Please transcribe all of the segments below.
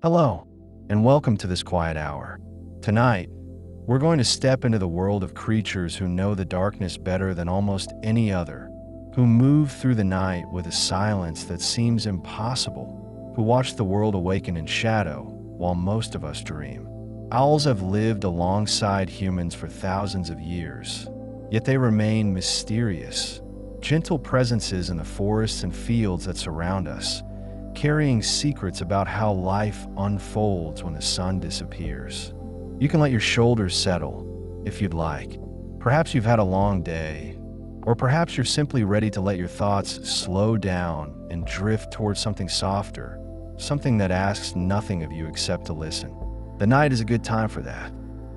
Hello, and welcome to this quiet hour. Tonight, we're going to step into the world of creatures who know the darkness better than almost any other, who move through the night with a silence that seems impossible, who watch the world awaken in shadow while most of us dream. Owls have lived alongside humans for thousands of years, yet they remain mysterious, gentle presences in the forests and fields that surround us, carrying secrets about how life unfolds when the sun disappears. You can let your shoulders settle if you'd like. Perhaps you've had a long day, or perhaps you're simply ready to let your thoughts slow down and drift towards something softer, something that asks nothing of you except to listen. The night is a good time for that.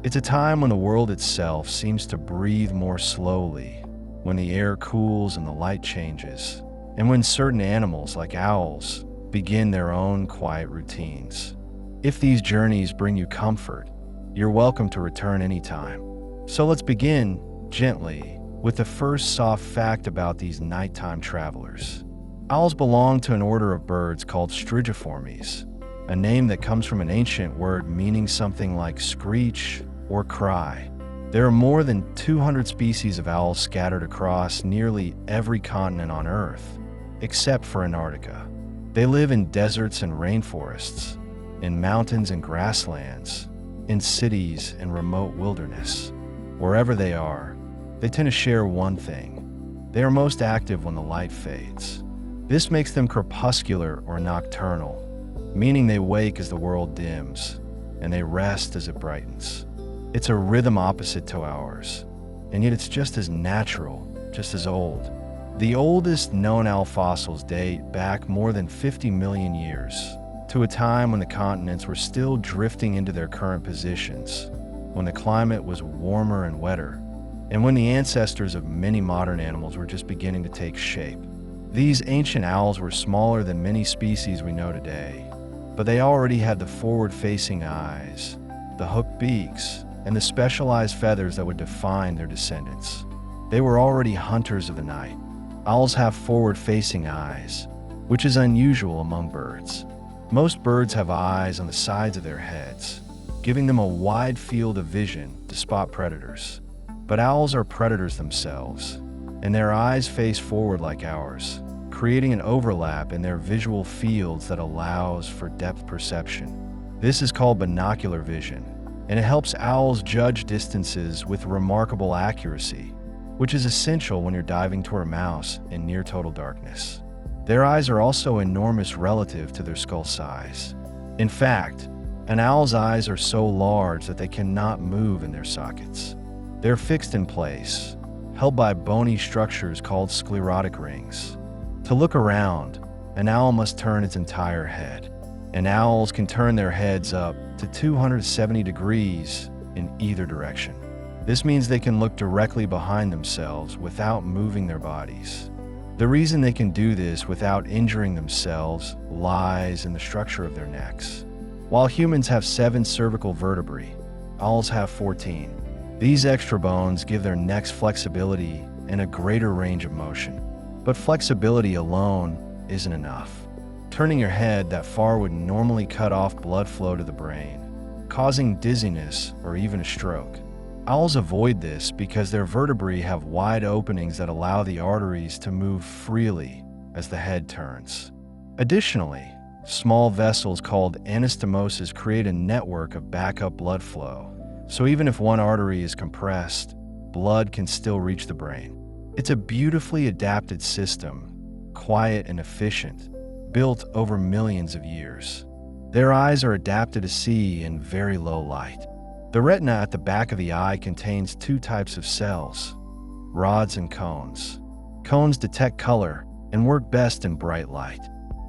It's a time when the world itself seems to breathe more slowly, when the air cools and the light changes, and when certain animals like owls begin their own quiet routines. If these journeys bring you comfort, you're welcome to return anytime. So let's begin gently with the first soft fact about these nighttime travelers. Owls belong to an order of birds called strigiformes, a name that comes from an ancient word meaning something like screech or cry. There are more than 200 species of owls scattered across nearly every continent on Earth, except for Antarctica. They live in deserts and rainforests, in mountains and grasslands, in cities and remote wilderness. Wherever they are, they tend to share one thing. They are most active when the light fades. This makes them crepuscular or nocturnal, meaning they wake as the world dims, and they rest as it brightens. It's a rhythm opposite to ours, and yet it's just as natural, just as old. The oldest known owl fossils date back more than 50 million years, to a time when the continents were still drifting into their current positions, when the climate was warmer and wetter, and when the ancestors of many modern animals were just beginning to take shape. These ancient owls were smaller than many species we know today, but they already had the forward-facing eyes, the hooked beaks, and the specialized feathers that would define their descendants. They were already hunters of the night. Owls have forward-facing eyes, which is unusual among birds. Most birds have eyes on the sides of their heads, giving them a wide field of vision to spot predators. But owls are predators themselves, and their eyes face forward like ours, creating an overlap in their visual fields that allows for depth perception. This is called binocular vision, and it helps owls judge distances with remarkable accuracy, which is essential when you're diving toward a mouse in near total darkness. Their eyes are also enormous relative to their skull size. In fact, an owl's eyes are so large that they cannot move in their sockets. They're fixed in place, held by bony structures called sclerotic rings. To look around, an owl must turn its entire head, and owls can turn their heads up to 270 degrees in either direction. This means they can look directly behind themselves without moving their bodies. The reason they can do this without injuring themselves lies in the structure of their necks. While humans have 7 cervical vertebrae, owls have 14. These extra bones give their necks flexibility and a greater range of motion. But flexibility alone isn't enough. Turning your head that far would normally cut off blood flow to the brain, causing dizziness or even a stroke. Owls avoid this because their vertebrae have wide openings that allow the arteries to move freely as the head turns. Additionally, small vessels called anastomoses create a network of backup blood flow, so even if one artery is compressed, blood can still reach the brain. It's a beautifully adapted system, quiet and efficient, built over millions of years. Their eyes are adapted to see in very low light. The retina at the back of the eye contains 2 types of cells, rods and cones. Cones detect color and work best in bright light.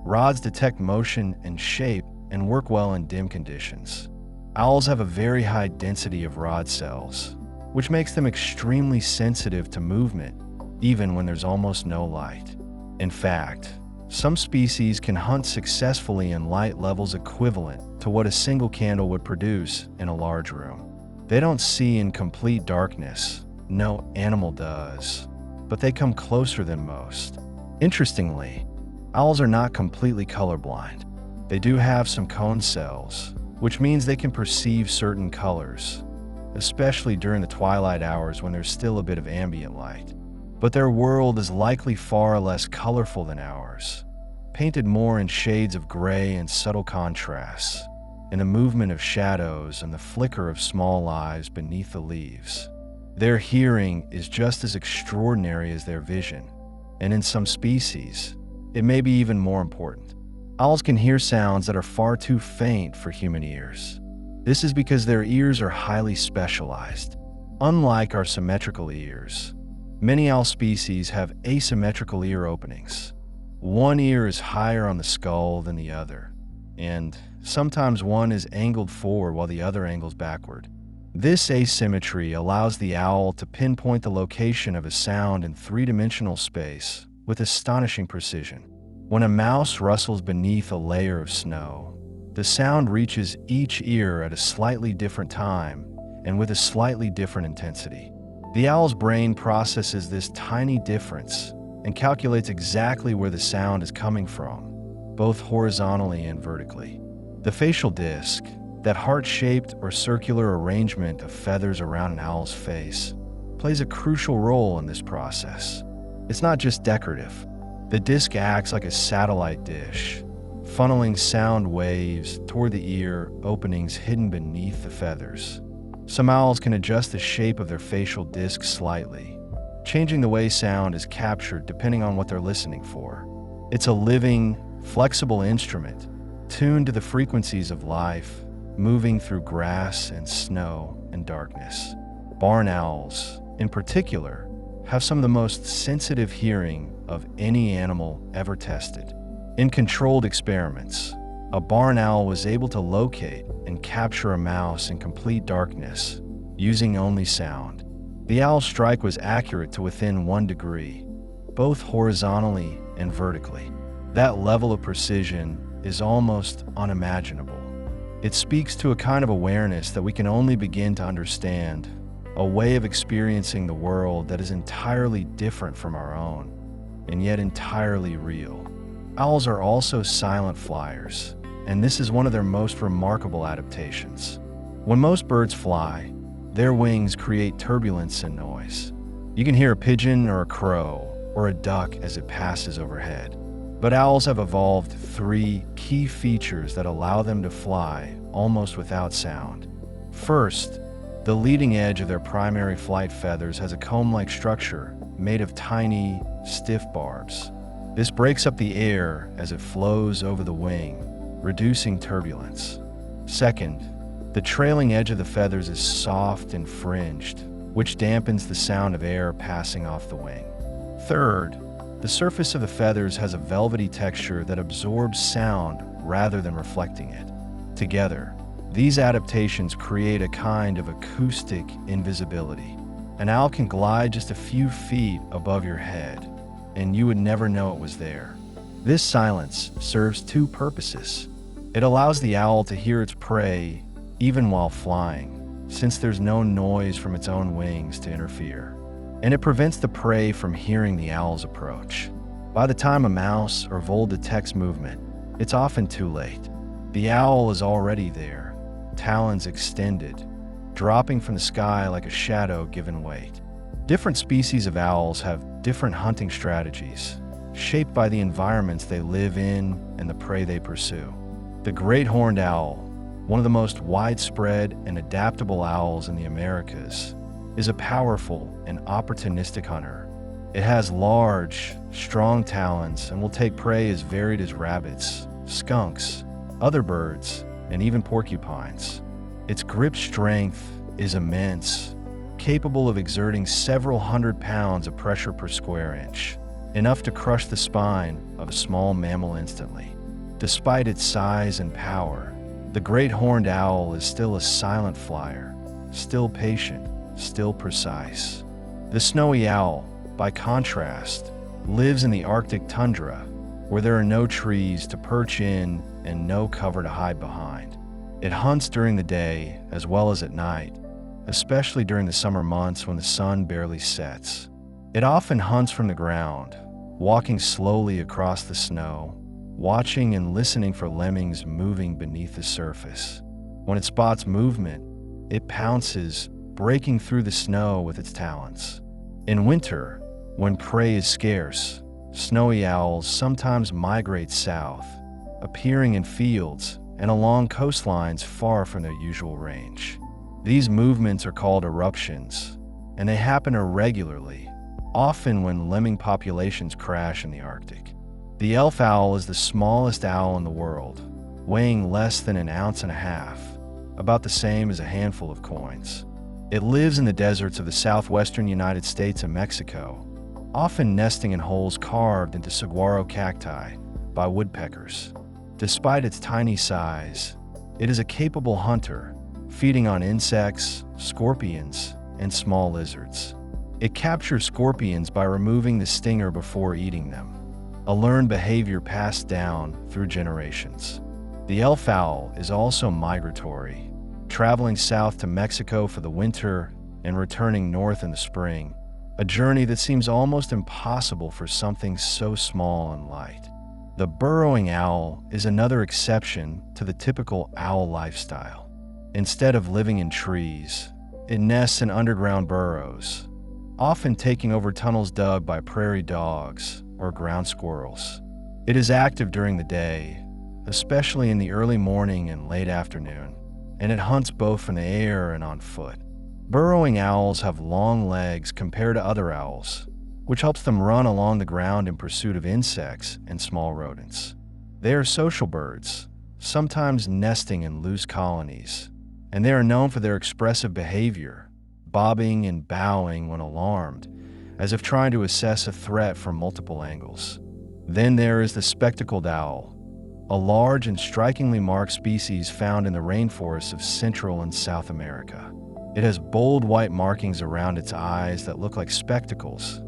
Rods detect motion and shape and work well in dim conditions. Owls have a very high density of rod cells, which makes them extremely sensitive to movement, even when there's almost no light. In fact, some species can hunt successfully in light levels equivalent to what a single candle would produce in a large room. They don't see in complete darkness, no animal does, but they come closer than most. Interestingly, owls are not completely colorblind. They do have some cone cells, which means they can perceive certain colors, especially during the twilight hours when there's still a bit of ambient light. But their world is likely far less colorful than ours, painted more in shades of gray and subtle contrasts, in the movement of shadows and the flicker of small eyes beneath the leaves. Their hearing is just as extraordinary as their vision, and in some species, it may be even more important. Owls can hear sounds that are far too faint for human ears. This is because their ears are highly specialized. Unlike our symmetrical ears, many owl species have asymmetrical ear openings. One ear is higher on the skull than the other, and sometimes one is angled forward while the other angles backward. This asymmetry allows the owl to pinpoint the location of a sound in three-dimensional space with astonishing precision. When a mouse rustles beneath a layer of snow, the sound reaches each ear at a slightly different time and with a slightly different intensity. The owl's brain processes this tiny difference and calculates exactly where the sound is coming from, both horizontally and vertically. The facial disc, that heart-shaped or circular arrangement of feathers around an owl's face, plays a crucial role in this process. It's not just decorative. The disc acts like a satellite dish, funneling sound waves toward the ear openings hidden beneath the feathers. Some owls can adjust the shape of their facial disc slightly, changing the way sound is captured depending on what they're listening for. It's a living, flexible instrument, tuned to the frequencies of life, moving through grass and snow and darkness. Barn owls, in particular, have some of the most sensitive hearing of any animal ever tested. In controlled experiments, a barn owl was able to locate and capture a mouse in complete darkness, using only sound. The owl's strike was accurate to within 1 degree, both horizontally and vertically. That level of precision is almost unimaginable. It speaks to a kind of awareness that we can only begin to understand, a way of experiencing the world that is entirely different from our own, and yet entirely real. Owls are also silent flyers, and this is one of their most remarkable adaptations. When most birds fly, their wings create turbulence and noise. You can hear a pigeon or a crow or a duck as it passes overhead. But owls have evolved 3 key features that allow them to fly almost without sound. First, the leading edge of their primary flight feathers has a comb-like structure made of tiny, stiff barbs. This breaks up the air as it flows over the wing, reducing turbulence. Second, the trailing edge of the feathers is soft and fringed, which dampens the sound of air passing off the wing. Third, the surface of the feathers has a velvety texture that absorbs sound rather than reflecting it. Together, these adaptations create a kind of acoustic invisibility. An owl can glide just a few feet above your head, and you would never know it was there. This silence serves 2 purposes. It allows the owl to hear its prey even while flying, since there's no noise from its own wings to interfere. And it prevents the prey from hearing the owl's approach. By the time a mouse or vole detects movement, it's often too late. The owl is already there, talons extended, dropping from the sky like a shadow given weight. Different species of owls have different hunting strategies, shaped by the environments they live in and the prey they pursue. The great horned owl, one of the most widespread and adaptable owls in the Americas, is a powerful and opportunistic hunter. It has large, strong talons and will take prey as varied as rabbits, skunks, other birds, and even porcupines. Its grip strength is immense, capable of exerting several hundred pounds of pressure per square inch, enough to crush the spine of a small mammal instantly. Despite its size and power, the great horned owl is still a silent flyer, still patient, still precise. The snowy owl, by contrast, lives in the Arctic tundra, where there are no trees to perch in and no cover to hide behind. It hunts during the day as well as at night, especially during the summer months when the sun barely sets. It often hunts from the ground, walking slowly across the snow, watching and listening for lemmings moving beneath the surface. When it spots movement, it pounces, breaking through the snow with its talons. In winter, when prey is scarce, snowy owls sometimes migrate south, appearing in fields and along coastlines far from their usual range. These movements are called eruptions, and they happen irregularly, often when lemming populations crash in the Arctic. The elf owl is the smallest owl in the world, weighing less than an ounce and a half, about the same as a handful of coins. It lives in the deserts of the southwestern United States and Mexico, often nesting in holes carved into saguaro cacti by woodpeckers. Despite its tiny size, it is a capable hunter, feeding on insects, scorpions, and small lizards. It captures scorpions by removing the stinger before eating them, a learned behavior passed down through generations. The elf owl is also migratory, traveling south to Mexico for the winter and returning north in the spring, a journey that seems almost impossible for something so small and light. The burrowing owl is another exception to the typical owl lifestyle. Instead of living in trees, it nests in underground burrows, often taking over tunnels dug by prairie dogs or ground squirrels. It is active during the day, especially in the early morning and late afternoon, and it hunts both from the air and on foot. Burrowing owls have long legs compared to other owls, which helps them run along the ground in pursuit of insects and small rodents. They are social birds, sometimes nesting in loose colonies, and they are known for their expressive behavior, bobbing and bowing when alarmed, as if trying to assess a threat from multiple angles. Then there is the spectacled owl, a large and strikingly marked species found in the rainforests of Central and South America. It has bold white markings around its eyes that look like spectacles,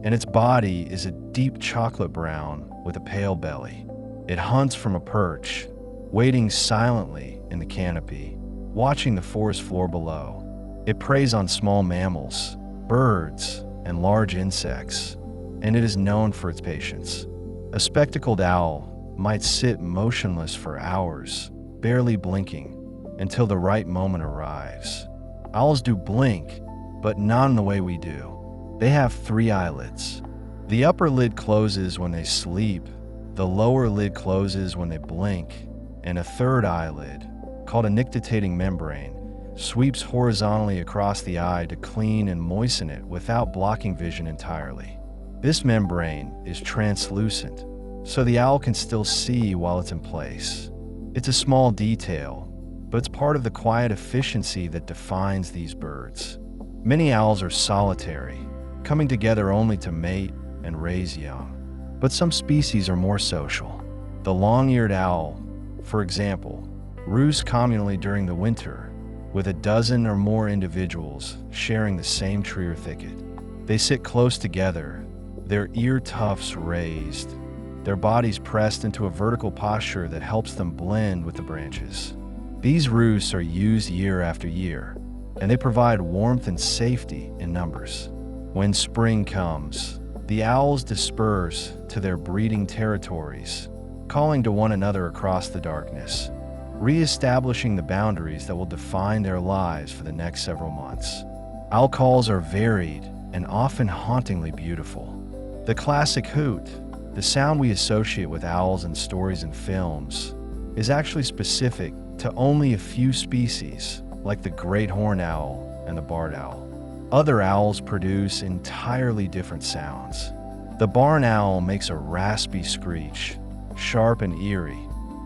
and its body is a deep chocolate brown with a pale belly. It hunts from a perch, waiting silently in the canopy, watching the forest floor below. It preys on small mammals, birds, and large insects, and it is known for its patience. A spectacled owl might sit motionless for hours, barely blinking, until the right moment arrives. Owls do blink, but not in the way we do. They have 3 eyelids. The upper lid closes when they sleep, the lower lid closes when they blink, and a third eyelid, called a nictitating membrane, sweeps horizontally across the eye to clean and moisten it without blocking vision entirely. This membrane is translucent, so the owl can still see while it's in place. It's a small detail, but it's part of the quiet efficiency that defines these birds. Many owls are solitary, coming together only to mate and raise young. But some species are more social. The long-eared owl, for example, roosts communally during the winter, with a dozen or more individuals sharing the same tree or thicket. They sit close together, their ear tufts raised, their bodies pressed into a vertical posture that helps them blend with the branches. These roosts are used year after year, and they provide warmth and safety in numbers. When spring comes, the owls disperse to their breeding territories, calling to one another across the darkness, re-establishing the boundaries that will define their lives for the next several months. Owl calls are varied and often hauntingly beautiful. The classic hoot, the sound we associate with owls in stories and films, is actually specific to only a few species, like the great horned owl and the barred owl. Other owls produce entirely different sounds. The barn owl makes a raspy screech, sharp and eerie,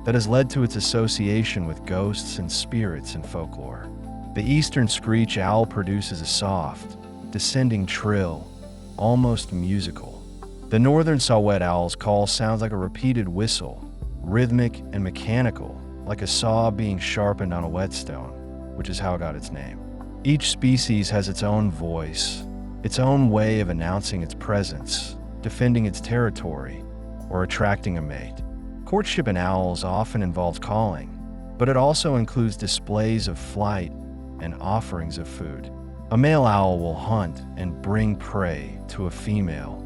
that has led to its association with ghosts and spirits in folklore. The eastern screech owl produces a soft, descending trill, almost musical. The northern saw-whet owl's call sounds like a repeated whistle, rhythmic and mechanical, like a saw being sharpened on a whetstone, which is how it got its name. Each species has its own voice, its own way of announcing its presence, defending its territory, or attracting a mate. Courtship in owls often involves calling, but it also includes displays of flight and offerings of food. A male owl will hunt and bring prey to a female,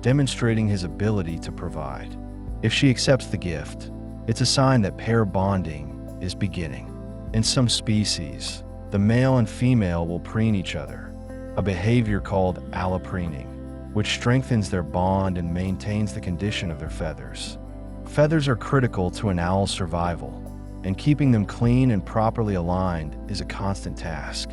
demonstrating his ability to provide. If she accepts the gift, it's a sign that pair bonding is beginning. In some species, the male and female will preen each other, a behavior called allopreening, which strengthens their bond and maintains the condition of their feathers. Feathers are critical to an owl's survival, and keeping them clean and properly aligned is a constant task.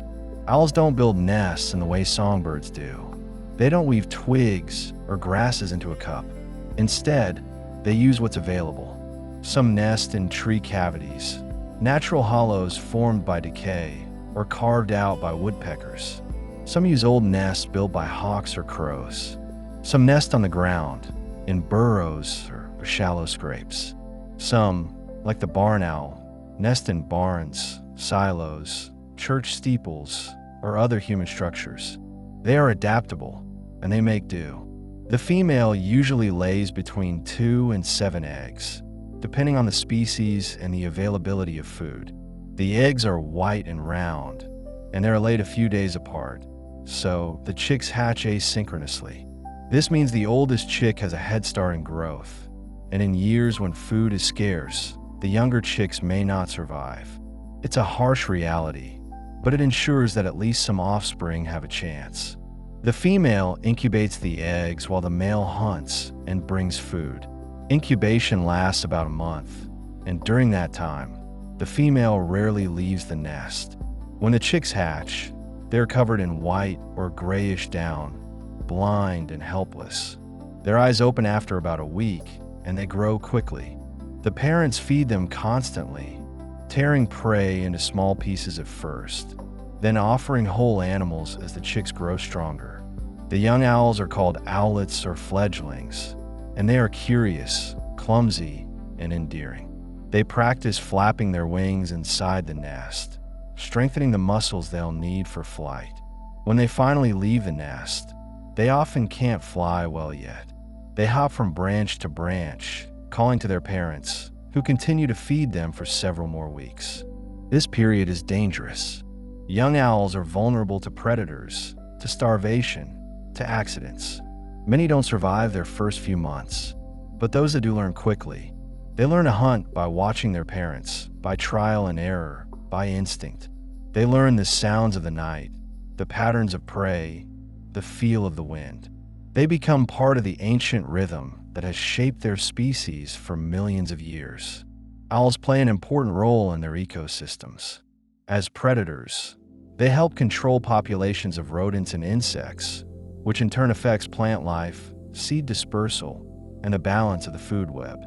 Owls don't build nests in the way songbirds do. They don't weave twigs or grasses into a cup. Instead, they use what's available. Some nest in tree cavities, natural hollows formed by decay or carved out by woodpeckers. Some use old nests built by hawks or crows. Some nest on the ground, in burrows or shallow scrapes. Some, like the barn owl, nest in barns, silos, church steeples, or other human structures. They are adaptable, and they make do. The female usually lays between 2 and 7 eggs, depending on the species and the availability of food. The eggs are white and round, and they're laid a few days apart, so the chicks hatch asynchronously. This means the oldest chick has a head start in growth, and in years when food is scarce, the younger chicks may not survive. It's a harsh reality, but it ensures that at least some offspring have a chance. The female incubates the eggs while the male hunts and brings food. Incubation lasts about a month, and during that time, the female rarely leaves the nest. When the chicks hatch, they're covered in white or grayish down, blind and helpless. Their eyes open after about a week, and they grow quickly. The parents feed them constantly, tearing prey into small pieces at first, then offering whole animals as the chicks grow stronger. The young owls are called owlets or fledglings, and they are curious, clumsy, and endearing. They practice flapping their wings inside the nest, strengthening the muscles they'll need for flight. When they finally leave the nest, they often can't fly well yet. They hop from branch to branch, calling to their parents, who continue to feed them for several more weeks. This period is dangerous. Young owls are vulnerable to predators, to starvation, to accidents. Many don't survive their first few months, but those that do learn quickly. They learn to hunt by watching their parents, by trial and error, by instinct. They learn the sounds of the night, the patterns of prey, the feel of the wind. They become part of the ancient rhythm that has shaped their species for millions of years. Owls play an important role in their ecosystems. As predators, they help control populations of rodents and insects, which in turn affects plant life, seed dispersal, and the balance of the food web.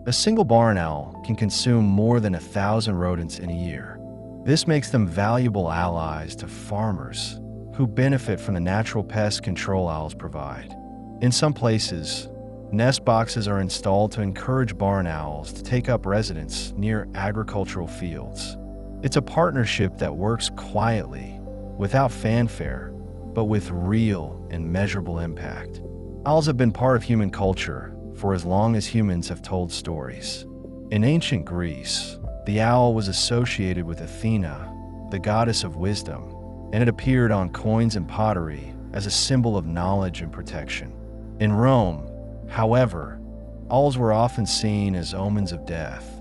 A single barn owl can consume more than 1,000 rodents in a year. This makes them valuable allies to farmers who benefit from the natural pest control owls provide. In some places, nest boxes are installed to encourage barn owls to take up residence near agricultural fields. It's a partnership that works quietly, without fanfare, but with real and measurable impact. Owls have been part of human culture for as long as humans have told stories. In ancient Greece, the owl was associated with Athena, the goddess of wisdom, and it appeared on coins and pottery as a symbol of knowledge and protection. In Rome, however, owls were often seen as omens of death,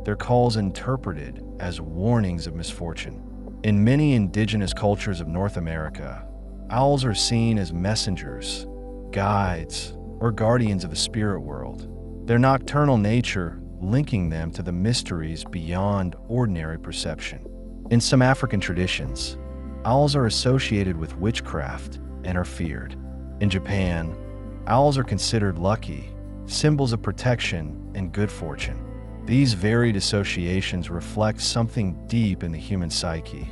their calls interpreted as warnings of misfortune. In many indigenous cultures of North America, owls are seen as messengers, guides, or guardians of the spirit world, their nocturnal nature linking them to the mysteries beyond ordinary perception. In some African traditions, owls are associated with witchcraft and are feared. In Japan, owls are considered lucky, symbols of protection and good fortune. These varied associations reflect something deep in the human psyche,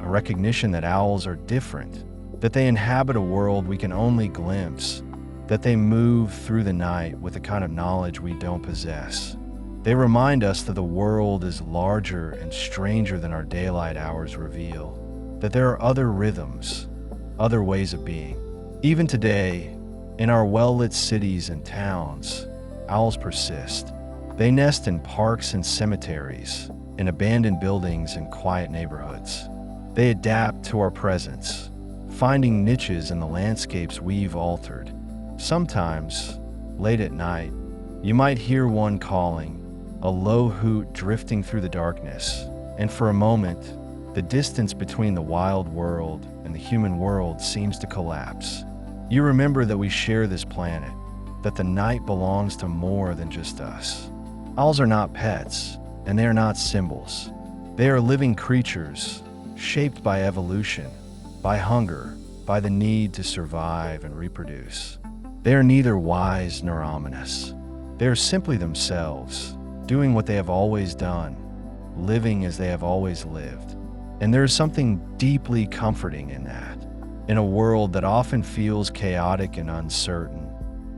a recognition that owls are different, that they inhabit a world we can only glimpse, that they move through the night with a kind of knowledge we don't possess. They remind us that the world is larger and stranger than our daylight hours reveal, that there are other rhythms, other ways of being. Even today, in our well-lit cities and towns, owls persist. They nest in parks and cemeteries, in abandoned buildings and quiet neighborhoods. They adapt to our presence, finding niches in the landscapes we've altered. Sometimes, late at night, You might hear one calling, a low hoot drifting through the darkness, and for a moment, the distance between the wild world and the human world seems to collapse. You remember that we share this planet, that the night belongs to more than just us. Owls are not pets, and they are not symbols. They are living creatures, shaped by evolution, by hunger, by the need to survive and reproduce. They are neither wise nor ominous. They are simply themselves, doing what they have always done, living as they have always lived. And there is something deeply comforting in that. In a world that often feels chaotic and uncertain,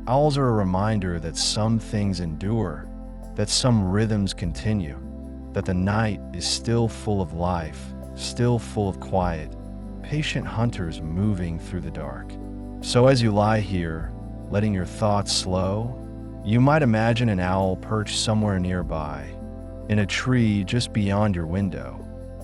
owls are a reminder that some things endure, that some rhythms continue, that the night is still full of life, still full of quiet, patient hunters moving through the dark. So as you lie here, letting your thoughts slow, you might imagine an owl perched somewhere nearby, in a tree just beyond your window,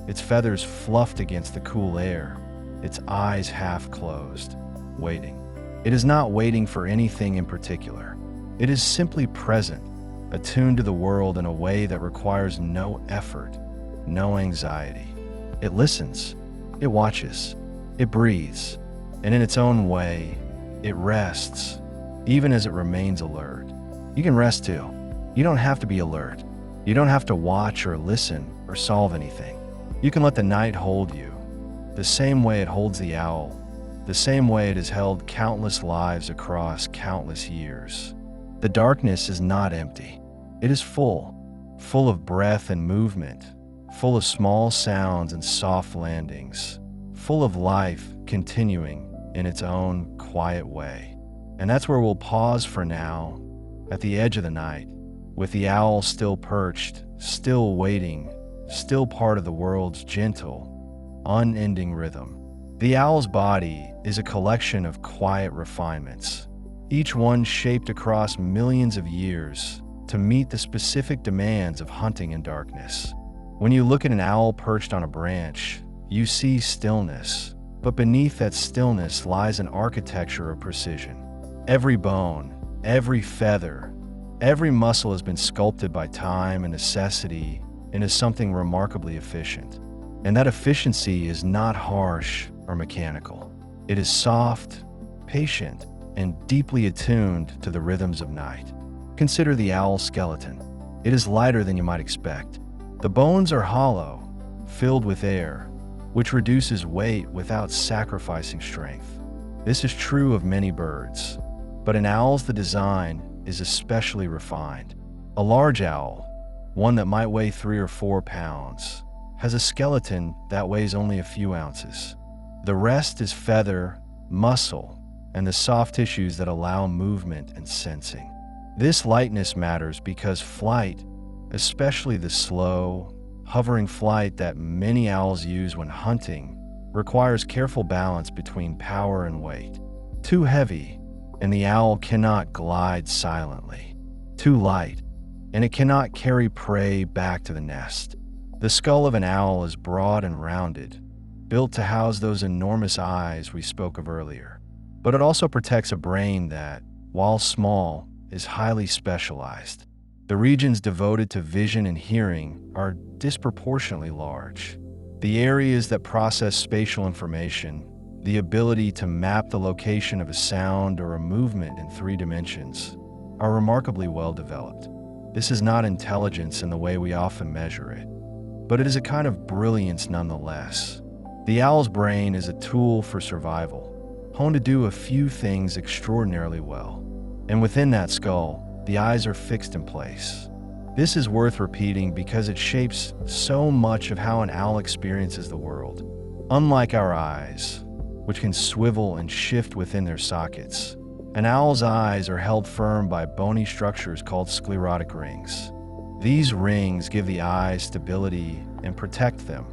its feathers fluffed against the cool air, its eyes half closed, waiting. It is not waiting for anything in particular. It is simply present, attuned to the world in a way that requires no effort, no anxiety. It listens, it watches, it breathes, and in its own way, it rests, even as it remains alert. You can rest too. You don't have to be alert. You don't have to watch or listen or solve anything. You can let the night hold you, the same way it holds the owl, the same way it has held countless lives across countless years. The darkness is not empty. It is full of breath and movement, full of small sounds and soft landings, full of life continuing in its own quiet way. And that's where we'll pause for now, at the edge of the night, with the owl still perched, still waiting, still part of the world's gentle, unending rhythm. The owl's body is a collection of quiet refinements, each one shaped across millions of years to meet the specific demands of hunting in darkness. When you look at an owl perched on a branch, you see stillness, but beneath that stillness lies an architecture of precision. Every bone, every feather, every muscle has been sculpted by time and necessity into something remarkably efficient. And that efficiency is not harsh or mechanical. It is soft, patient, and deeply attuned to the rhythms of night. Consider the owl skeleton. It is lighter than you might expect. The bones are hollow, filled with air, which reduces weight without sacrificing strength. This is true of many birds, but in owls the design is especially refined. A large owl, one that might weigh 3 or 4 pounds, has a skeleton that weighs only a few ounces. The rest is feather, muscle, and the soft tissues that allow movement and sensing. This lightness matters because flight, especially the slow, hovering flight that many owls use when hunting, requires careful balance between power and weight. Too heavy, and the owl cannot glide silently. Too light, and it cannot carry prey back to the nest. The skull of an owl is broad and rounded, built to house those enormous eyes we spoke of earlier. But it also protects a brain that, while small, is highly specialized. The regions devoted to vision and hearing are disproportionately large. The areas that process spatial information, the ability to map the location of a sound or a movement in 3 dimensions, are remarkably well developed. This is not intelligence in the way we often measure it, but it is a kind of brilliance nonetheless. The owl's brain is a tool for survival, honed to do a few things extraordinarily well. And within that skull, the eyes are fixed in place. This is worth repeating because it shapes so much of how an owl experiences the world. Unlike our eyes, which can swivel and shift within their sockets, an owl's eyes are held firm by bony structures called sclerotic rings. These rings give the eye stability and protect them,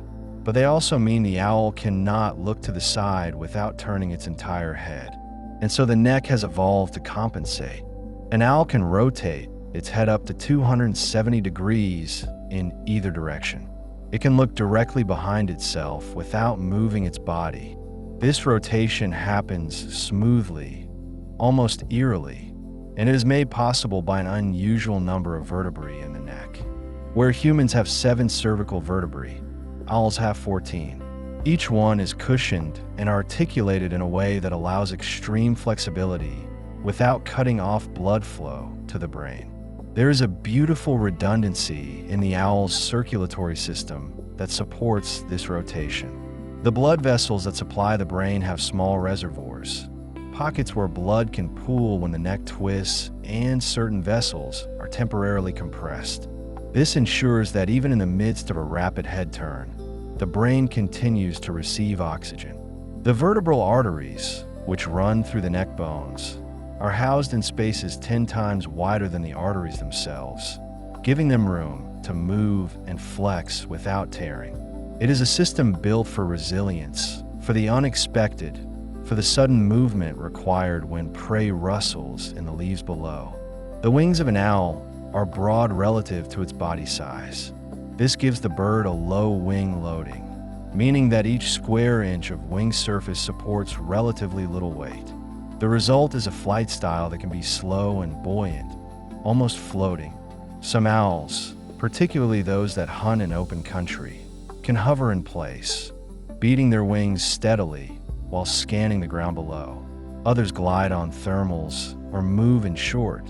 but they also mean the owl cannot look to the side without turning its entire head. And so the neck has evolved to compensate. An owl can rotate its head up to 270 degrees in either direction. It can look directly behind itself without moving its body. This rotation happens smoothly, almost eerily, and it is made possible by an unusual number of vertebrae in the neck. Where humans have 7 cervical vertebrae, owls have 14. Each one is cushioned and articulated in a way that allows extreme flexibility without cutting off blood flow to the brain. There is a beautiful redundancy in the owl's circulatory system that supports this rotation. The blood vessels that supply the brain have small reservoirs, pockets where blood can pool when the neck twists and certain vessels are temporarily compressed. This ensures that even in the midst of a rapid head turn, the brain continues to receive oxygen. The vertebral arteries, which run through the neck bones, are housed in spaces 10 times wider than the arteries themselves, giving them room to move and flex without tearing. It is a system built for resilience, for the unexpected, for the sudden movement required when prey rustles in the leaves below. The wings of an owl are broad relative to its body size. This gives the bird a low wing loading, meaning that each square inch of wing surface supports relatively little weight. The result is a flight style that can be slow and buoyant, almost floating. Some owls, particularly those that hunt in open country, can hover in place, beating their wings steadily while scanning the ground below. Others glide on thermals or move in short,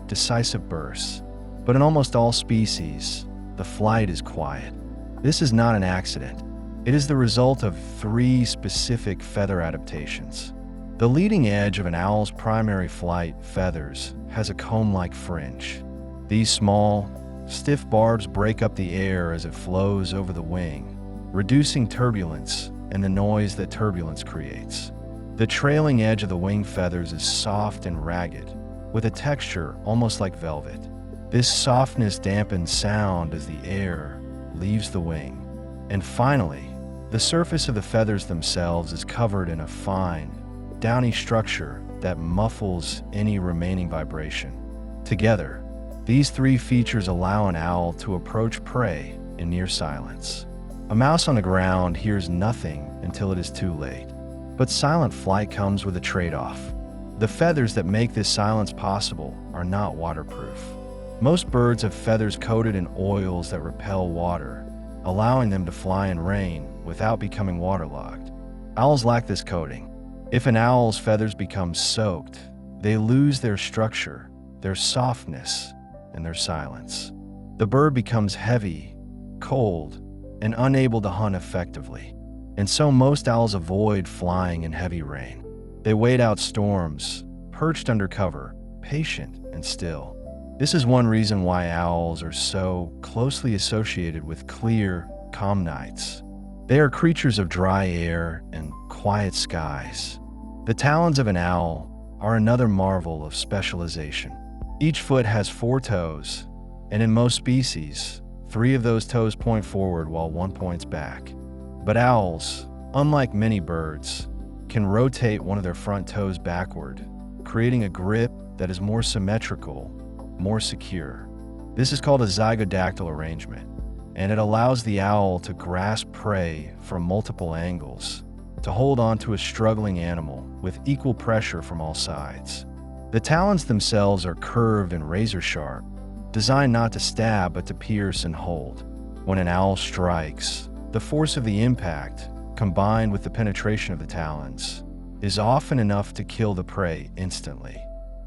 decisive bursts. But in almost all species, the flight is quiet. This is not an accident. It is the result of 3 specific feather adaptations. The leading edge of an owl's primary flight feathers has a comb-like fringe. These small, stiff barbs break up the air as it flows over the wing, reducing turbulence and the noise that turbulence creates. The trailing edge of the wing feathers is soft and ragged, with a texture almost like velvet. This softness dampens sound as the air leaves the wing. And finally, the surface of the feathers themselves is covered in a fine, downy structure that muffles any remaining vibration. Together, these 3 features allow an owl to approach prey in near silence. A mouse on the ground hears nothing until it is too late. But silent flight comes with a trade-off. The feathers that make this silence possible are not waterproof. Most birds have feathers coated in oils that repel water, allowing them to fly in rain without becoming waterlogged. Owls lack this coating. If an owl's feathers become soaked, they lose their structure, their softness, and their silence. The bird becomes heavy, cold, and unable to hunt effectively. And so most owls avoid flying in heavy rain. They wait out storms, perched under cover, patient and still. This is one reason why owls are so closely associated with clear, calm nights. They are creatures of dry air and quiet skies. The talons of an owl are another marvel of specialization. Each foot has 4 toes, and in most species, 3 of those toes point forward while 1 points back. But owls, unlike many birds, can rotate one of their front toes backward, creating a grip that is more symmetrical, more secure. This is called a zygodactyl arrangement, and it allows the owl to grasp prey from multiple angles, to hold on to a struggling animal with equal pressure from all sides. The talons themselves are curved and razor sharp, designed not to stab but to pierce and hold. When an owl strikes, the force of the impact, combined with the penetration of the talons, is often enough to kill the prey instantly.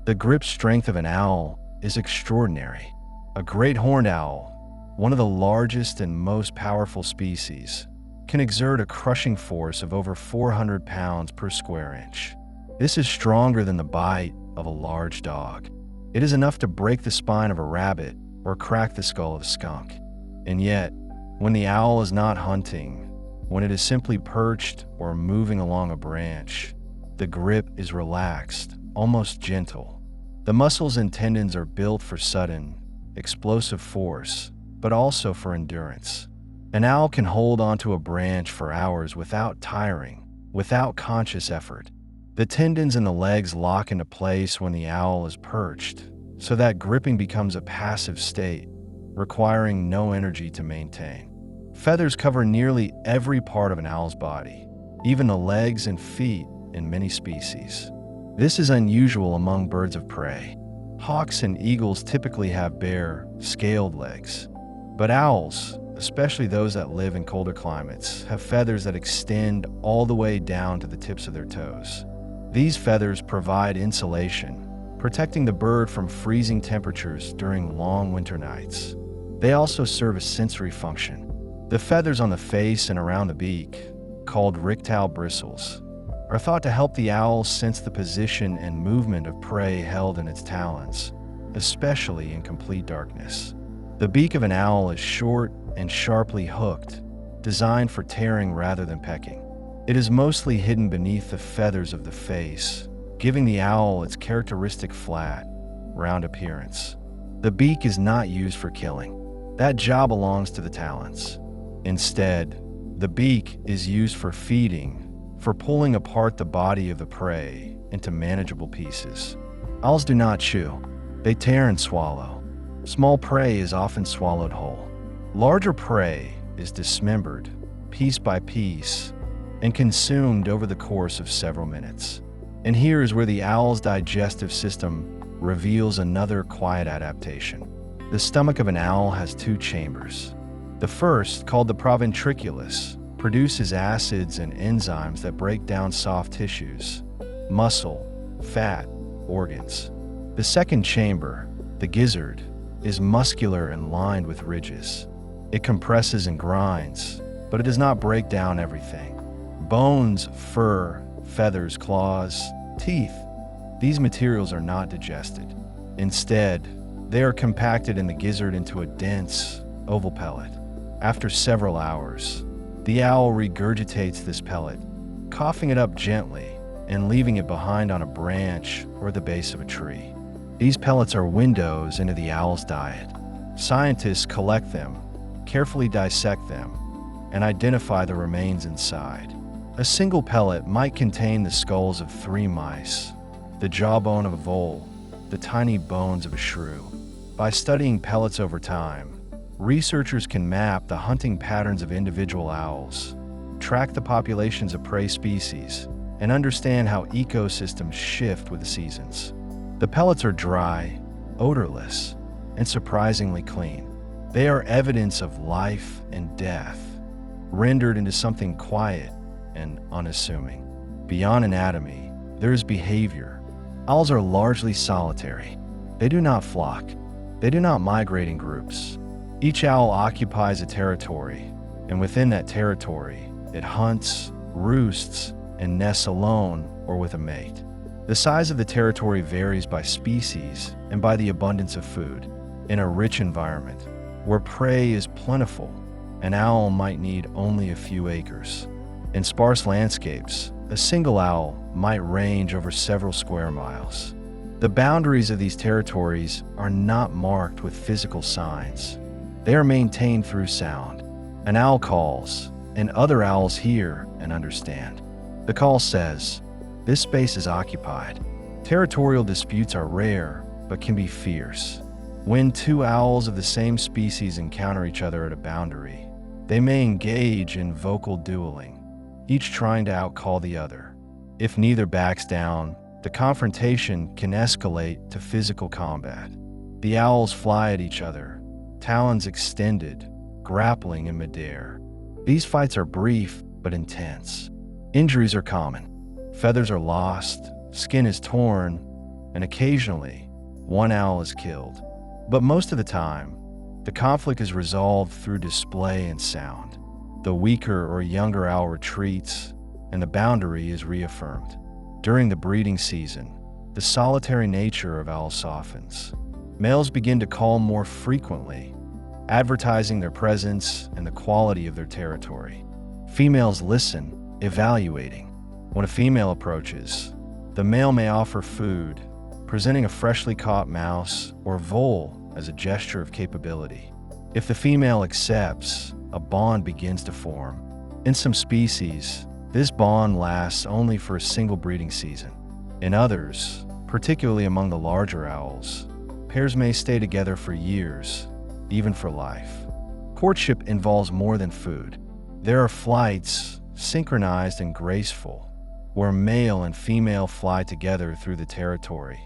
The grip strength of an owl is extraordinary. A great horned owl, one of the largest and most powerful species, can exert a crushing force of over 400 pounds per square inch. This is stronger than the bite of a large dog. It is enough to break the spine of a rabbit or crack the skull of a skunk. And yet, when the owl is not hunting, when it is simply perched or moving along a branch, the grip is relaxed, almost gentle. The muscles and tendons are built for sudden, explosive force, but also for endurance. An owl can hold onto a branch for hours without tiring, without conscious effort. The tendons in the legs lock into place when the owl is perched, so that gripping becomes a passive state, requiring no energy to maintain. Feathers cover nearly every part of an owl's body, even the legs and feet in many species. This is unusual among birds of prey. Hawks and eagles typically have bare, scaled legs. But owls, especially those that live in colder climates, have feathers that extend all the way down to the tips of their toes. These feathers provide insulation, protecting the bird from freezing temperatures during long winter nights. They also serve a sensory function. The feathers on the face and around the beak, called rictile bristles, are thought to help the owl sense the position and movement of prey held in its talons, especially in complete darkness. The beak of an owl is short and sharply hooked, designed for tearing rather than pecking. It is mostly hidden beneath the feathers of the face, giving the owl its characteristic flat, round appearance. The beak is not used for killing. That job belongs to the talons. Instead, the beak is used for feeding, for pulling apart the body of the prey into manageable pieces. Owls do not chew. They tear and swallow. Small prey is often swallowed whole. Larger prey is dismembered, piece by piece, and consumed over the course of several minutes. And here is where the owl's digestive system reveals another quiet adaptation. The stomach of an owl has two chambers. The first, called the proventriculus, produces acids and enzymes that break down soft tissues, muscle, fat, organs. The second chamber, the gizzard, is muscular and lined with ridges. It compresses and grinds, but it does not break down everything. Bones, fur, feathers, claws, teeth, these materials are not digested. Instead, they are compacted in the gizzard into a dense, oval pellet. After several hours, the owl regurgitates this pellet, coughing it up gently and leaving it behind on a branch or the base of a tree. These pellets are windows into the owl's diet. Scientists collect them, carefully dissect them, and identify the remains inside. A single pellet might contain the skulls of 3 mice, the jawbone of a vole, the tiny bones of a shrew. By studying pellets over time, researchers can map the hunting patterns of individual owls, track the populations of prey species, and understand how ecosystems shift with the seasons. The pellets are dry, odorless, and surprisingly clean. They are evidence of life and death, rendered into something quiet and unassuming. Beyond anatomy, there is behavior. Owls are largely solitary. They do not flock. They do not migrate in groups. Each owl occupies a territory, and within that territory, it hunts, roosts, and nests alone or with a mate. The size of the territory varies by species and by the abundance of food. In a rich environment, where prey is plentiful, an owl might need only a few acres. In sparse landscapes, a single owl might range over several square miles. The boundaries of these territories are not marked with physical signs. They are maintained through sound. An owl calls, and other owls hear and understand. The call says, "This space is occupied." Territorial disputes are rare, but can be fierce. When 2 owls of the same species encounter each other at a boundary, they may engage in vocal dueling, each trying to outcall the other. If neither backs down, the confrontation can escalate to physical combat. The owls fly at each other, talons extended, grappling in midair. These fights are brief but intense. Injuries are common. Feathers are lost, skin is torn, and occasionally, one owl is killed. But most of the time, the conflict is resolved through display and sound. The weaker or younger owl retreats, and the boundary is reaffirmed. During the breeding season, the solitary nature of owls softens. Males begin to call more frequently, advertising their presence and the quality of their territory. Females listen, evaluating. When a female approaches, the male may offer food, presenting a freshly caught mouse or vole as a gesture of capability. If the female accepts, a bond begins to form. In some species, this bond lasts only for a single breeding season. In others, particularly among the larger owls, pairs may stay together for years, even for life. Courtship involves more than food. There are flights, synchronized and graceful, where male and female fly together through the territory,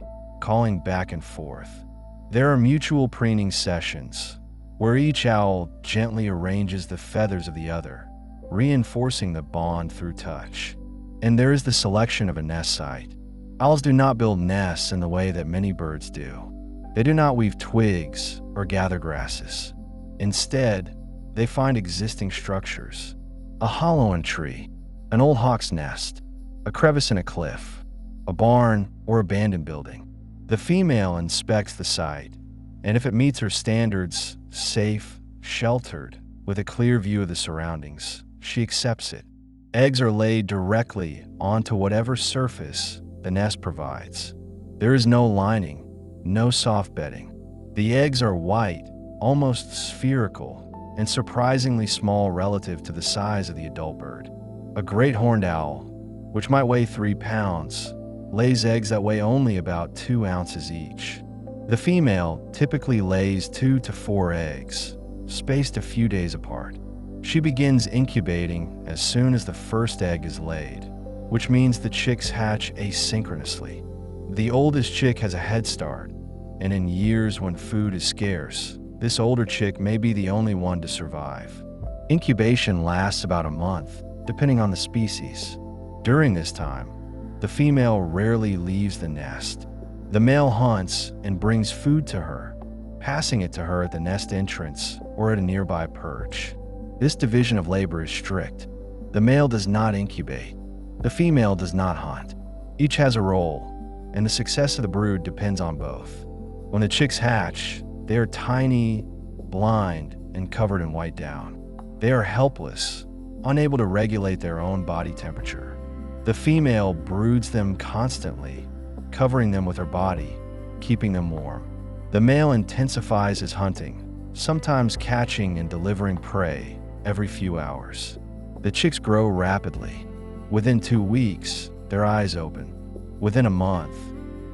calling back and forth. There are mutual preening sessions, where each owl gently arranges the feathers of the other, reinforcing the bond through touch. And there is the selection of a nest site. Owls do not build nests in the way that many birds do. They do not weave twigs or gather grasses. Instead, they find existing structures: a hollow in a tree, an old hawk's nest, a crevice in a cliff, a barn, or abandoned building. The female inspects the site, and if it meets her standards, safe, sheltered, with a clear view of the surroundings, she accepts it. Eggs are laid directly onto whatever surface the nest provides. There is no lining, no soft bedding. The eggs are white, almost spherical, and surprisingly small relative to the size of the adult bird. A great horned owl, which might weigh 3 pounds, lays eggs that weigh only about 2 ounces each. The female typically lays 2 to 4 eggs, spaced a few days apart. She begins incubating as soon as the first egg is laid, which means the chicks hatch asynchronously. The oldest chick has a head start, and in years when food is scarce, this older chick may be the only one to survive. Incubation lasts about a month, depending on the species. During this time, the female rarely leaves the nest. The male hunts and brings food to her, passing it to her at the nest entrance or at a nearby perch. This division of labor is strict. The male does not incubate. The female does not hunt. Each has a role, and the success of the brood depends on both. When the chicks hatch, they are tiny, blind, and covered in white down. They are helpless, unable to regulate their own body temperature. The female broods them constantly, covering them with her body, keeping them warm. The male intensifies his hunting, sometimes catching and delivering prey every few hours. The chicks grow rapidly. Within 2 weeks, their eyes open. Within a month,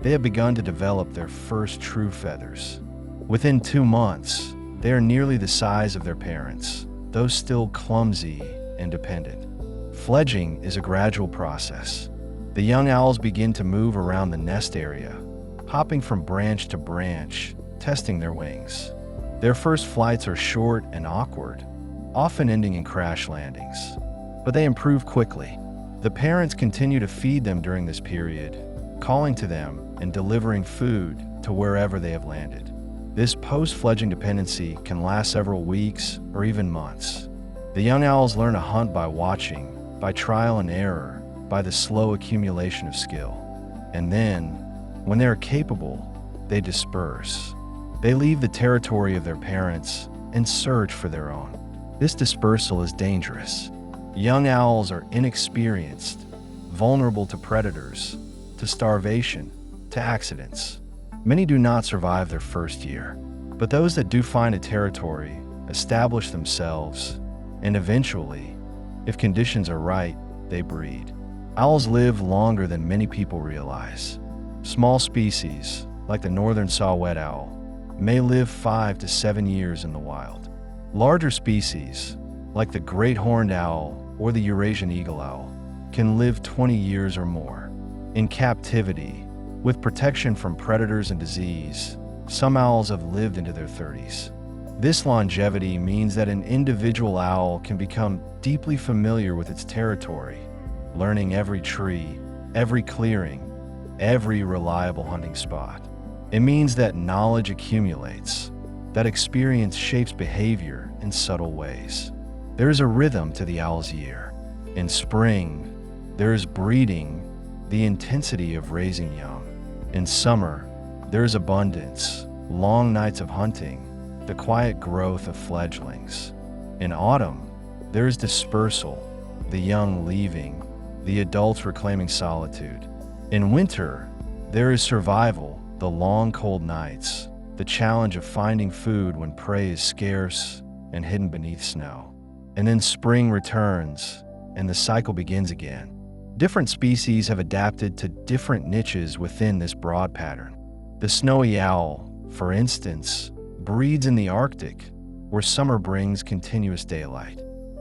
they have begun to develop their first true feathers. Within 2 months, they are nearly the size of their parents, though still clumsy and dependent. Fledging is a gradual process. The young owls begin to move around the nest area, hopping from branch to branch, testing their wings. Their first flights are short and awkward, often ending in crash landings, but they improve quickly. The parents continue to feed them during this period, calling to them and delivering food to wherever they have landed. This post-fledging dependency can last several weeks or even months. The young owls learn to hunt by watching, by trial and error, by the slow accumulation of skill. And then, when they are capable, they disperse. They leave the territory of their parents and search for their own. This dispersal is dangerous. Young owls are inexperienced, vulnerable to predators, to starvation, to accidents. Many do not survive their first year, but those that do find a territory establish themselves, and eventually, if conditions are right, they breed. Owls live longer than many people realize. Small species, like the northern saw-whet owl, may live 5 to 7 years in the wild. Larger species, like the great horned owl or the Eurasian eagle owl, can live 20 years or more. In captivity, with protection from predators and disease, some owls have lived into their 30s. This longevity means that an individual owl can become deeply familiar with its territory, learning every tree, every clearing, every reliable hunting spot. It means that knowledge accumulates, that experience shapes behavior in subtle ways. There is a rhythm to the owl's year. In spring, there is breeding, the intensity of raising young. In summer, there is abundance, long nights of hunting, the quiet growth of fledglings. In autumn, there is dispersal, the young leaving, the adults reclaiming solitude. In winter, there is survival, the long cold nights, the challenge of finding food when prey is scarce and hidden beneath snow. And then spring returns, and the cycle begins again. Different species have adapted to different niches within this broad pattern. The snowy owl, for instance, breeds in the Arctic, where summer brings continuous daylight.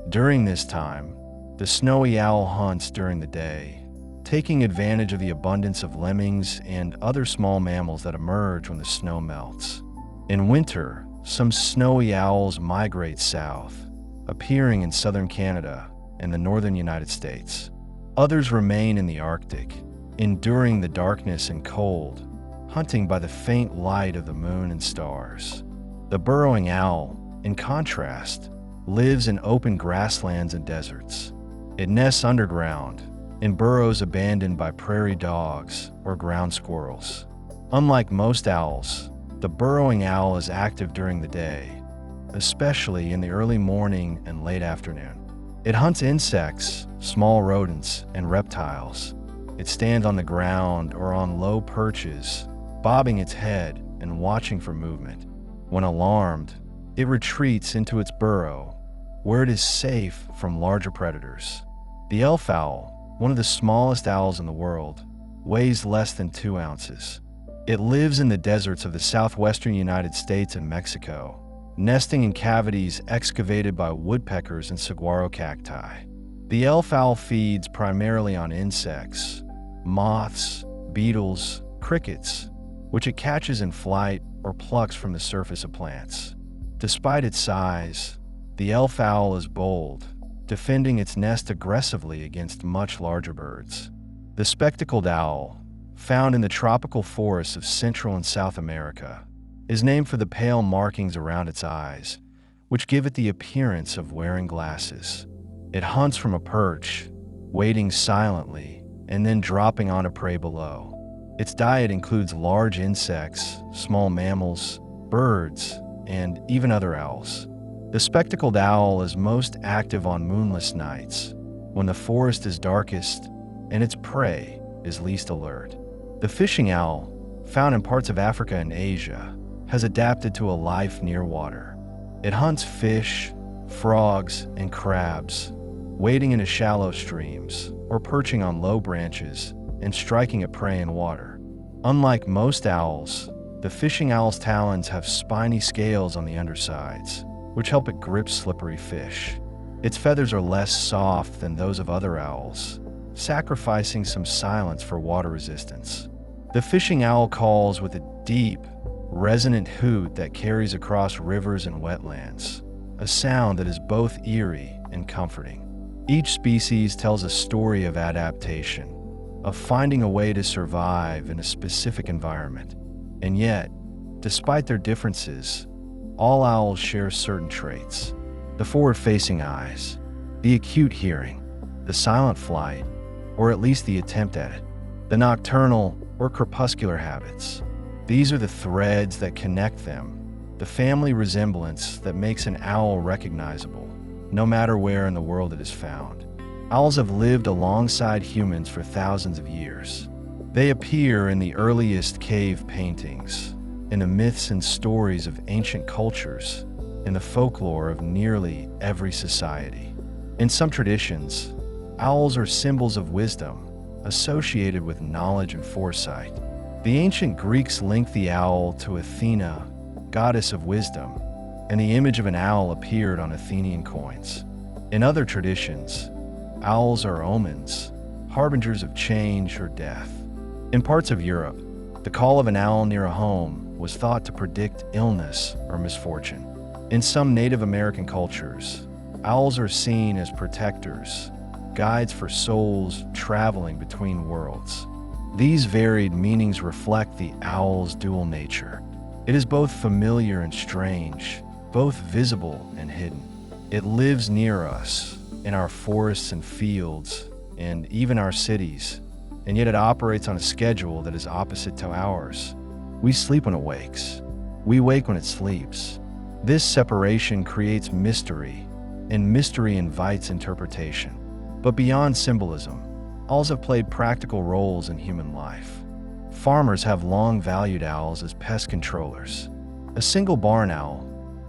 During this time, the snowy owl hunts during the day, taking advantage of the abundance of lemmings and other small mammals that emerge when the snow melts. In winter, some snowy owls migrate south, appearing in southern Canada and the northern United States. Others remain in the Arctic, enduring the darkness and cold, hunting by the faint light of the moon and stars. The burrowing owl, in contrast, lives in open grasslands and deserts. It nests underground, in burrows abandoned by prairie dogs or ground squirrels. Unlike most owls, the burrowing owl is active during the day, especially in the early morning and late afternoon. It hunts insects, small rodents, and reptiles. It stands on the ground or on low perches, bobbing its head and watching for movement. When alarmed, it retreats into its burrow, where it is safe from larger predators. The elf owl, one of the smallest owls in the world, weighs less than 2 ounces. It lives in the deserts of the southwestern United States and Mexico, nesting in cavities excavated by woodpeckers and saguaro cacti. The elf owl feeds primarily on insects, moths, beetles, crickets, which it catches in flight or plucks from the surface of plants. Despite its size, the elf owl is bold, defending its nest aggressively against much larger birds. The spectacled owl, found in the tropical forests of Central and South America, is named for the pale markings around its eyes, which give it the appearance of wearing glasses. It hunts from a perch, waiting silently and then dropping on a prey below. Its diet includes large insects, small mammals, birds, and even other owls. The spectacled owl is most active on moonless nights, when the forest is darkest and its prey is least alert. The fishing owl, found in parts of Africa and Asia, has adapted to a life near water. It hunts fish, frogs, and crabs, wading into shallow streams or perching on low branches and striking at prey in water. Unlike most owls, the fishing owl's talons have spiny scales on the undersides, which help it grip slippery fish. Its feathers are less soft than those of other owls, sacrificing some silence for water resistance. The fishing owl calls with a deep, resonant hoot that carries across rivers and wetlands, a sound that is both eerie and comforting. Each species tells a story of adaptation, of finding a way to survive in a specific environment. And yet, despite their differences, all owls share certain traits: the forward-facing eyes, the acute hearing, the silent flight, or at least the attempt at it, the nocturnal or crepuscular habits. These are the threads that connect them, the family resemblance that makes an owl recognizable, no matter where in the world it is found. Owls have lived alongside humans for thousands of years. They appear in the earliest cave paintings, in the myths and stories of ancient cultures, in the folklore of nearly every society. In some traditions, owls are symbols of wisdom, associated with knowledge and foresight. The ancient Greeks linked the owl to Athena, goddess of wisdom, and the image of an owl appeared on Athenian coins. In other traditions, owls are omens, harbingers of change or death. In parts of Europe, the call of an owl near a home was thought to predict illness or misfortune. In some Native American cultures, owls are seen as protectors, guides for souls traveling between worlds. These varied meanings reflect the owl's dual nature. It is both familiar and strange, both visible and hidden. It lives near us, in our forests and fields, and even our cities, and yet it operates on a schedule that is opposite to ours. We sleep when it wakes. We wake when it sleeps. This separation creates mystery, and mystery invites interpretation. But beyond symbolism, owls have played practical roles in human life. Farmers have long valued owls as pest controllers. A single barn owl,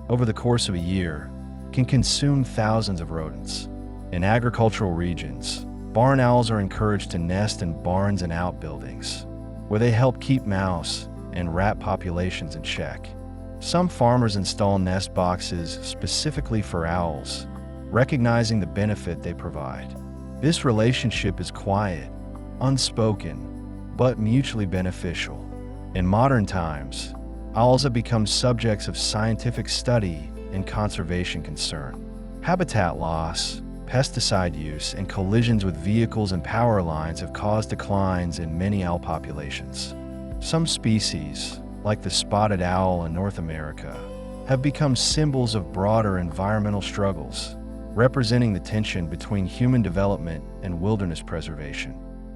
over the course of a year, can consume thousands of rodents. In agricultural regions, barn owls are encouraged to nest in barns and outbuildings, where they help keep mouse and rat populations in check. Some farmers install nest boxes specifically for owls, recognizing the benefit they provide. This relationship is quiet, unspoken, but mutually beneficial. In modern times, owls have become subjects of scientific study and conservation concern. Habitat loss, pesticide use, and collisions with vehicles and power lines have caused declines in many owl populations. Some species, like the spotted owl in North America, have become symbols of broader environmental struggles, representing the tension between human development and wilderness preservation.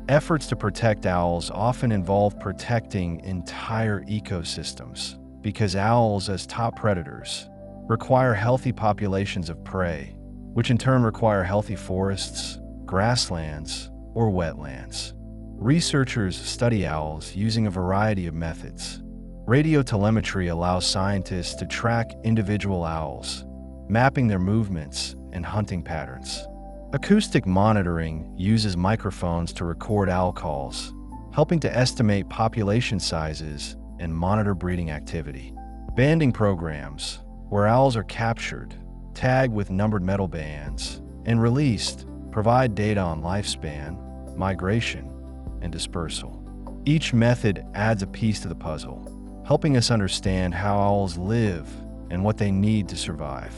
Efforts to protect owls often involve protecting entire ecosystems, because owls, as top predators, require healthy populations of prey, which in turn require healthy forests, grasslands, or wetlands. Researchers study owls using a variety of methods. Radiotelemetry allows scientists to track individual owls, mapping their movements and hunting patterns. Acoustic monitoring uses microphones to record owl calls, helping to estimate population sizes and monitor breeding activity. Banding programs, where owls are captured, tagged with numbered metal bands, and released, provide data on lifespan, migration, and dispersal. Each method adds a piece to the puzzle, helping us understand how owls live and what they need to survive.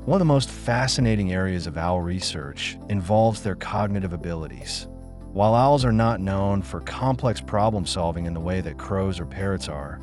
One of the most fascinating areas of owl research involves their cognitive abilities. While owls are not known for complex problem solving in the way that crows or parrots are,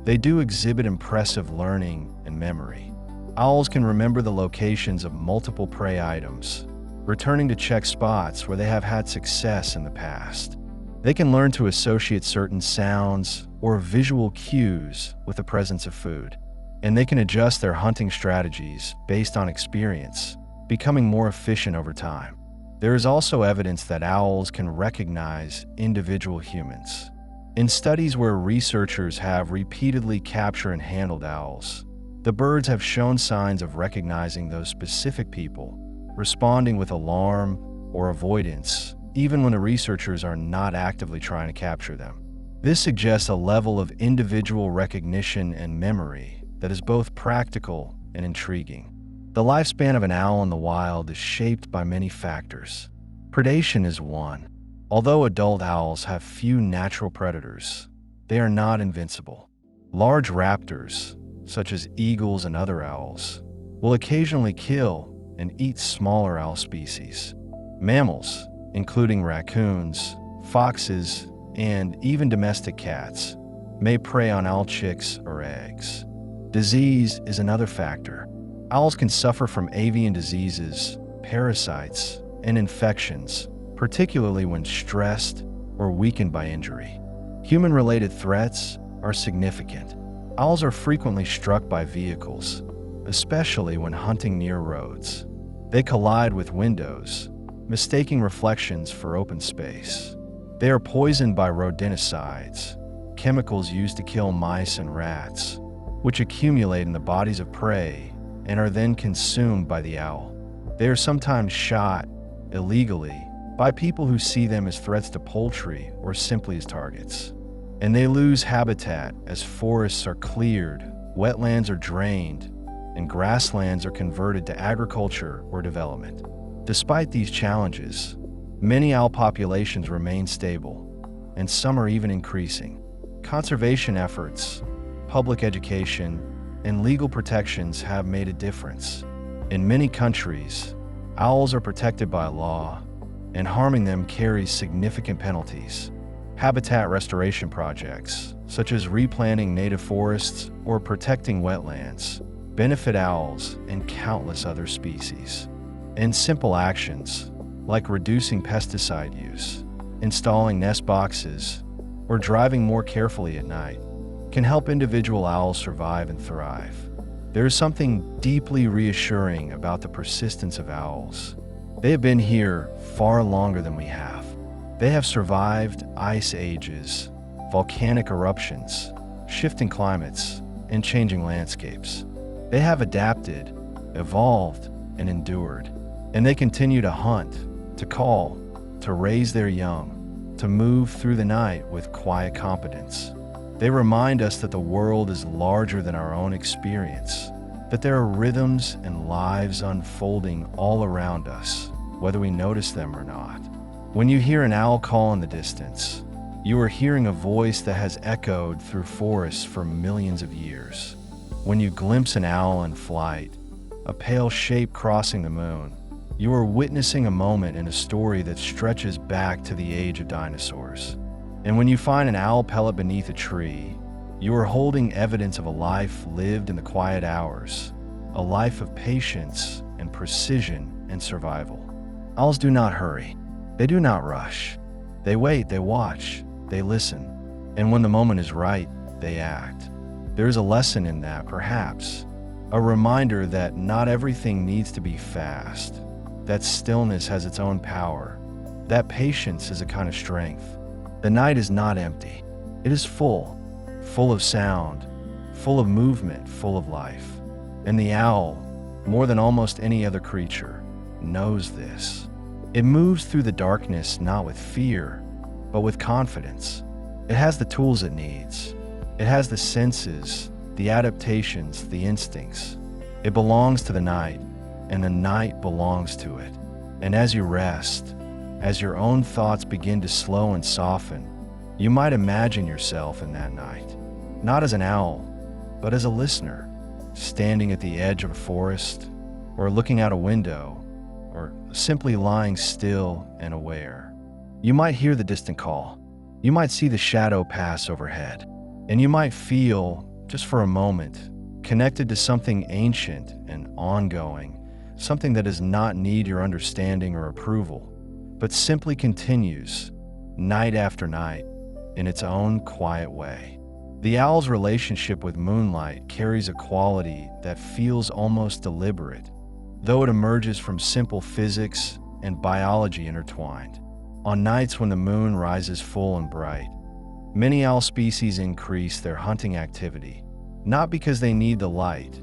they do exhibit impressive learning and memory. Owls can remember the locations of multiple prey items, returning to check spots where they have had success in the past. They can learn to associate certain sounds or visual cues with the presence of food, and they can adjust their hunting strategies based on experience, becoming more efficient over time. There is also evidence that owls can recognize individual humans. In studies where researchers have repeatedly captured and handled owls, the birds have shown signs of recognizing those specific people, responding with alarm or avoidance, even when the researchers are not actively trying to capture them. This suggests a level of individual recognition and memory that is both practical and intriguing. The lifespan of an owl in the wild is shaped by many factors. Predation is one. Although adult owls have few natural predators, they are not invincible. Large raptors, such as eagles and other owls, will occasionally kill and eat smaller owl species. Mammals, including raccoons, foxes, and even domestic cats, may prey on owl chicks or eggs. Disease is another factor. Owls can suffer from avian diseases, parasites, and infections, particularly when stressed or weakened by injury. Human-related threats are significant. Owls are frequently struck by vehicles, especially when hunting near roads. They collide with windows, mistaking reflections for open space. They are poisoned by rodenticides, chemicals used to kill mice and rats, which accumulate in the bodies of prey and are then consumed by the owl. They are sometimes shot illegally by people who see them as threats to poultry or simply as targets. And they lose habitat as forests are cleared, wetlands are drained, and grasslands are converted to agriculture or development. Despite these challenges, many owl populations remain stable, and some are even increasing. Conservation efforts, public education, and legal protections have made a difference. In many countries, owls are protected by law, and harming them carries significant penalties. Habitat restoration projects, such as replanting native forests or protecting wetlands, benefit owls and countless other species. And simple actions, like reducing pesticide use, installing nest boxes, or driving more carefully at night, can help individual owls survive and thrive. There is something deeply reassuring about the persistence of owls. They have been here far longer than we have. They have survived ice ages, volcanic eruptions, shifting climates, and changing landscapes. They have adapted, evolved, and endured. And they continue to hunt, to call, to raise their young, to move through the night with quiet competence. They remind us that the world is larger than our own experience, that there are rhythms and lives unfolding all around us, whether we notice them or not. When you hear an owl call in the distance, you are hearing a voice that has echoed through forests for millions of years. When you glimpse an owl in flight, a pale shape crossing the moon, you are witnessing a moment in a story that stretches back to the age of dinosaurs. And when you find an owl pellet beneath a tree, you are holding evidence of a life lived in the quiet hours, a life of patience and precision and survival. Owls do not hurry. They do not rush. They wait, they watch, they listen. And when the moment is right, they act. There is a lesson in that, perhaps. A reminder that not everything needs to be fast. That stillness has its own power. That patience is a kind of strength. The night is not empty. It is full of sound, full of movement, full of life. And the owl, more than almost any other creature, knows this. It moves through the darkness not with fear, but with confidence. It has the tools it needs. It has the senses, the adaptations, the instincts. It belongs to the night, and the night belongs to it. And as you rest, as your own thoughts begin to slow and soften, you might imagine yourself in that night, not as an owl, but as a listener, standing at the edge of a forest, or looking out a window, or simply lying still and aware. You might hear the distant call. You might see the shadow pass overhead. And you might feel, just for a moment, connected to something ancient and ongoing, something that does not need your understanding or approval, but simply continues, night after night, in its own quiet way. The owl's relationship with moonlight carries a quality that feels almost deliberate, though it emerges from simple physics and biology intertwined. On nights when the moon rises full and bright, many owl species increase their hunting activity, not because they need the light.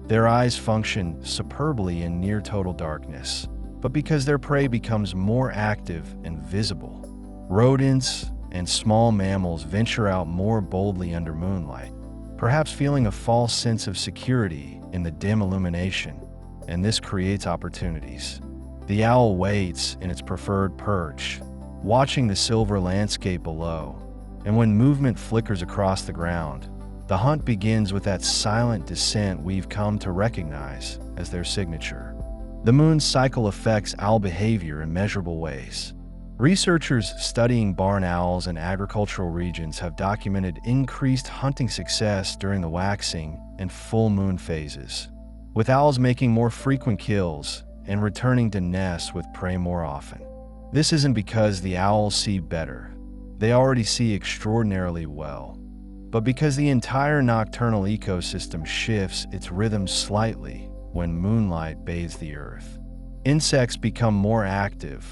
Their eyes function superbly in near total darkness, but because their prey becomes more active and visible. Rodents and small mammals venture out more boldly under moonlight, perhaps feeling a false sense of security in the dim illumination, and this creates opportunities. The owl waits in its preferred perch, watching the silver landscape below, and when movement flickers across the ground, the hunt begins with that silent descent we've come to recognize as their signature. The moon's cycle affects owl behavior in measurable ways. Researchers studying barn owls in agricultural regions have documented increased hunting success during the waxing and full moon phases, with owls making more frequent kills and returning to nests with prey more often. This isn't because the owls see better. They already see extraordinarily well, but because the entire nocturnal ecosystem shifts its rhythm slightly when moonlight bathes the earth. Insects become more active,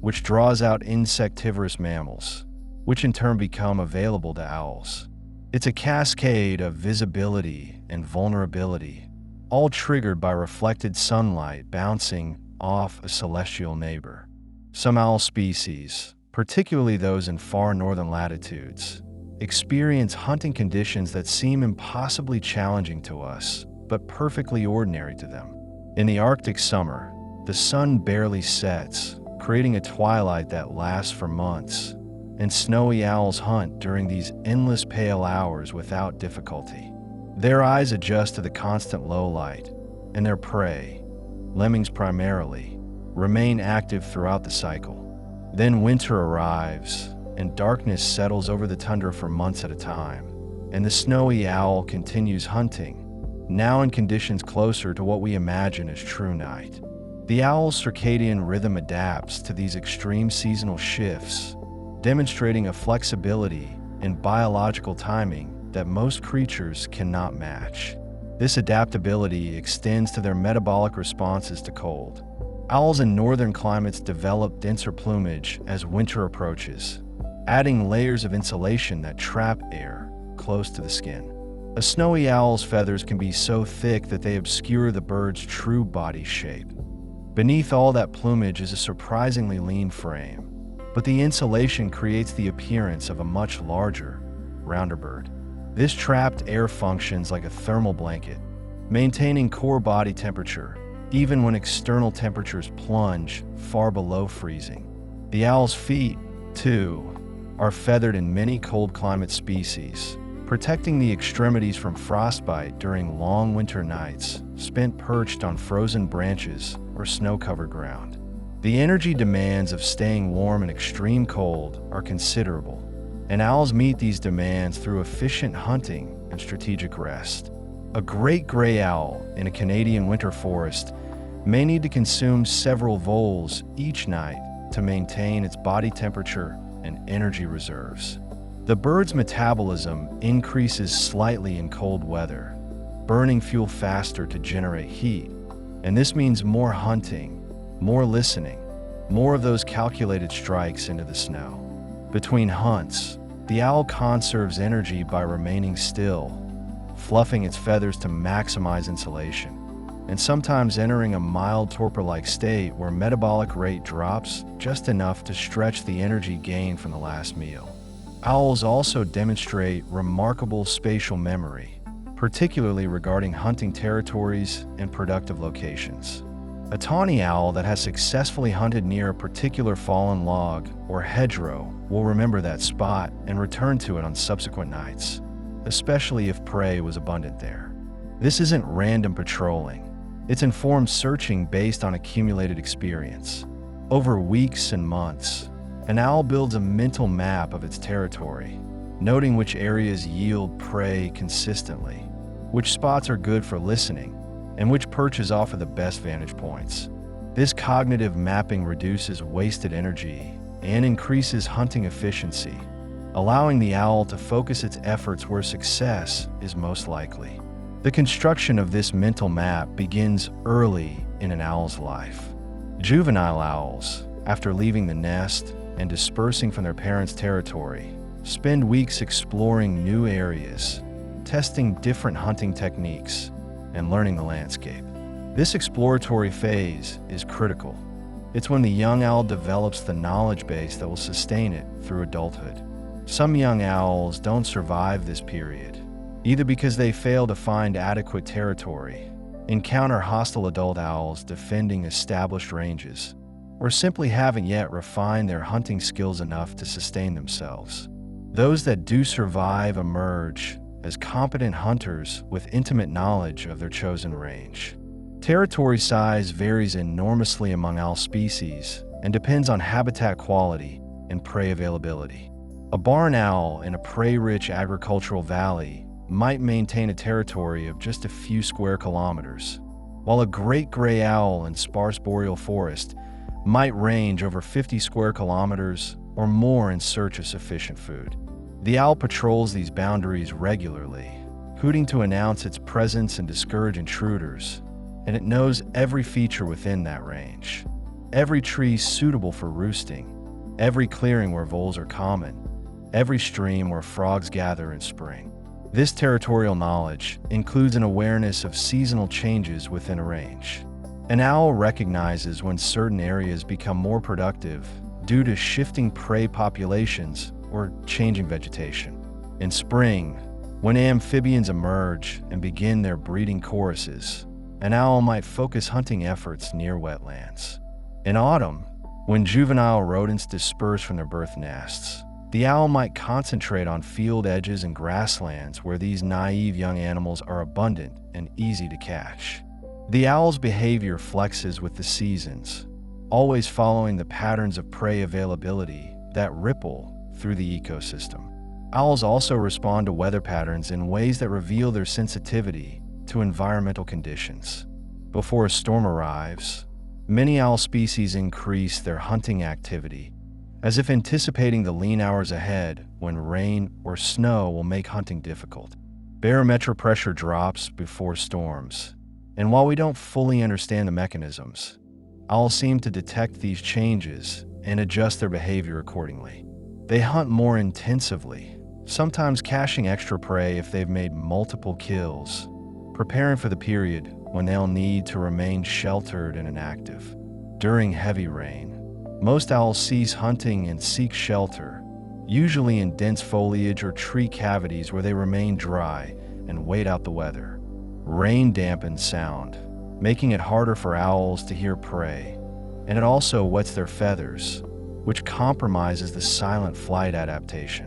which draws out insectivorous mammals, which in turn become available to owls. It's a cascade of visibility and vulnerability, all triggered by reflected sunlight bouncing off a celestial neighbor. Some owl species, particularly those in far northern latitudes, experience hunting conditions that seem impossibly challenging to us, but perfectly ordinary to them. In the Arctic summer, the sun barely sets, creating a twilight that lasts for months, and snowy owls hunt during these endless pale hours without difficulty. Their eyes adjust to the constant low light, and their prey, lemmings primarily, remain active throughout the cycle. Then winter arrives, and darkness settles over the tundra for months at a time, and the snowy owl continues hunting, now in conditions closer to what we imagine as true night. The owl's circadian rhythm adapts to these extreme seasonal shifts, demonstrating a flexibility and biological timing that most creatures cannot match. This adaptability extends to their metabolic responses to cold. Owls in northern climates develop denser plumage as winter approaches, adding layers of insulation that trap air close to the skin. A snowy owl's feathers can be so thick that they obscure the bird's true body shape. Beneath all that plumage is a surprisingly lean frame, but the insulation creates the appearance of a much larger, rounder bird. This trapped air functions like a thermal blanket, maintaining core body temperature even when external temperatures plunge far below freezing. The owl's feet, too, are feathered in many cold climate species, protecting the extremities from frostbite during long winter nights spent perched on frozen branches or snow-covered ground. The energy demands of staying warm in extreme cold are considerable, and owls meet these demands through efficient hunting and strategic rest. A great gray owl in a Canadian winter forest may need to consume several voles each night to maintain its body temperature and energy reserves. The bird's metabolism increases slightly in cold weather, burning fuel faster to generate heat, and this means more hunting, more listening, more of those calculated strikes into the snow. Between hunts, the owl conserves energy by remaining still, fluffing its feathers to maximize insulation, and sometimes entering a mild torpor-like state where metabolic rate drops just enough to stretch the energy gained from the last meal. Owls also demonstrate remarkable spatial memory, particularly regarding hunting territories and productive locations. A tawny owl that has successfully hunted near a particular fallen log or hedgerow will remember that spot and return to it on subsequent nights, especially if prey was abundant there. This isn't random patrolling. It's informed searching based on accumulated experience. Over weeks and months, an owl builds a mental map of its territory, noting which areas yield prey consistently, which spots are good for listening, and which perches offer the best vantage points. This cognitive mapping reduces wasted energy and increases hunting efficiency, allowing the owl to focus its efforts where success is most likely. The construction of this mental map begins early in an owl's life. Juvenile owls, after leaving the nest and dispersing from their parents' territory, spend weeks exploring new areas, testing different hunting techniques, and learning the landscape. This exploratory phase is critical. It's when the young owl develops the knowledge base that will sustain it through adulthood. Some young owls don't survive this period, either because they fail to find adequate territory, encounter hostile adult owls defending established ranges, or simply haven't yet refined their hunting skills enough to sustain themselves. Those that do survive emerge as competent hunters with intimate knowledge of their chosen range. Territory size varies enormously among owl species and depends on habitat quality and prey availability. A barn owl in a prey-rich agricultural valley might maintain a territory of just a few square kilometers, while a great gray owl in sparse boreal forest might range over 50 square kilometers or more in search of sufficient food. The owl patrols these boundaries regularly, hooting to announce its presence and discourage intruders, and it knows every feature within that range. Every tree suitable for roosting, every clearing where voles are common, every stream where frogs gather in spring. This territorial knowledge includes an awareness of seasonal changes within a range. An owl recognizes when certain areas become more productive due to shifting prey populations or changing vegetation. In spring, when amphibians emerge and begin their breeding choruses, an owl might focus hunting efforts near wetlands. In autumn, when juvenile rodents disperse from their birth nests, the owl might concentrate on field edges and grasslands where these naive young animals are abundant and easy to catch. The owl's behavior flexes with the seasons, always following the patterns of prey availability that ripple through the ecosystem. Owls also respond to weather patterns in ways that reveal their sensitivity to environmental conditions. Before a storm arrives, many owl species increase their hunting activity, as if anticipating the lean hours ahead when rain or snow will make hunting difficult. Barometric pressure drops before storms, and while we don't fully understand the mechanisms, owls seem to detect these changes and adjust their behavior accordingly. They hunt more intensively, sometimes caching extra prey if they've made multiple kills, preparing for the period when they'll need to remain sheltered and inactive. During heavy rain, most owls cease hunting and seek shelter, usually in dense foliage or tree cavities where they remain dry and wait out the weather. Rain dampens sound, making it harder for owls to hear prey, and it also wets their feathers, which compromises the silent flight adaptation.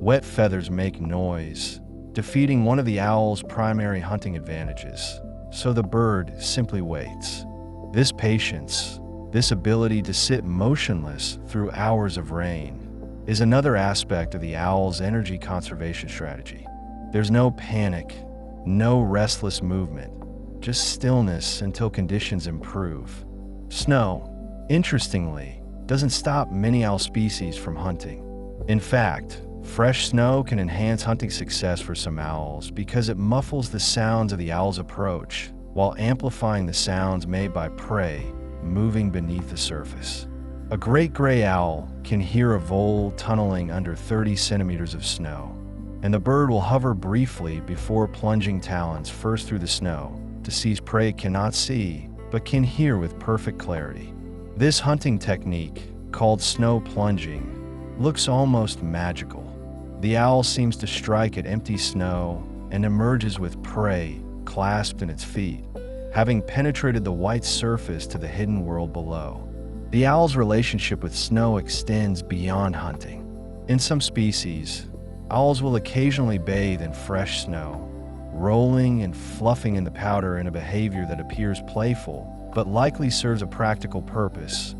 Wet feathers make noise, defeating one of the owl's primary hunting advantages, so the bird simply waits. This patience, this ability to sit motionless through hours of rain, is another aspect of the owl's energy conservation strategy. There's no panic, no restless movement, just stillness until conditions improve. Snow, interestingly, doesn't stop many owl species from hunting. In fact, fresh snow can enhance hunting success for some owls because it muffles the sounds of the owl's approach while amplifying the sounds made by prey moving beneath the surface. A great gray owl can hear a vole tunneling under 30 centimeters of snow, and the bird will hover briefly before plunging talons first through the snow to seize prey it cannot see but can hear with perfect clarity. This hunting technique, called snow plunging, looks almost magical. The owl seems to strike at empty snow and emerges with prey clasped in its feet, having penetrated the white surface to the hidden world below. The owl's relationship with snow extends beyond hunting. In some species, owls will occasionally bathe in fresh snow, rolling and fluffing in the powder in a behavior that appears playful but likely serves a practical purpose,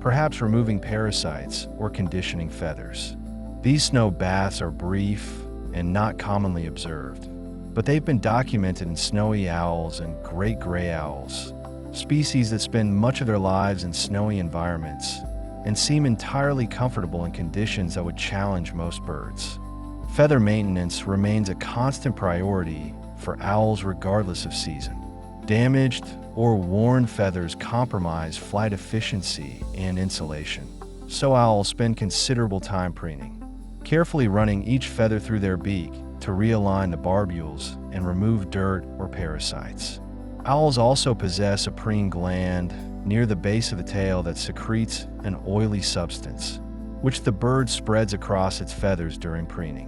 perhaps removing parasites or conditioning feathers. These snow baths are brief and not commonly observed, but they've been documented in snowy owls and great gray owls, species that spend much of their lives in snowy environments and seem entirely comfortable in conditions that would challenge most birds. Feather maintenance remains a constant priority for owls regardless of season. Damaged or worn feathers compromise flight efficiency and insulation, so owls spend considerable time preening, carefully running each feather through their beak to realign the barbules and remove dirt or parasites. Owls also possess a preen gland near the base of the tail that secretes an oily substance, which the bird spreads across its feathers during preening.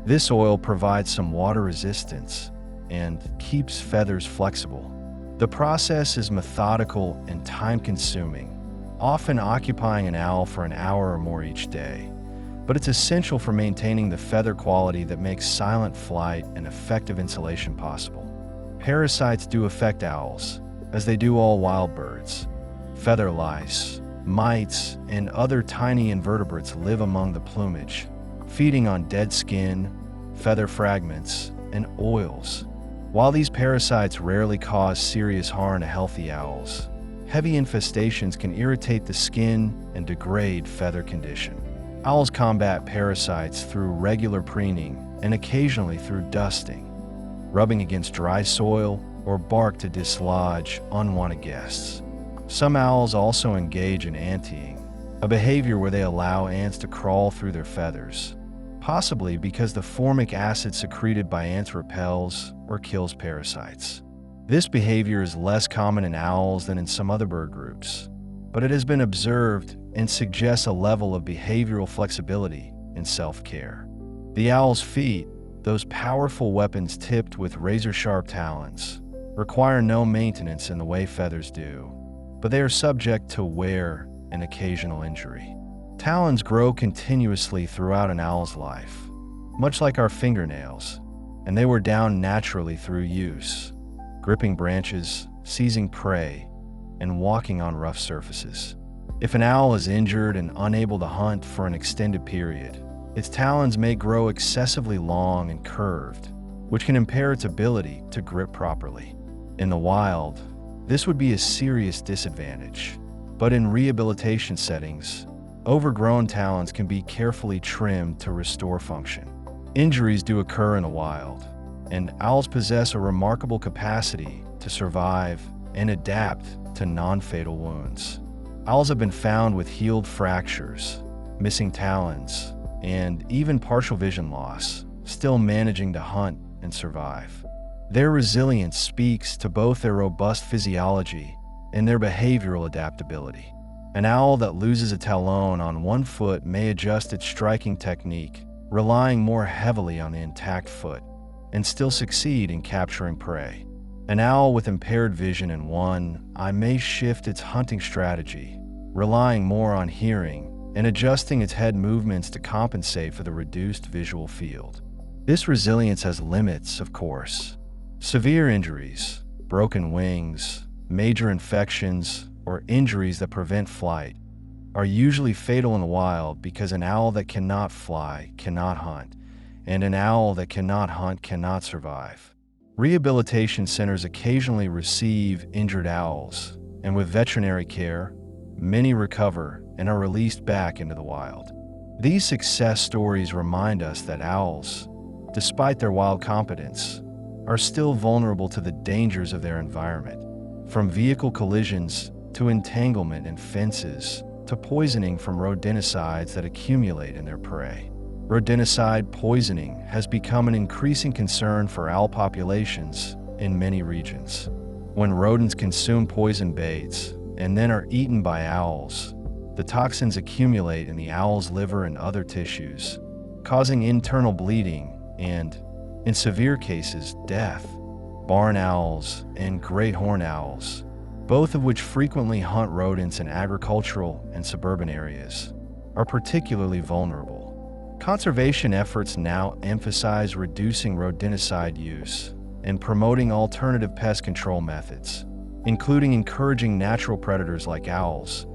This oil provides some water resistance and keeps feathers flexible. The process is methodical and time-consuming, often occupying an owl for an hour or more each day, but it's essential for maintaining the feather quality that makes silent flight and effective insulation possible. Parasites do affect owls, as they do all wild birds. Feather lice, mites, and other tiny invertebrates live among the plumage, feeding on dead skin, feather fragments, and oils. While these parasites rarely cause serious harm to healthy owls, heavy infestations can irritate the skin and degrade feather condition. Owls combat parasites through regular preening and occasionally through dusting, rubbing against dry soil or bark to dislodge unwanted guests. Some owls also engage in anteing, a behavior where they allow ants to crawl through their feathers, possibly because the formic acid secreted by ants repels or kills parasites. This behavior is less common in owls than in some other bird groups, but it has been observed and suggests a level of behavioral flexibility and self-care. The owl's feet, those powerful weapons tipped with razor-sharp talons, require no maintenance in the way feathers do, but they are subject to wear and occasional injury. Talons grow continuously throughout an owl's life, much like our fingernails, and they wear down naturally through use, gripping branches, seizing prey, and walking on rough surfaces. If an owl is injured and unable to hunt for an extended period, its talons may grow excessively long and curved, which can impair its ability to grip properly. In the wild, this would be a serious disadvantage, but in rehabilitation settings, overgrown talons can be carefully trimmed to restore function. Injuries do occur in the wild, and owls possess a remarkable capacity to survive and adapt to non-fatal wounds. Owls have been found with healed fractures, missing talons, and even partial vision loss, still managing to hunt and survive. Their resilience speaks to both their robust physiology and their behavioral adaptability. An owl that loses a talon on one foot may adjust its striking technique, relying more heavily on the intact foot, and still succeed in capturing prey. An owl with impaired vision in one eye may shift its hunting strategy, relying more on hearing and adjusting its head movements to compensate for the reduced visual field. This resilience has limits, of course. Severe injuries, broken wings, major infections, or injuries that prevent flight are usually fatal in the wild because an owl that cannot fly cannot hunt, and an owl that cannot hunt cannot survive. Rehabilitation centers occasionally receive injured owls, and with veterinary care, many recover and are released back into the wild. These success stories remind us that owls, despite their wild competence, are still vulnerable to the dangers of their environment, from vehicle collisions to entanglement in fences to poisoning from rodenticides that accumulate in their prey. Rodenticide poisoning has become an increasing concern for owl populations in many regions. When rodents consume poison baits and then are eaten by owls, the toxins accumulate in the owl's liver and other tissues, causing internal bleeding and, in severe cases, death. Barn owls and great horned owls, both of which frequently hunt rodents in agricultural and suburban areas, are particularly vulnerable. Conservation efforts now emphasize reducing rodenticide use and promoting alternative pest control methods, including encouraging natural predators like owls,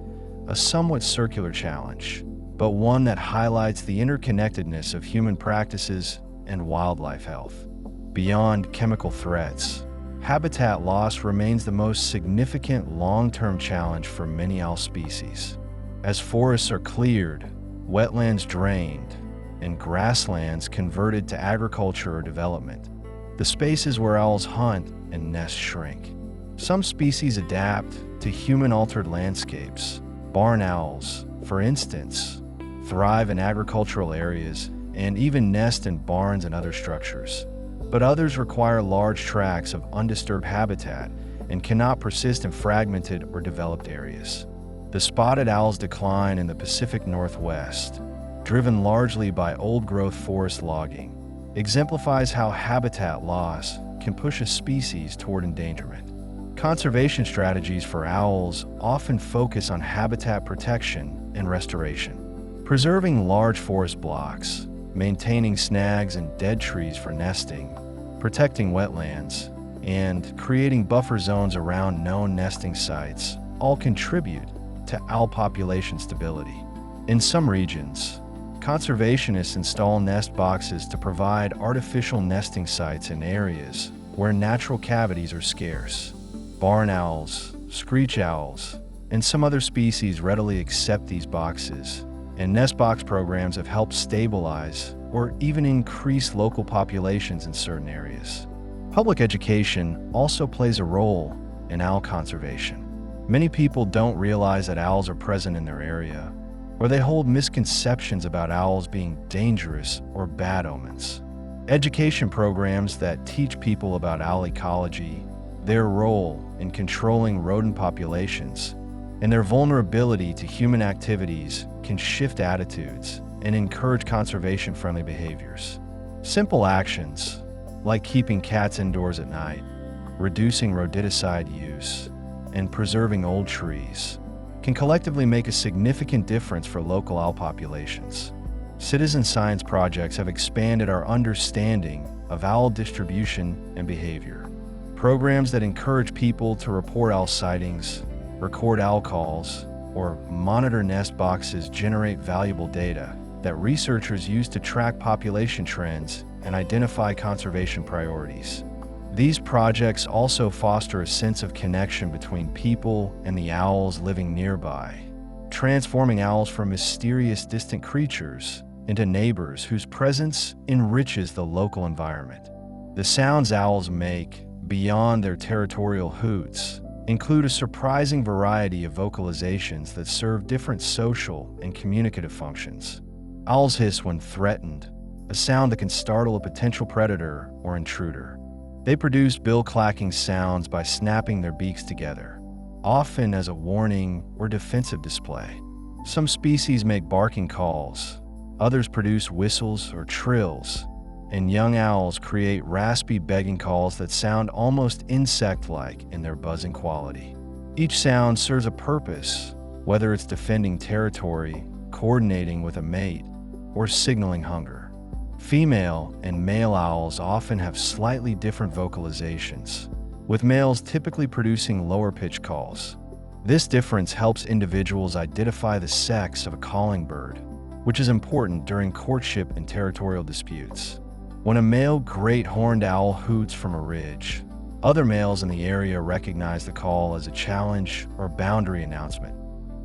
a somewhat circular challenge, but one that highlights the interconnectedness of human practices and wildlife health. Beyond chemical threats, habitat loss remains the most significant long-term challenge for many owl species. As forests are cleared, wetlands drained, and grasslands converted to agriculture or development, the spaces where owls hunt and nest shrink. Some species adapt to human-altered landscapes. Barn owls, for instance, thrive in agricultural areas and even nest in barns and other structures. But others require large tracts of undisturbed habitat and cannot persist in fragmented or developed areas. The spotted owl's decline in the Pacific Northwest, driven largely by old-growth forest logging, exemplifies how habitat loss can push a species toward endangerment. Conservation strategies for owls often focus on habitat protection and restoration. Preserving large forest blocks, maintaining snags and dead trees for nesting, protecting wetlands, and creating buffer zones around known nesting sites all contribute to owl population stability. In some regions, conservationists install nest boxes to provide artificial nesting sites in areas where natural cavities are scarce. Barn owls, screech owls, and some other species readily accept these boxes, and nest box programs have helped stabilize or even increase local populations in certain areas. Public education also plays a role in owl conservation. Many people don't realize that owls are present in their area, or they hold misconceptions about owls being dangerous or bad omens. Education programs that teach people about owl ecology, their role in controlling rodent populations, and their vulnerability to human activities can shift attitudes and encourage conservation-friendly behaviors. Simple actions, like keeping cats indoors at night, reducing rodenticide use, and preserving old trees, can collectively make a significant difference for local owl populations. Citizen science projects have expanded our understanding of owl distribution and behavior. Programs that encourage people to report owl sightings, record owl calls, or monitor nest boxes generate valuable data that researchers use to track population trends and identify conservation priorities. These projects also foster a sense of connection between people and the owls living nearby, transforming owls from mysterious distant creatures into neighbors whose presence enriches the local environment. The sounds owls make, beyond their territorial hoots, include a surprising variety of vocalizations that serve different social and communicative functions. Owls hiss when threatened, a sound that can startle a potential predator or intruder. They produce bill-clacking sounds by snapping their beaks together, often as a warning or defensive display. Some species make barking calls, others produce whistles or trills, and young owls create raspy begging calls that sound almost insect-like in their buzzing quality. Each sound serves a purpose, whether it's defending territory, coordinating with a mate, or signaling hunger. Female and male owls often have slightly different vocalizations, with males typically producing lower-pitched calls. This difference helps individuals identify the sex of a calling bird, which is important during courtship and territorial disputes. When a male great horned owl hoots from a ridge, other males in the area recognize the call as a challenge or boundary announcement,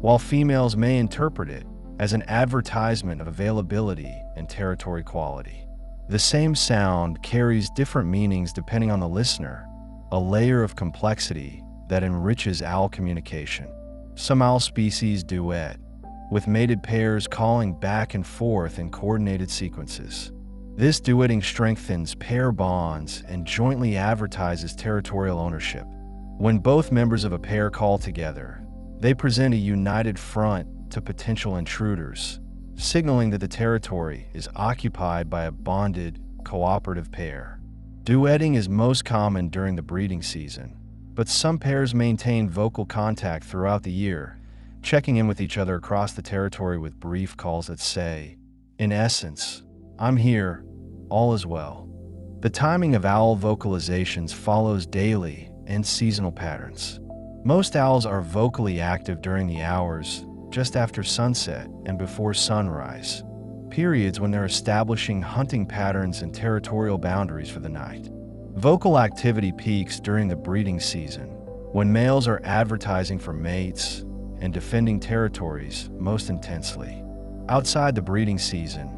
while females may interpret it as an advertisement of availability and territory quality. The same sound carries different meanings depending on the listener, a layer of complexity that enriches owl communication. Some owl species duet, with mated pairs calling back and forth in coordinated sequences. This duetting strengthens pair bonds and jointly advertises territorial ownership. When both members of a pair call together, they present a united front to potential intruders, signaling that the territory is occupied by a bonded, cooperative pair. Duetting is most common during the breeding season, but some pairs maintain vocal contact throughout the year, checking in with each other across the territory with brief calls that say, in essence, "I'm here, all is well." The timing of owl vocalizations follows daily and seasonal patterns. Most owls are vocally active during the hours just after sunset and before sunrise, periods when they're establishing hunting patterns and territorial boundaries for the night. Vocal activity peaks during the breeding season, when males are advertising for mates and defending territories most intensely. Outside the breeding season,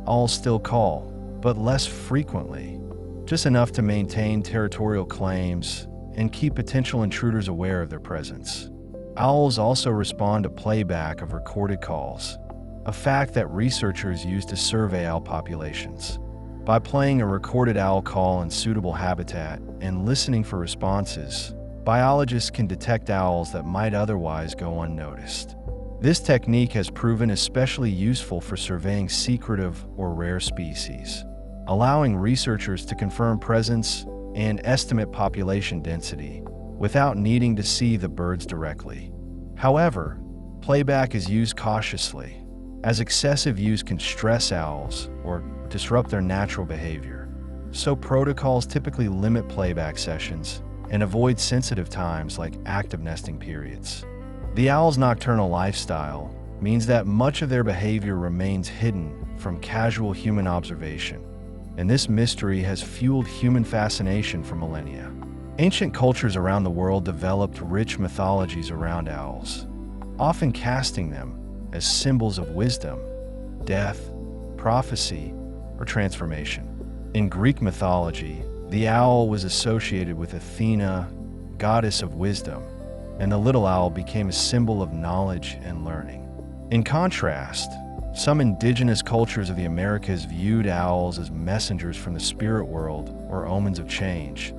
owls still call, but less frequently, just enough to maintain territorial claims and keep potential intruders aware of their presence. Owls also respond to playback of recorded calls, a fact that researchers use to survey owl populations. By playing a recorded owl call in suitable habitat and listening for responses, biologists can detect owls that might otherwise go unnoticed. This technique has proven especially useful for surveying secretive or rare species, allowing researchers to confirm presence and estimate population density without needing to see the birds directly. However, playback is used cautiously, as excessive use can stress owls or disrupt their natural behavior. So protocols typically limit playback sessions and avoid sensitive times like active nesting periods. The owl's nocturnal lifestyle means that much of their behavior remains hidden from casual human observation, and this mystery has fueled human fascination for millennia. Ancient cultures around the world developed rich mythologies around owls, often casting them as symbols of wisdom, death, prophecy, or transformation. In Greek mythology, the owl was associated with Athena, goddess of wisdom, and the little owl became a symbol of knowledge and learning. In contrast, some indigenous cultures of the Americas viewed owls as messengers from the spirit world or omens of change,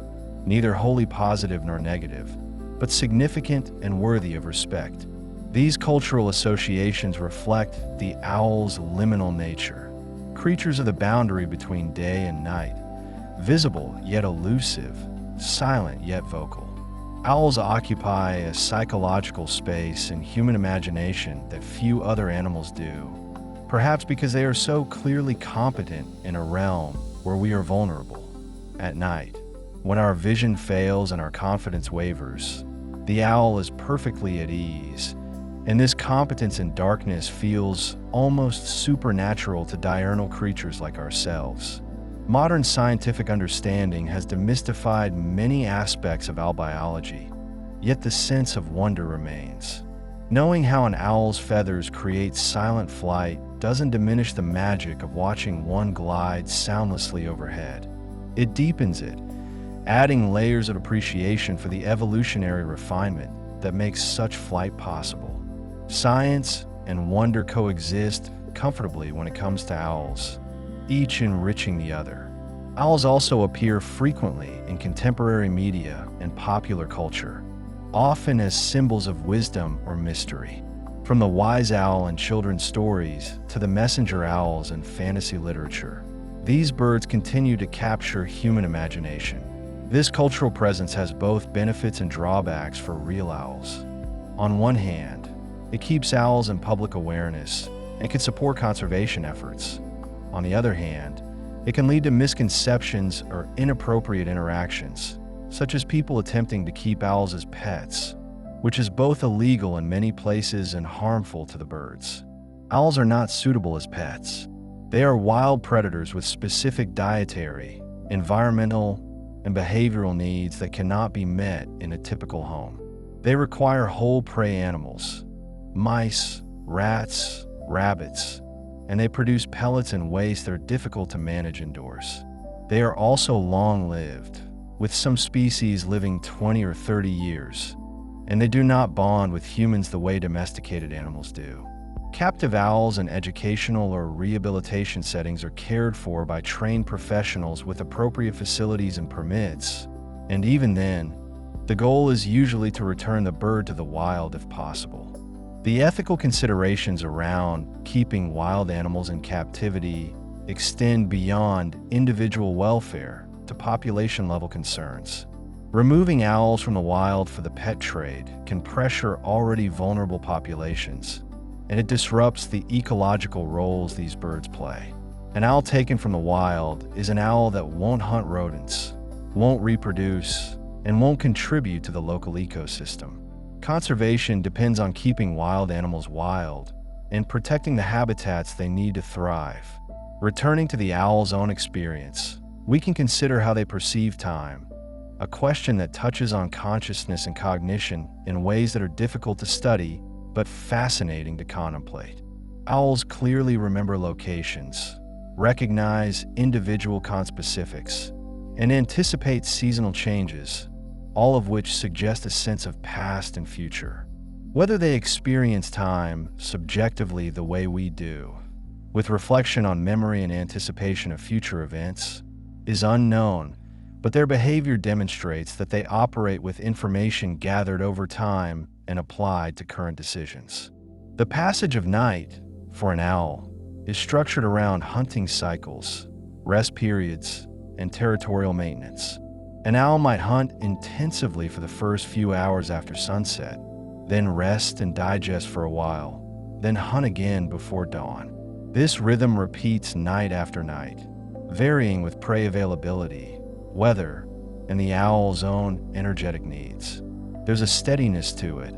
neither wholly positive nor negative, but significant and worthy of respect. These cultural associations reflect the owl's liminal nature, creatures of the boundary between day and night, visible yet elusive, silent yet vocal. Owls occupy a psychological space in human imagination that few other animals do, perhaps because they are so clearly competent in a realm where we are vulnerable. At night, when our vision fails and our confidence wavers, the owl is perfectly at ease, and this competence in darkness feels almost supernatural to diurnal creatures like ourselves. Modern scientific understanding has demystified many aspects of owl biology, yet the sense of wonder remains. Knowing how an owl's feathers create silent flight doesn't diminish the magic of watching one glide soundlessly overhead. It deepens it, adding layers of appreciation for the evolutionary refinement that makes such flight possible. Science and wonder coexist comfortably when it comes to owls, each enriching the other. Owls also appear frequently in contemporary media and popular culture, often as symbols of wisdom or mystery. From the wise owl in children's stories to the messenger owls in fantasy literature, these birds continue to capture human imagination. This cultural presence has both benefits and drawbacks for real owls. On one hand, it keeps owls in public awareness, and can support conservation efforts. On the other hand, it can lead to misconceptions or inappropriate interactions, such as people attempting to keep owls as pets, which is both illegal in many places and harmful to the birds. Owls are not suitable as pets. They are wild predators with specific dietary, environmental, and behavioral needs that cannot be met in a typical home. They require whole prey animals, mice, rats, rabbits, and they produce pellets and waste that are difficult to manage indoors. They are also long-lived, with some species living 20 or 30 years, and they do not bond with humans the way domesticated animals do. Captive owls in educational or rehabilitation settings are cared for by trained professionals with appropriate facilities and permits, and even then, the goal is usually to return the bird to the wild if possible. The ethical considerations around keeping wild animals in captivity extend beyond individual welfare to population-level concerns. Removing owls from the wild for the pet trade can pressure already vulnerable populations, and it disrupts the ecological roles these birds play. An owl taken from the wild is an owl that won't hunt rodents, won't reproduce, and won't contribute to the local ecosystem. Conservation depends on keeping wild animals wild and protecting the habitats they need to thrive. Returning to the owl's own experience, we can consider how they perceive time, a question that touches on consciousness and cognition in ways that are difficult to study but fascinating to contemplate. Owls clearly remember locations, recognize individual conspecifics, and anticipate seasonal changes, all of which suggest a sense of past and future. Whether they experience time subjectively the way we do, with reflection on memory and anticipation of future events, is unknown, but their behavior demonstrates that they operate with information gathered over time and applied to current decisions. The passage of night, for an owl, is structured around hunting cycles, rest periods, and territorial maintenance. An owl might hunt intensively for the first few hours after sunset, then rest and digest for a while, then hunt again before dawn. This rhythm repeats night after night, varying with prey availability, weather, and the owl's own energetic needs. There's a steadiness to it,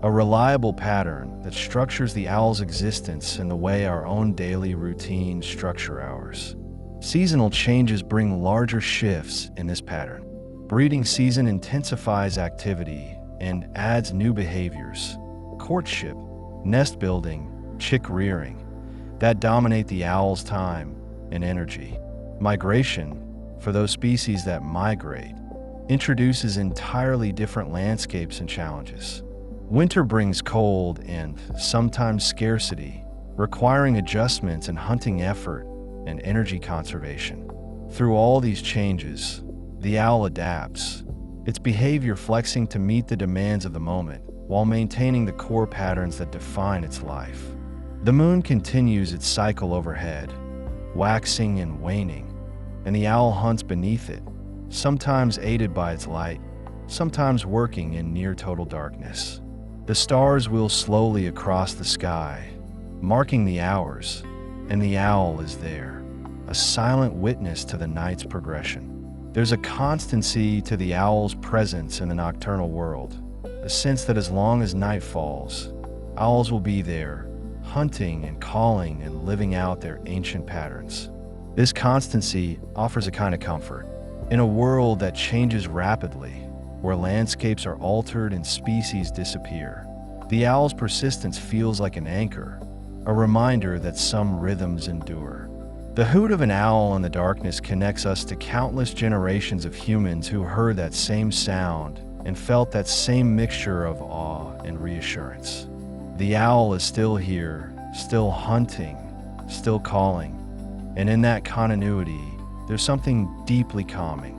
a reliable pattern that structures the owl's existence in the way our own daily routines structure ours. Seasonal changes bring larger shifts in this pattern. Breeding season intensifies activity and adds new behaviors, courtship, nest building, chick rearing, that dominate the owl's time and energy. Migration, for those species that migrate, introduces entirely different landscapes and challenges. Winter brings cold and sometimes scarcity, requiring adjustments in hunting effort and energy conservation. Through all these changes, the owl adapts, its behavior flexing to meet the demands of the moment while maintaining the core patterns that define its life. The moon continues its cycle overhead, waxing and waning, and the owl hunts beneath it, sometimes aided by its light, sometimes working in near total darkness. The stars wheel slowly across the sky, marking the hours, and the owl is there, a silent witness to the night's progression. There's a constancy to the owl's presence in the nocturnal world, a sense that as long as night falls, owls will be there, hunting and calling and living out their ancient patterns. This constancy offers a kind of comfort. In a world that changes rapidly, where landscapes are altered and species disappear, the owl's persistence feels like an anchor, a reminder that some rhythms endure. The hoot of an owl in the darkness connects us to countless generations of humans who heard that same sound and felt that same mixture of awe and reassurance. The owl is still here, still hunting, still calling, and in that continuity, there's something deeply calming.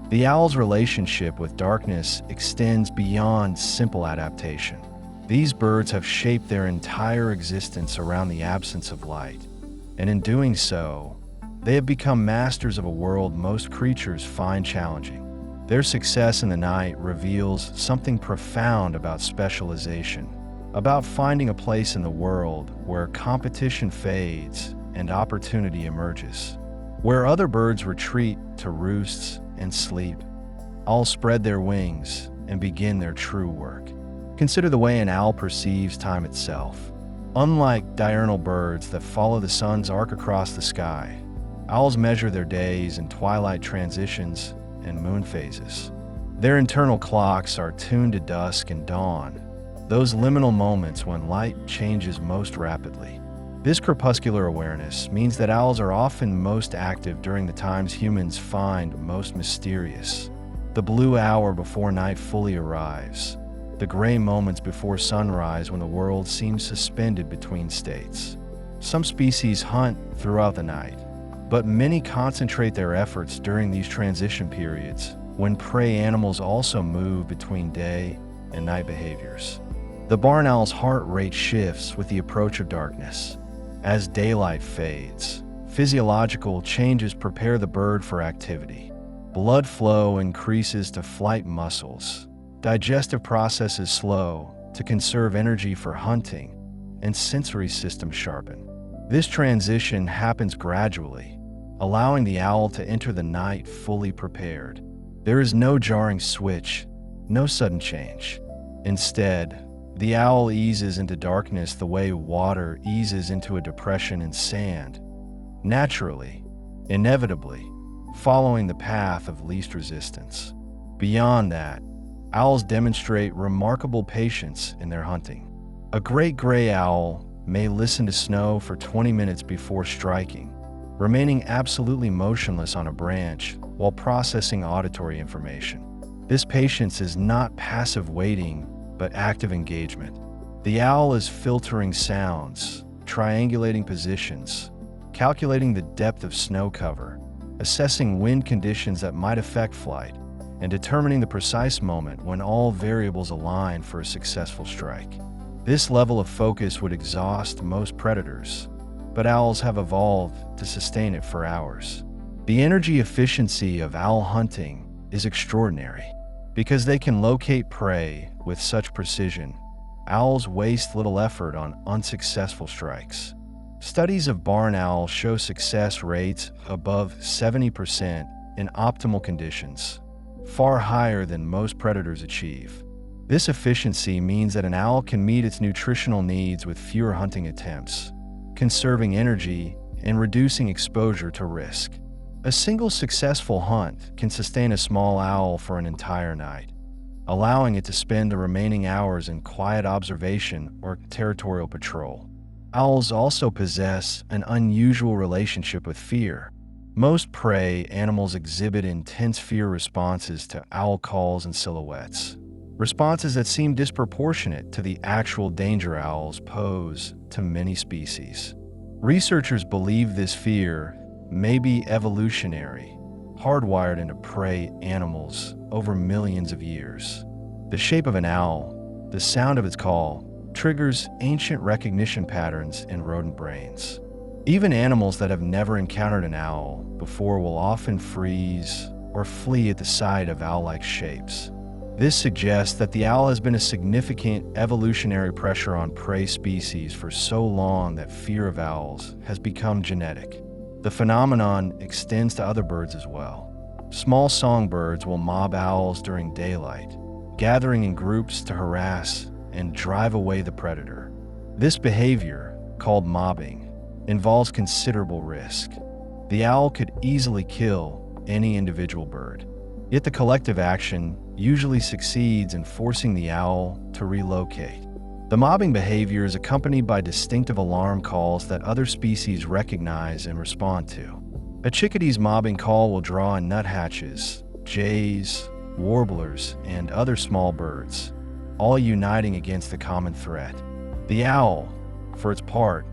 The owl's relationship with darkness extends beyond simple adaptation. These birds have shaped their entire existence around the absence of light, and in doing so, they have become masters of a world most creatures find challenging. Their success in the night reveals something profound about specialization, about finding a place in the world where competition fades and opportunity emerges. Where other birds retreat to roosts and sleep, owls spread their wings and begin their true work. Consider the way an owl perceives time itself. Unlike diurnal birds that follow the sun's arc across the sky, owls measure their days in twilight transitions and moon phases. Their internal clocks are tuned to dusk and dawn, those liminal moments when light changes most rapidly. This crepuscular awareness means that owls are often most active during the times humans find most mysterious. The blue hour before night fully arrives, the gray moments before sunrise when the world seems suspended between states. Some species hunt throughout the night, but many concentrate their efforts during these transition periods when prey animals also move between day and night behaviors. The barn owl's heart rate shifts with the approach of darkness. As daylight fades, physiological changes prepare the bird for activity. Blood flow increases to flight muscles. Digestive processes slow to conserve energy for hunting, and sensory systems sharpen. This transition happens gradually, allowing the owl to enter the night fully prepared. There is no jarring switch, no sudden change. Instead, the owl eases into darkness the way water eases into a depression in sand, naturally, inevitably, following the path of least resistance. Beyond that, owls demonstrate remarkable patience in their hunting. A great gray owl may listen to snow for 20 minutes before striking, remaining absolutely motionless on a branch while processing auditory information. This patience is not passive waiting, but active engagement. The owl is filtering sounds, triangulating positions, calculating the depth of snow cover, assessing wind conditions that might affect flight, and determining the precise moment when all variables align for a successful strike. This level of focus would exhaust most predators, but owls have evolved to sustain it for hours. The energy efficiency of owl hunting is extraordinary. Because they can locate prey with such precision, owls waste little effort on unsuccessful strikes. Studies of barn owls show success rates above 70% in optimal conditions, far higher than most predators achieve. This efficiency means that an owl can meet its nutritional needs with fewer hunting attempts, conserving energy and reducing exposure to risk. A single successful hunt can sustain a small owl for an entire night, allowing it to spend the remaining hours in quiet observation or territorial patrol. Owls also possess an unusual relationship with fear. Most prey animals exhibit intense fear responses to owl calls and silhouettes, responses that seem disproportionate to the actual danger owls pose to many species. Researchers believe this fear may be evolutionary, hardwired into prey animals over millions of years. The shape of an owl, the sound of its call, triggers ancient recognition patterns in rodent brains. Even animals that have never encountered an owl before will often freeze or flee at the sight of owl-like shapes. This suggests that the owl has been a significant evolutionary pressure on prey species for so long that fear of owls has become genetic. The phenomenon extends to other birds as well. Small songbirds will mob owls during daylight, gathering in groups to harass and drive away the predator. This behavior, called mobbing, involves considerable risk. The owl could easily kill any individual bird. Yet the collective action usually succeeds in forcing the owl to relocate. The mobbing behavior is accompanied by distinctive alarm calls that other species recognize and respond to. A chickadee's mobbing call will draw in nuthatches, jays, warblers, and other small birds, all uniting against a common threat. The owl, for its part,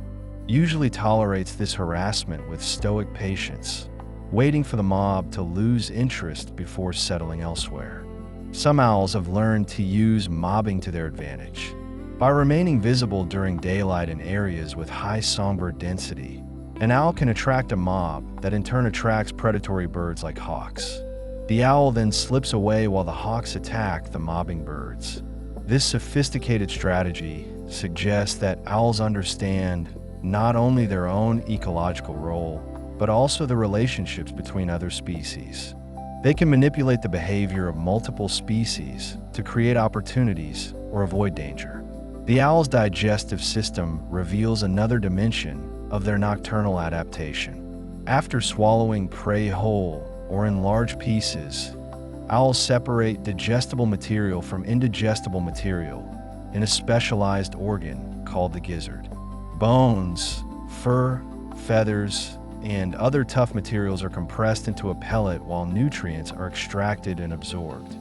usually tolerates this harassment with stoic patience, waiting for the mob to lose interest before settling elsewhere. Some owls have learned to use mobbing to their advantage. By remaining visible during daylight in areas with high songbird density, an owl can attract a mob that in turn attracts predatory birds like hawks. The owl then slips away while the hawks attack the mobbing birds. This sophisticated strategy suggests that owls understand not only their own ecological role, but also the relationships between other species. They can manipulate the behavior of multiple species to create opportunities or avoid danger. The owl's digestive system reveals another dimension of their nocturnal adaptation. After swallowing prey whole or in large pieces, owls separate digestible material from indigestible material in a specialized organ called the gizzard. Bones, fur, feathers, and other tough materials are compressed into a pellet while nutrients are extracted and absorbed.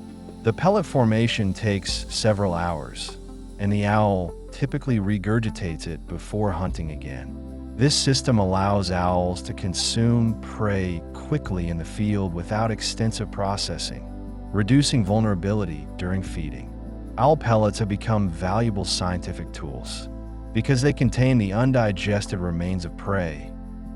The pellet formation takes several hours, and the owl typically regurgitates it before hunting again. This system allows owls to consume prey quickly in the field without extensive processing, reducing vulnerability during feeding. Owl pellets have become valuable scientific tools. Because they contain the undigested remains of prey,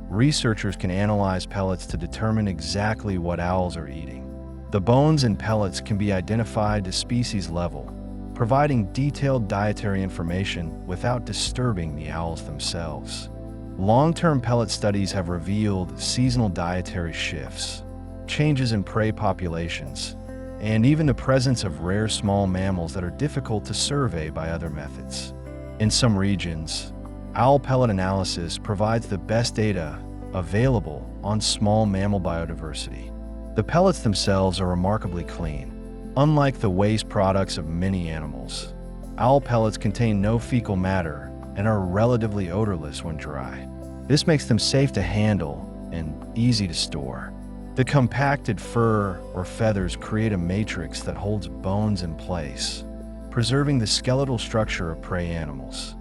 researchers can analyze pellets to determine exactly what owls are eating. The bones in pellets can be identified to species level, providing detailed dietary information without disturbing the owls themselves. Long-term pellet studies have revealed seasonal dietary shifts, changes in prey populations, and even the presence of rare small mammals that are difficult to survey by other methods. In some regions, owl pellet analysis provides the best data available on small mammal biodiversity. The pellets themselves are remarkably clean. Unlike the waste products of many animals, owl pellets contain no fecal matter and are relatively odorless when dry. This makes them safe to handle and easy to store. The compacted fur or feathers create a matrix that holds bones in place, preserving the skeletal structure of prey animals.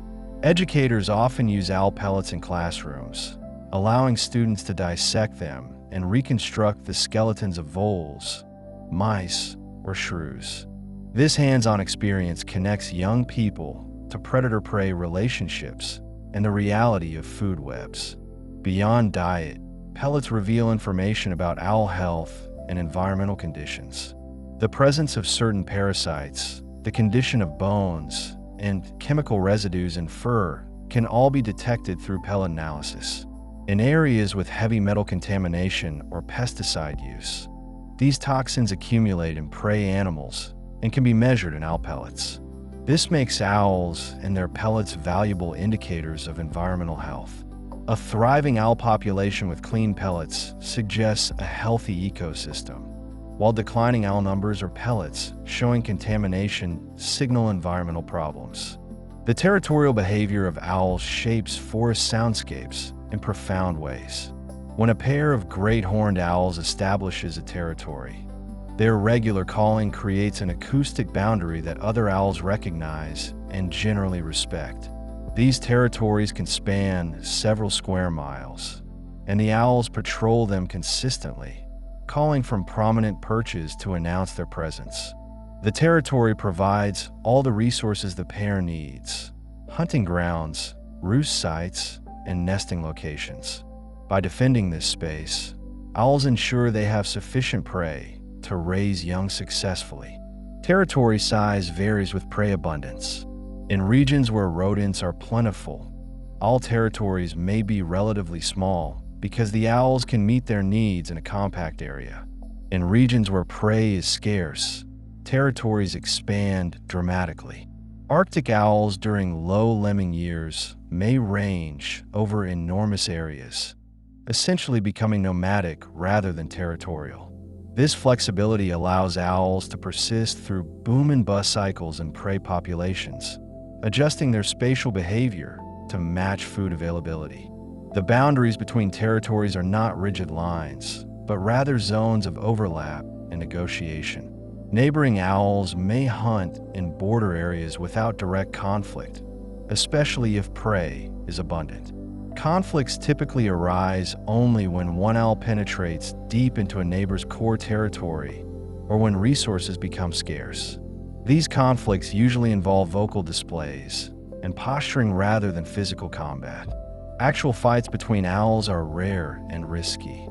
Educators often use owl pellets in classrooms, allowing students to dissect them and reconstruct the skeletons of voles, mice, or shrews. This hands-on experience connects young people to predator-prey relationships and the reality of food webs. Beyond diet, pellets reveal information about owl health and environmental conditions. The presence of certain parasites, the condition of bones, and chemical residues in fur can all be detected through pellet analysis. In areas with heavy metal contamination or pesticide use, these toxins accumulate in prey animals and can be measured in owl pellets. This makes owls and their pellets valuable indicators of environmental health. A thriving owl population with clean pellets suggests a healthy ecosystem, while declining owl numbers or pellets showing contamination signal environmental problems. The territorial behavior of owls shapes forest soundscapes in profound ways. When a pair of great horned owls establishes a territory, their regular calling creates an acoustic boundary that other owls recognize and generally respect. These territories can span several square miles, and the owls patrol them consistently, calling from prominent perches to announce their presence. The territory provides all the resources the pair needs: hunting grounds, roost sites, and nesting locations. By defending this space, owls ensure they have sufficient prey to raise young successfully. Territory size varies with prey abundance. In regions where rodents are plentiful, owl territories may be relatively small because the owls can meet their needs in a compact area. In regions where prey is scarce, territories expand dramatically. Arctic owls during low lemming years may range over enormous areas, essentially becoming nomadic rather than territorial. This flexibility allows owls to persist through boom and bust cycles in prey populations, adjusting their spatial behavior to match food availability. The boundaries between territories are not rigid lines, but rather zones of overlap and negotiation. Neighboring owls may hunt in border areas without direct conflict, especially if prey is abundant. Conflicts typically arise only when one owl penetrates deep into a neighbor's core territory or when resources become scarce. These conflicts usually involve vocal displays and posturing rather than physical combat. Actual fights between owls are rare and risky.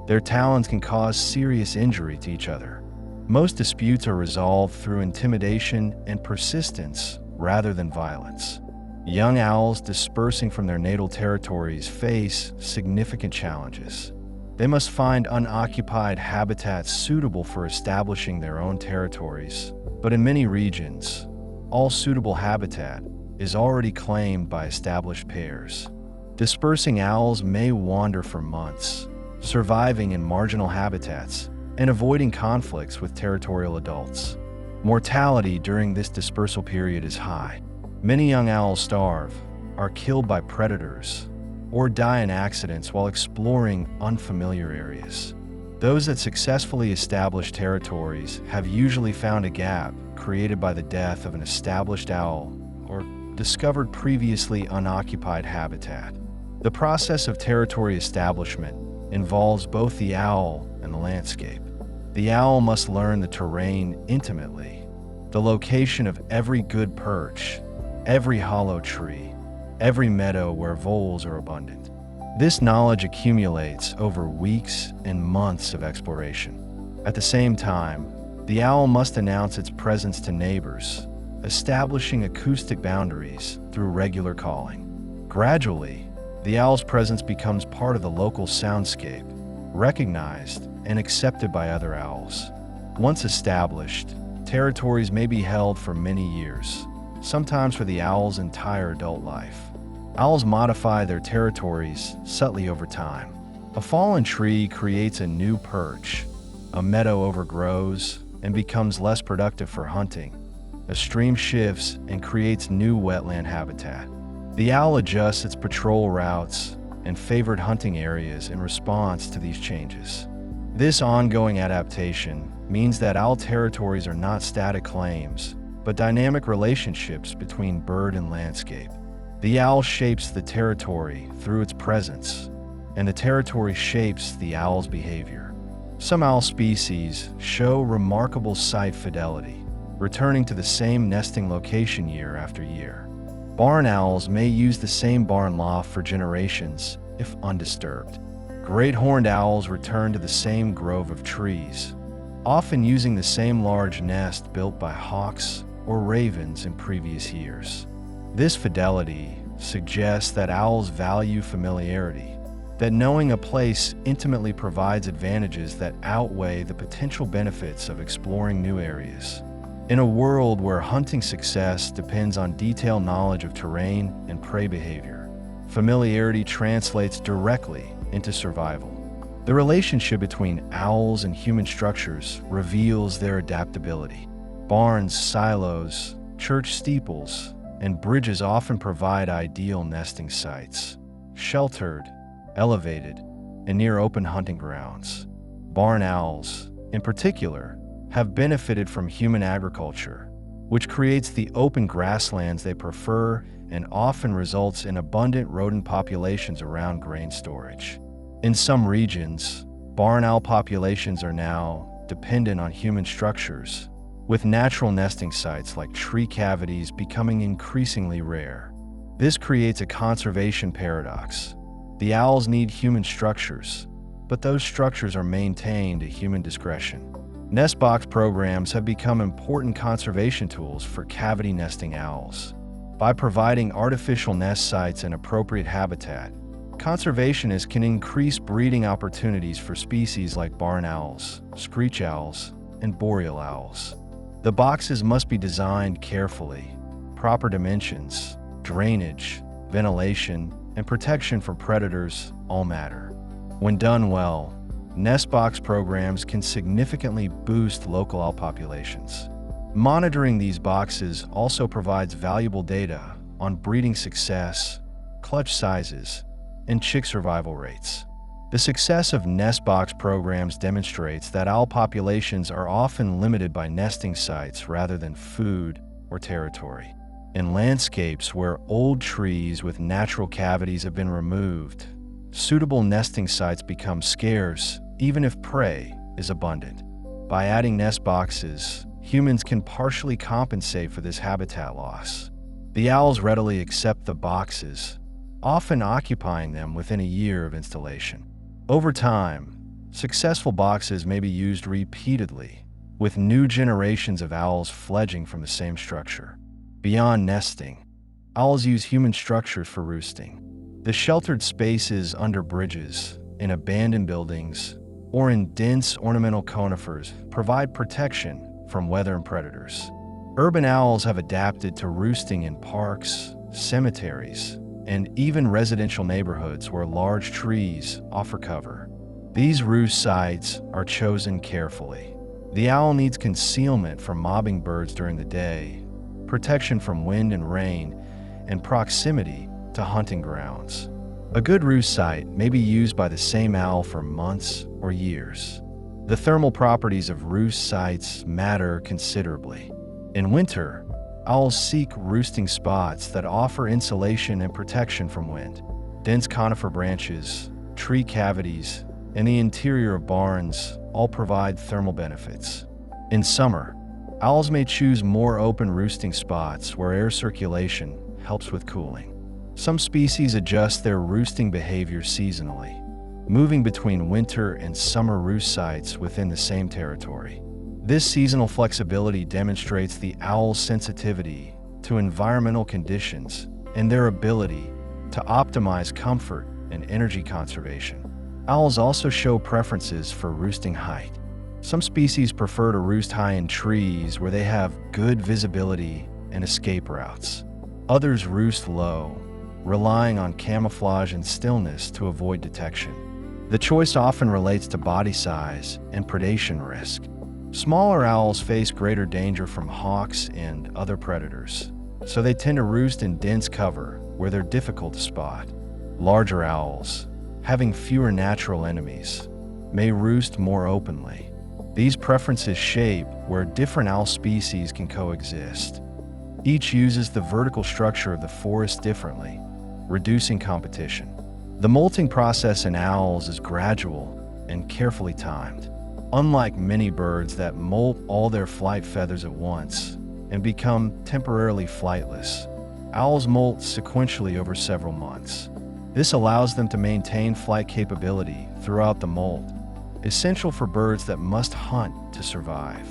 Their talons can cause serious injury to each other. Most disputes are resolved through intimidation and persistence rather than violence. Young owls dispersing from their natal territories face significant challenges. They must find unoccupied habitats suitable for establishing their own territories, but in many regions, all suitable habitat is already claimed by established pairs. Dispersing owls may wander for months, surviving in marginal habitats and avoiding conflicts with territorial adults. Mortality during this dispersal period is high. Many young owls starve, are killed by predators, or die in accidents while exploring unfamiliar areas. Those that successfully establish territories have usually found a gap created by the death of an established owl or discovered previously unoccupied habitat. The process of territory establishment involves both the owl and the landscape. The owl must learn the terrain intimately, the location of every good perch, every hollow tree, every meadow where voles are abundant. This knowledge accumulates over weeks and months of exploration. At the same time, the owl must announce its presence to neighbors, establishing acoustic boundaries through regular calling. Gradually, the owl's presence becomes part of the local soundscape, recognized and accepted by other owls. Once established, territories may be held for many years, sometimes for the owl's entire adult life. Owls modify their territories subtly over time. A fallen tree creates a new perch, a meadow overgrows and becomes less productive for hunting. A stream shifts and creates new wetland habitat. The owl adjusts its patrol routes and favored hunting areas in response to these changes. This ongoing adaptation means that owl territories are not static claims, but dynamic relationships between bird and landscape. The owl shapes the territory through its presence, and the territory shapes the owl's behavior. Some owl species show remarkable site fidelity, returning to the same nesting location year after year. Barn owls may use the same barn loft for generations if undisturbed. Great horned owls return to the same grove of trees, often using the same large nest built by hawks or ravens in previous years. This fidelity suggests that owls value familiarity, that knowing a place intimately provides advantages that outweigh the potential benefits of exploring new areas. In a world where hunting success depends on detailed knowledge of terrain and prey behavior, familiarity translates directly into survival. The relationship between owls and human structures reveals their adaptability. Barns, silos, church steeples, and bridges often provide ideal nesting sites, sheltered, elevated, and near open hunting grounds. Barn owls, in particular, have benefited from human agriculture, which creates the open grasslands they prefer and often results in abundant rodent populations around grain storage. In some regions, barn owl populations are now dependent on human structures, with natural nesting sites like tree cavities becoming increasingly rare. This creates a conservation paradox. The owls need human structures, but those structures are maintained at human discretion. Nest box programs have become important conservation tools for cavity nesting owls. By providing artificial nest sites and appropriate habitat, conservationists can increase breeding opportunities for species like barn owls, screech owls, and boreal owls. The boxes must be designed carefully. Proper dimensions, drainage, ventilation, and protection from predators all matter. When done well, nest box programs can significantly boost local owl populations. Monitoring these boxes also provides valuable data on breeding success, clutch sizes, and chick survival rates. The success of nest box programs demonstrates that owl populations are often limited by nesting sites rather than food or territory. In landscapes where old trees with natural cavities have been removed, suitable nesting sites become scarce even if prey is abundant. By adding nest boxes, humans can partially compensate for this habitat loss. The owls readily accept the boxes, often occupying them within a year of installation. Over time, successful boxes may be used repeatedly, with new generations of owls fledging from the same structure. Beyond nesting, Owls use human structures for roosting. The sheltered spaces under bridges, in abandoned buildings, or in dense ornamental conifers provide protection from weather and predators. Urban owls have adapted to roosting in parks, cemeteries, and even residential neighborhoods where large trees offer cover. These roost sites are chosen carefully. The owl needs concealment from mobbing birds during the day, protection from wind and rain, and proximity to hunting grounds. A good roost site may be used by the same owl for months or years. The thermal properties of roost sites matter considerably. In winter, owls seek roosting spots that offer insulation and protection from wind. Dense conifer branches, tree cavities, and the interior of barns all provide thermal benefits. In summer, owls may choose more open roosting spots where air circulation helps with cooling. Some species adjust their roosting behavior seasonally, moving between winter and summer roost sites within the same territory. This seasonal flexibility demonstrates the owl's sensitivity to environmental conditions and their ability to optimize comfort and energy conservation. Owls also show preferences for roosting height. Some species prefer to roost high in trees where they have good visibility and escape routes. Others roost low, relying on camouflage and stillness to avoid detection. The choice often relates to body size and predation risk. Smaller owls face greater danger from hawks and other predators, so they tend to roost in dense cover where they're difficult to spot. Larger owls, having fewer natural enemies, may roost more openly. These preferences shape where different owl species can coexist. Each uses the vertical structure of the forest differently, reducing competition. The molting process in owls is gradual and carefully timed. Unlike many birds that molt all their flight feathers at once and become temporarily flightless, owls molt sequentially over several months. This allows them to maintain flight capability throughout the molt, essential for birds that must hunt to survive.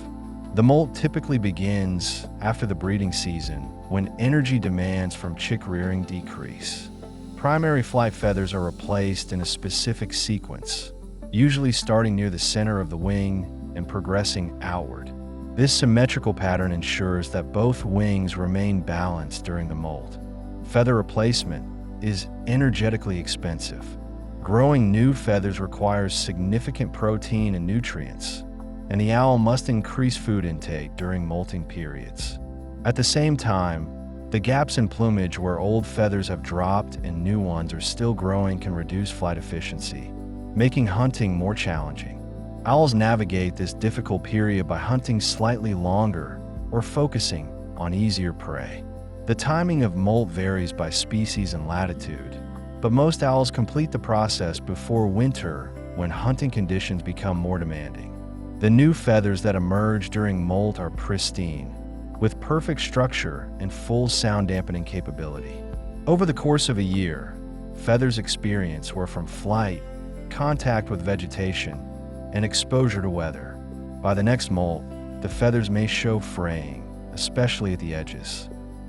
The molt typically begins after the breeding season when energy demands from chick rearing decrease. Primary flight feathers are replaced in a specific sequence, usually starting near the center of the wing and progressing outward. This symmetrical pattern ensures that both wings remain balanced during the molt. Feather replacement is energetically expensive. Growing new feathers requires significant protein and nutrients, and the owl must increase food intake during molting periods. At the same time, the gaps in plumage where old feathers have dropped and new ones are still growing can reduce flight efficiency, making hunting more challenging. Owls navigate this difficult period by hunting slightly longer or focusing on easier prey. The timing of molt varies by species and latitude, but most owls complete the process before winter when hunting conditions become more demanding. The new feathers that emerge during molt are pristine, with perfect structure and full sound dampening capability. Over the course of a year, feathers experience were from flight, contact with vegetation, and exposure to weather. By the next molt, the feathers may show fraying, especially at the edges.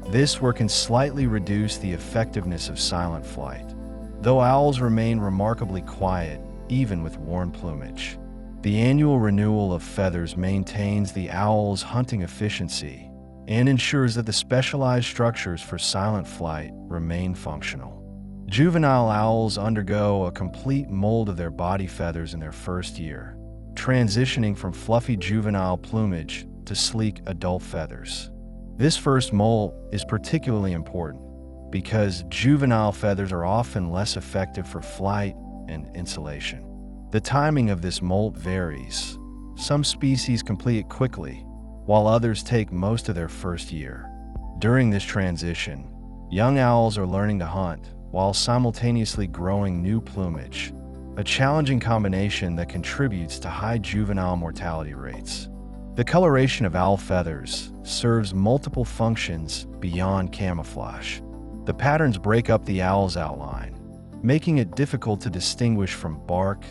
This work can slightly reduce the effectiveness of silent flight, though owls remain remarkably quiet even with worn plumage. The annual renewal of feathers maintains the owl's hunting efficiency and ensures that the specialized structures for silent flight remain functional. Juvenile owls undergo a complete mold of their body feathers in their first year, transitioning from fluffy juvenile plumage to sleek adult feathers. This first molt is particularly important because juvenile feathers are often less effective for flight and insulation. The timing of this molt varies. Some species complete it quickly, while others take most of their first year. During this transition, young owls are learning to hunt while simultaneously growing new plumage, a challenging combination that contributes to high juvenile mortality rates. The coloration of owl feathers serves multiple functions beyond camouflage. The patterns break up the owl's outline, making it difficult to distinguish from bark,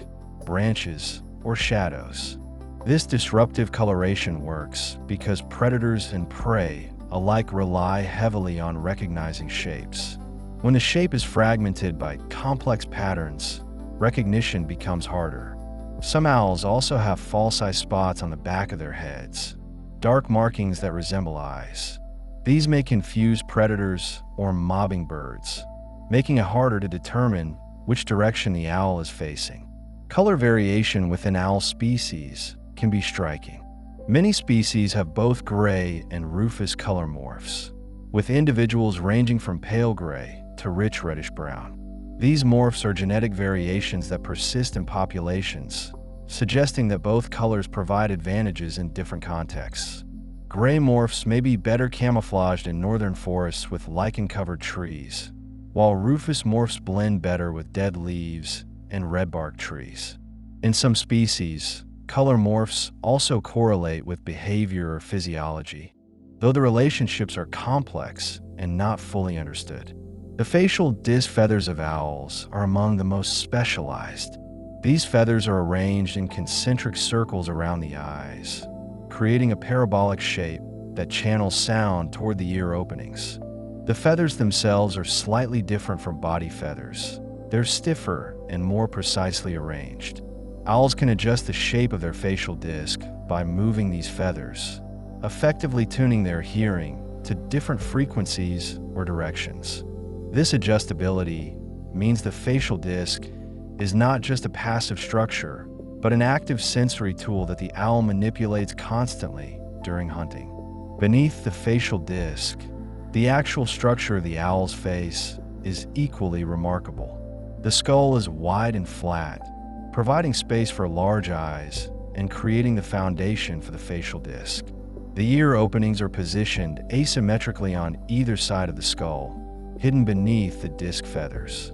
branches, or shadows. This disruptive coloration works because predators and prey alike rely heavily on recognizing shapes. When the shape is fragmented by complex patterns, recognition becomes harder. Some owls also have false eye spots on the back of their heads, dark markings that resemble eyes. These may confuse predators or mobbing birds, making it harder to determine which direction the owl is facing. Color variation within owl species can be striking. Many species have both gray and rufous color morphs, with individuals ranging from pale gray to rich reddish-brown. These morphs are genetic variations that persist in populations, suggesting that both colors provide advantages in different contexts. Gray morphs may be better camouflaged in northern forests with lichen-covered trees, while rufous morphs blend better with dead leaves and red-barked trees. In some species, color morphs also correlate with behavior or physiology, though the relationships are complex and not fully understood. The facial disc feathers of owls are among the most specialized. These feathers are arranged in concentric circles around the eyes, creating a parabolic shape that channels sound toward the ear openings. The feathers themselves are slightly different from body feathers. They're stiffer and more precisely arranged. Owls can adjust the shape of their facial disc by moving these feathers, effectively tuning their hearing to different frequencies or directions. This adjustability means the facial disc is not just a passive structure, but an active sensory tool that the owl manipulates constantly during hunting. Beneath the facial disc, the actual structure of the owl's face is equally remarkable. The skull is wide and flat, providing space for large eyes and creating the foundation for the facial disc. The ear openings are positioned asymmetrically on either side of the skull, hidden beneath the disc feathers.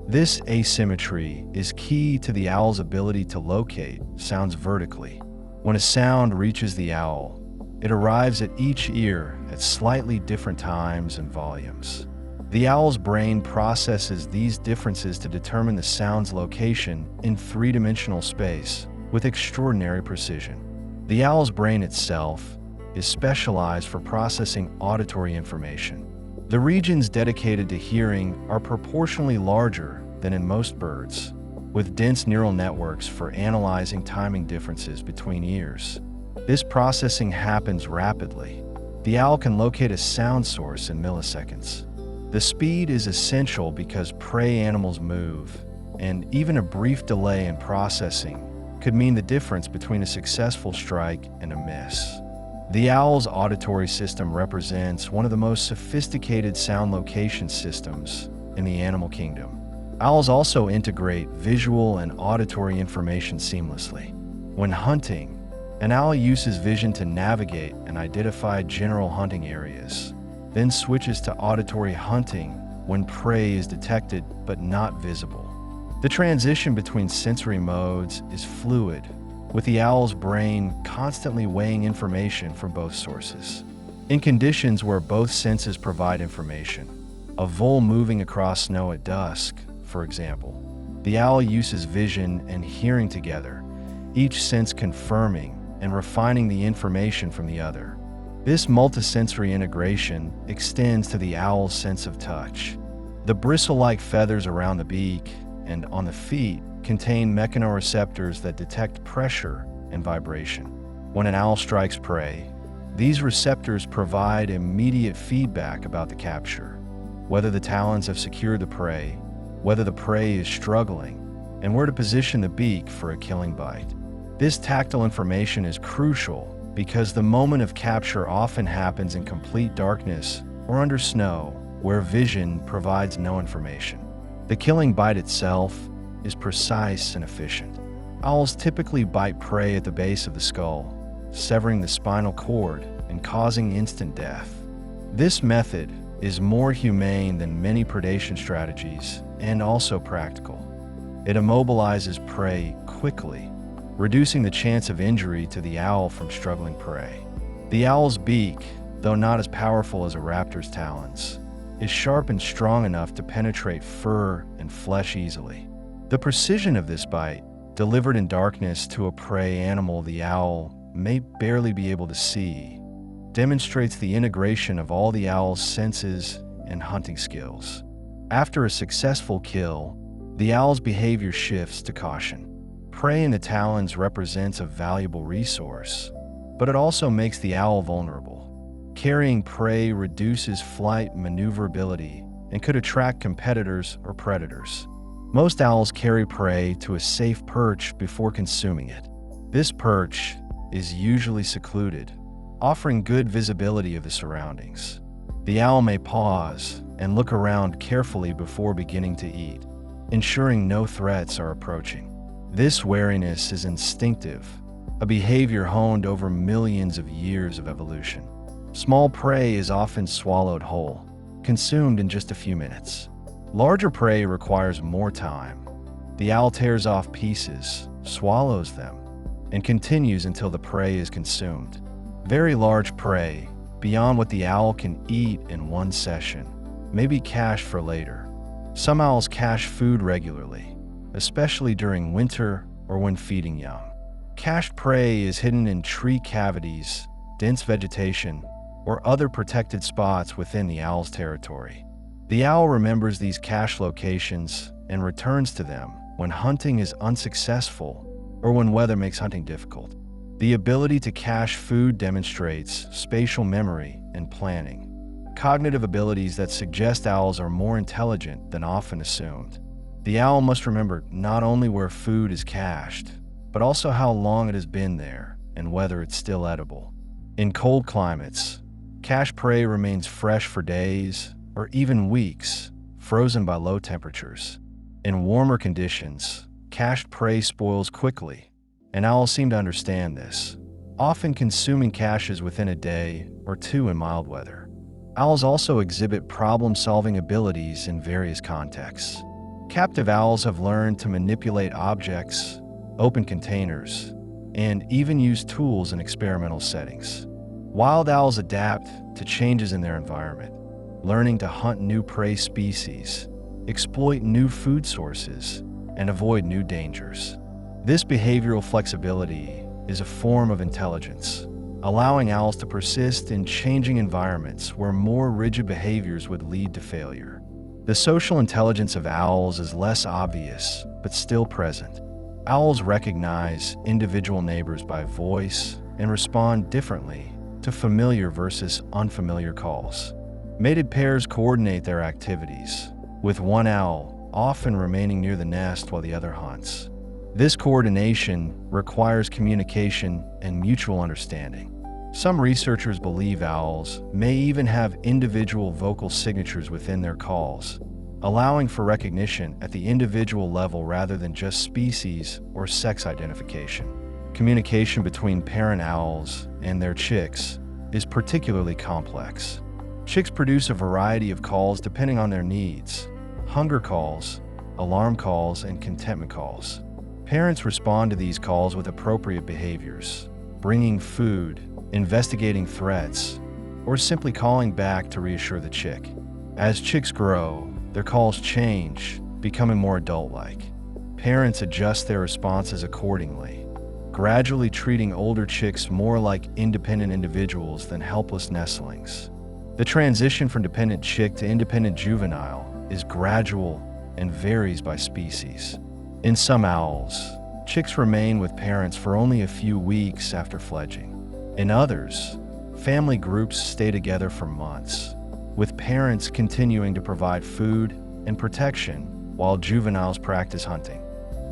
This asymmetry is key to the owl's ability to locate sounds vertically. When a sound reaches the owl, it arrives at each ear at slightly different times and volumes. The owl's brain processes these differences to determine the sound's location in three-dimensional space with extraordinary precision. The owl's brain itself is specialized for processing auditory information. The regions dedicated to hearing are proportionally larger than in most birds, with dense neural networks for analyzing timing differences between ears. This processing happens rapidly. The owl can locate a sound source in milliseconds. The speed is essential because prey animals move, and even a brief delay in processing could mean the difference between a successful strike and a miss. The owl's auditory system represents one of the most sophisticated sound location systems in the animal kingdom. Owls also integrate visual and auditory information seamlessly. When hunting, an owl uses vision to navigate and identify general hunting areas, then switches to auditory hunting when prey is detected but not visible. The transition between sensory modes is fluid, with the owl's brain constantly weighing information from both sources. In conditions where both senses provide information, a vole moving across snow at dusk, for example, the owl uses vision and hearing together, each sense confirming and refining the information from the other. This multisensory integration extends to the owl's sense of touch. The bristle-like feathers around the beak and on the feet contain mechanoreceptors that detect pressure and vibration. When an owl strikes prey, these receptors provide immediate feedback about the capture, whether the talons have secured the prey, whether the prey is struggling, and where to position the beak for a killing bite. This tactile information is crucial because the moment of capture often happens in complete darkness or under snow, where vision provides no information. The killing bite itself is precise and efficient. Owls typically bite prey at the base of the skull, severing the spinal cord and causing instant death. This method is more humane than many predation strategies and also practical. It immobilizes prey quickly, reducing the chance of injury to the owl from struggling prey. The owl's beak, though not as powerful as a raptor's talons, is sharp and strong enough to penetrate fur and flesh easily. The precision of this bite, delivered in darkness to a prey animal the owl may barely be able to see, demonstrates the integration of all the owl's senses and hunting skills. After a successful kill, the owl's behavior shifts to caution. Prey in the talons represents a valuable resource, but it also makes the owl vulnerable. Carrying prey reduces flight maneuverability and could attract competitors or predators. Most owls carry prey to a safe perch before consuming it. This perch is usually secluded, offering good visibility of the surroundings. The owl may pause and look around carefully before beginning to eat, ensuring no threats are approaching. This wariness is instinctive, a behavior honed over millions of years of evolution. Small prey is often swallowed whole, consumed in just a few minutes. Larger prey requires more time. The owl tears off pieces, swallows them, and continues until the prey is consumed. Very large prey, beyond what the owl can eat in one session, may be cached for later. Some owls cache food regularly, especially during winter or when feeding young. Cached prey is hidden in tree cavities, dense vegetation, or other protected spots within the owl's territory. The owl remembers these cache locations and returns to them when hunting is unsuccessful or when weather makes hunting difficult. The ability to cache food demonstrates spatial memory and planning, cognitive abilities that suggest owls are more intelligent than often assumed. The owl must remember not only where food is cached, but also how long it has been there and whether it's still edible. In cold climates, cached prey remains fresh for days or even weeks, frozen by low temperatures. In warmer conditions, cached prey spoils quickly, and owls seem to understand this, often consuming caches within a day or two in mild weather. Owls also exhibit problem-solving abilities in various contexts. Captive owls have learned to manipulate objects, open containers, and even use tools in experimental settings. Wild owls adapt to changes in their environment, learning to hunt new prey species, exploit new food sources, and avoid new dangers. This behavioral flexibility is a form of intelligence, allowing owls to persist in changing environments where more rigid behaviors would lead to failure. The social intelligence of owls is less obvious, but still present. Owls recognize individual neighbors by voice and respond differently to familiar versus unfamiliar calls. Mated pairs coordinate their activities, with one owl often remaining near the nest while the other hunts. This coordination requires communication and mutual understanding. Some researchers believe owls may even have individual vocal signatures within their calls, allowing for recognition at the individual level rather than just species or sex identification. Communication between parent owls and their chicks is particularly complex. Chicks produce a variety of calls depending on their needs: hunger calls, alarm calls, and contentment calls. Parents respond to these calls with appropriate behaviors, bringing food, investigating threats, or simply calling back to reassure the chick. As chicks grow, their calls change, becoming more adult-like. Parents adjust their responses accordingly, gradually treating older chicks more like independent individuals than helpless nestlings. The transition from dependent chick to independent juvenile is gradual and varies by species. In some owls, chicks remain with parents for only a few weeks after fledging. In others, family groups stay together for months, with parents continuing to provide food and protection while juveniles practice hunting.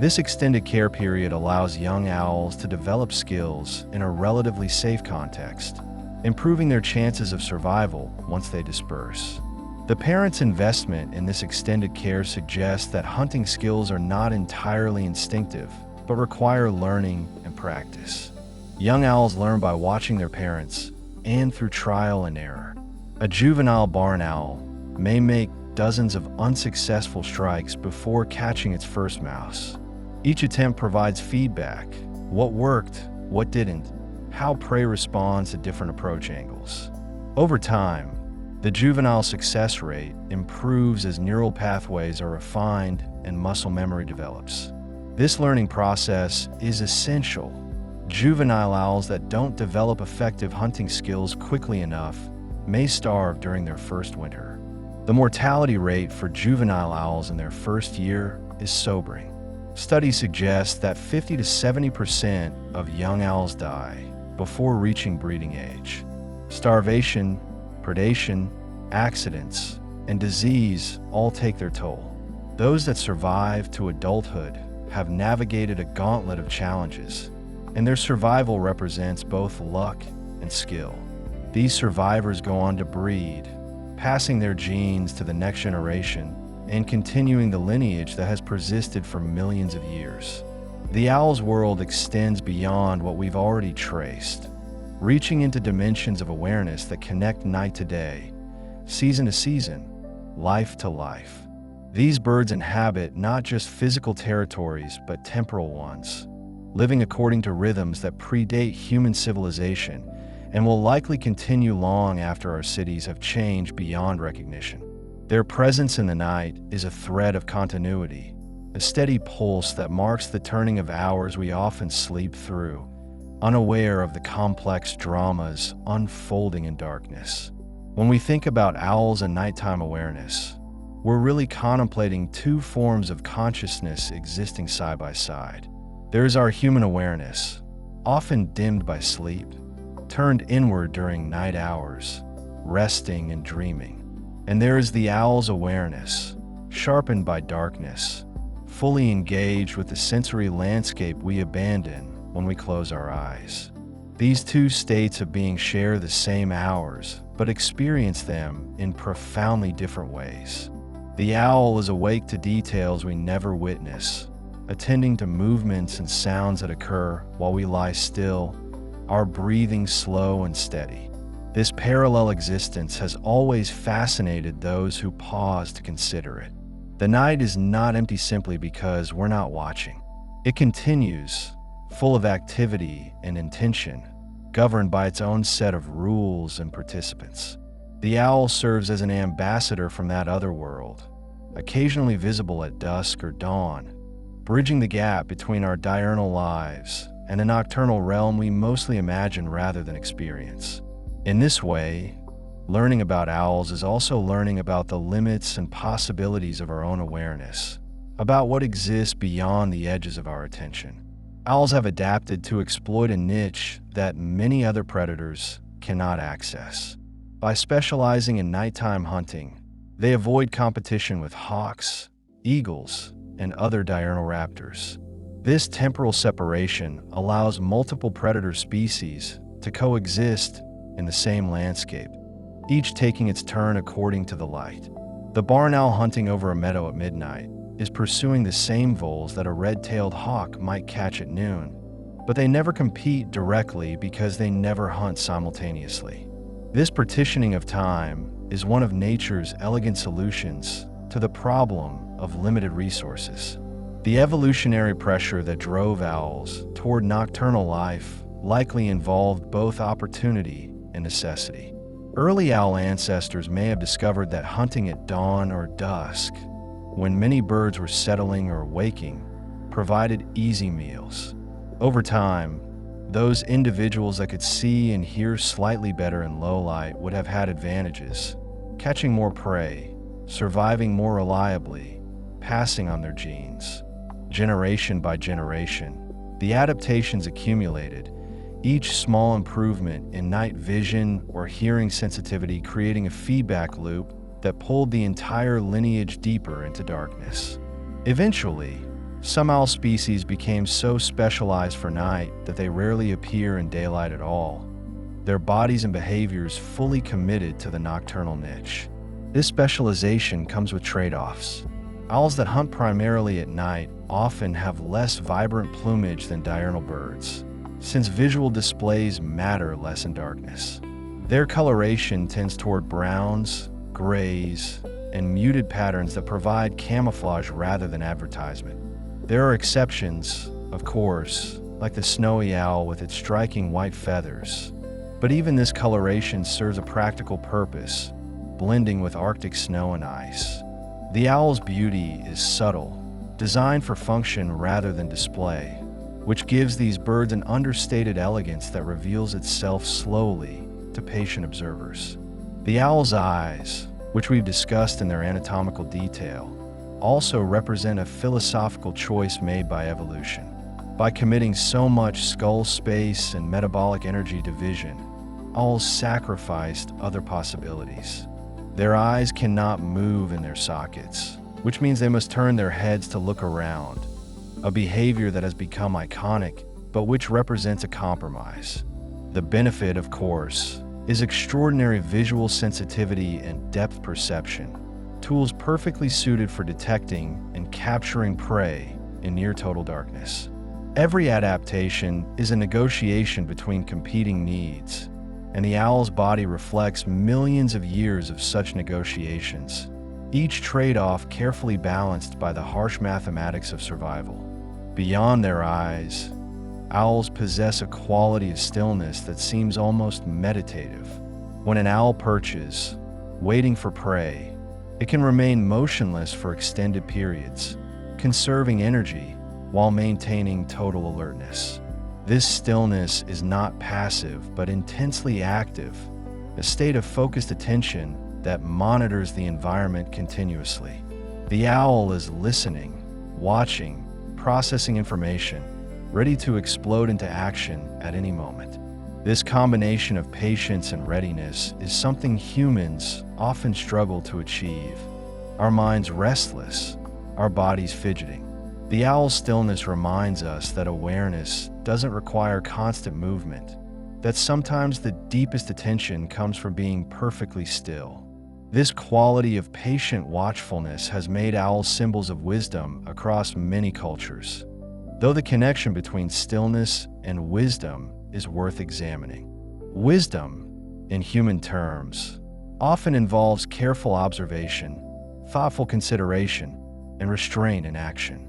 This extended care period allows young owls to develop skills in a relatively safe context, improving their chances of survival once they disperse. The parents' investment in this extended care suggests that hunting skills are not entirely instinctive, but require learning and practice. Young owls learn by watching their parents and through trial and error. A juvenile barn owl may make dozens of unsuccessful strikes before catching its first mouse. Each attempt provides feedback: what worked, what didn't, how prey responds to different approach angles. Over time, the juvenile success rate improves as neural pathways are refined and muscle memory develops. This learning process is essential Juvenile owls that don't develop effective hunting skills quickly enough may starve during their first winter. The mortality rate for juvenile owls in their first year is sobering. Studies suggest that 50 to 70% of young owls die before reaching breeding age. Starvation, predation, accidents, and disease all take their toll. Those that survive to adulthood have navigated a gauntlet of challenges, and their survival represents both luck and skill. These survivors go on to breed, passing their genes to the next generation and continuing the lineage that has persisted for millions of years. The owl's world extends beyond what we've already traced, reaching into dimensions of awareness that connect night to day, season to season, life to life. These birds inhabit not just physical territories, but temporal ones, living according to rhythms that predate human civilization and will likely continue long after our cities have changed beyond recognition. Their presence in the night is a thread of continuity, a steady pulse that marks the turning of hours we often sleep through, unaware of the complex dramas unfolding in darkness. When we think about owls and nighttime awareness, we're really contemplating two forms of consciousness existing side by side. There's our human awareness, often dimmed by sleep, turned inward during night hours, resting and dreaming. And there is the owl's awareness, sharpened by darkness, fully engaged with the sensory landscape we abandon when we close our eyes. These two states of being share the same hours, but experience them in profoundly different ways. The owl is awake to details we never witness, attending to movements and sounds that occur while we lie still, our breathing slow and steady. This parallel existence has always fascinated those who pause to consider it. The night is not empty simply because we're not watching. It continues, full of activity and intention, governed by its own set of rules and participants. The owl serves as an ambassador from that other world, occasionally visible at dusk or dawn, bridging the gap between our diurnal lives and a nocturnal realm we mostly imagine rather than experience. In this way, learning about owls is also learning about the limits and possibilities of our own awareness, about what exists beyond the edges of our attention. Owls have adapted to exploit a niche that many other predators cannot access. By specializing in nighttime hunting, they avoid competition with hawks, eagles, and other diurnal raptors. This temporal separation allows multiple predator species to coexist in the same landscape, each taking its turn according to the light. The barn owl hunting over a meadow at midnight is pursuing the same voles that a red-tailed hawk might catch at noon, but they never compete directly because they never hunt simultaneously. This partitioning of time is one of nature's elegant solutions to the problem of limited resources. The evolutionary pressure that drove owls toward nocturnal life likely involved both opportunity and necessity. Early owl ancestors may have discovered that hunting at dawn or dusk, when many birds were settling or waking, provided easy meals. Over time, those individuals that could see and hear slightly better in low light would have had advantages, catching more prey, surviving more reliably, passing on their genes. Generation by generation, the adaptations accumulated, each small improvement in night vision or hearing sensitivity creating a feedback loop that pulled the entire lineage deeper into darkness. Eventually, some owl species became so specialized for night that they rarely appear in daylight at all, their bodies and behaviors fully committed to the nocturnal niche. This specialization comes with trade-offs. Owls that hunt primarily at night often have less vibrant plumage than diurnal birds, since visual displays matter less in darkness. Their coloration tends toward browns, grays, and muted patterns that provide camouflage rather than advertisement. There are exceptions, of course, like the snowy owl with its striking white feathers, but even this coloration serves a practical purpose, blending with Arctic snow and ice. The owl's beauty is subtle, designed for function rather than display. which gives these birds an understated elegance that reveals itself slowly to patient observers. The owl's eyes, which we've discussed in their anatomical detail, also represent a philosophical choice made by evolution. By committing so much skull space and metabolic energy to vision, owls sacrificed other possibilities. Their eyes cannot move in their sockets, which means they must turn their heads to look around, a behavior that has become iconic, but which represents a compromise. The benefit, of course, is extraordinary visual sensitivity and depth perception, tools perfectly suited for detecting and capturing prey in near total darkness. Every adaptation is a negotiation between competing needs, and the owl's body reflects millions of years of such negotiations, each trade-off carefully balanced by the harsh mathematics of survival. Beyond their eyes, owls possess a quality of stillness that seems almost meditative. When an owl perches, waiting for prey, it can remain motionless for extended periods, conserving energy while maintaining total alertness. This stillness is not passive but intensely active, a state of focused attention that monitors the environment continuously. The owl is listening, watching, processing information, ready to explode into action at any moment. This combination of patience and readiness is something humans often struggle to achieve. Our minds restless, our bodies fidgeting. The owl's stillness reminds us that awareness doesn't require constant movement, that sometimes the deepest attention comes from being perfectly still. This quality of patient watchfulness has made owls symbols of wisdom across many cultures, though the connection between stillness and wisdom is worth examining. Wisdom, in human terms, often involves careful observation, thoughtful consideration, and restraint in action.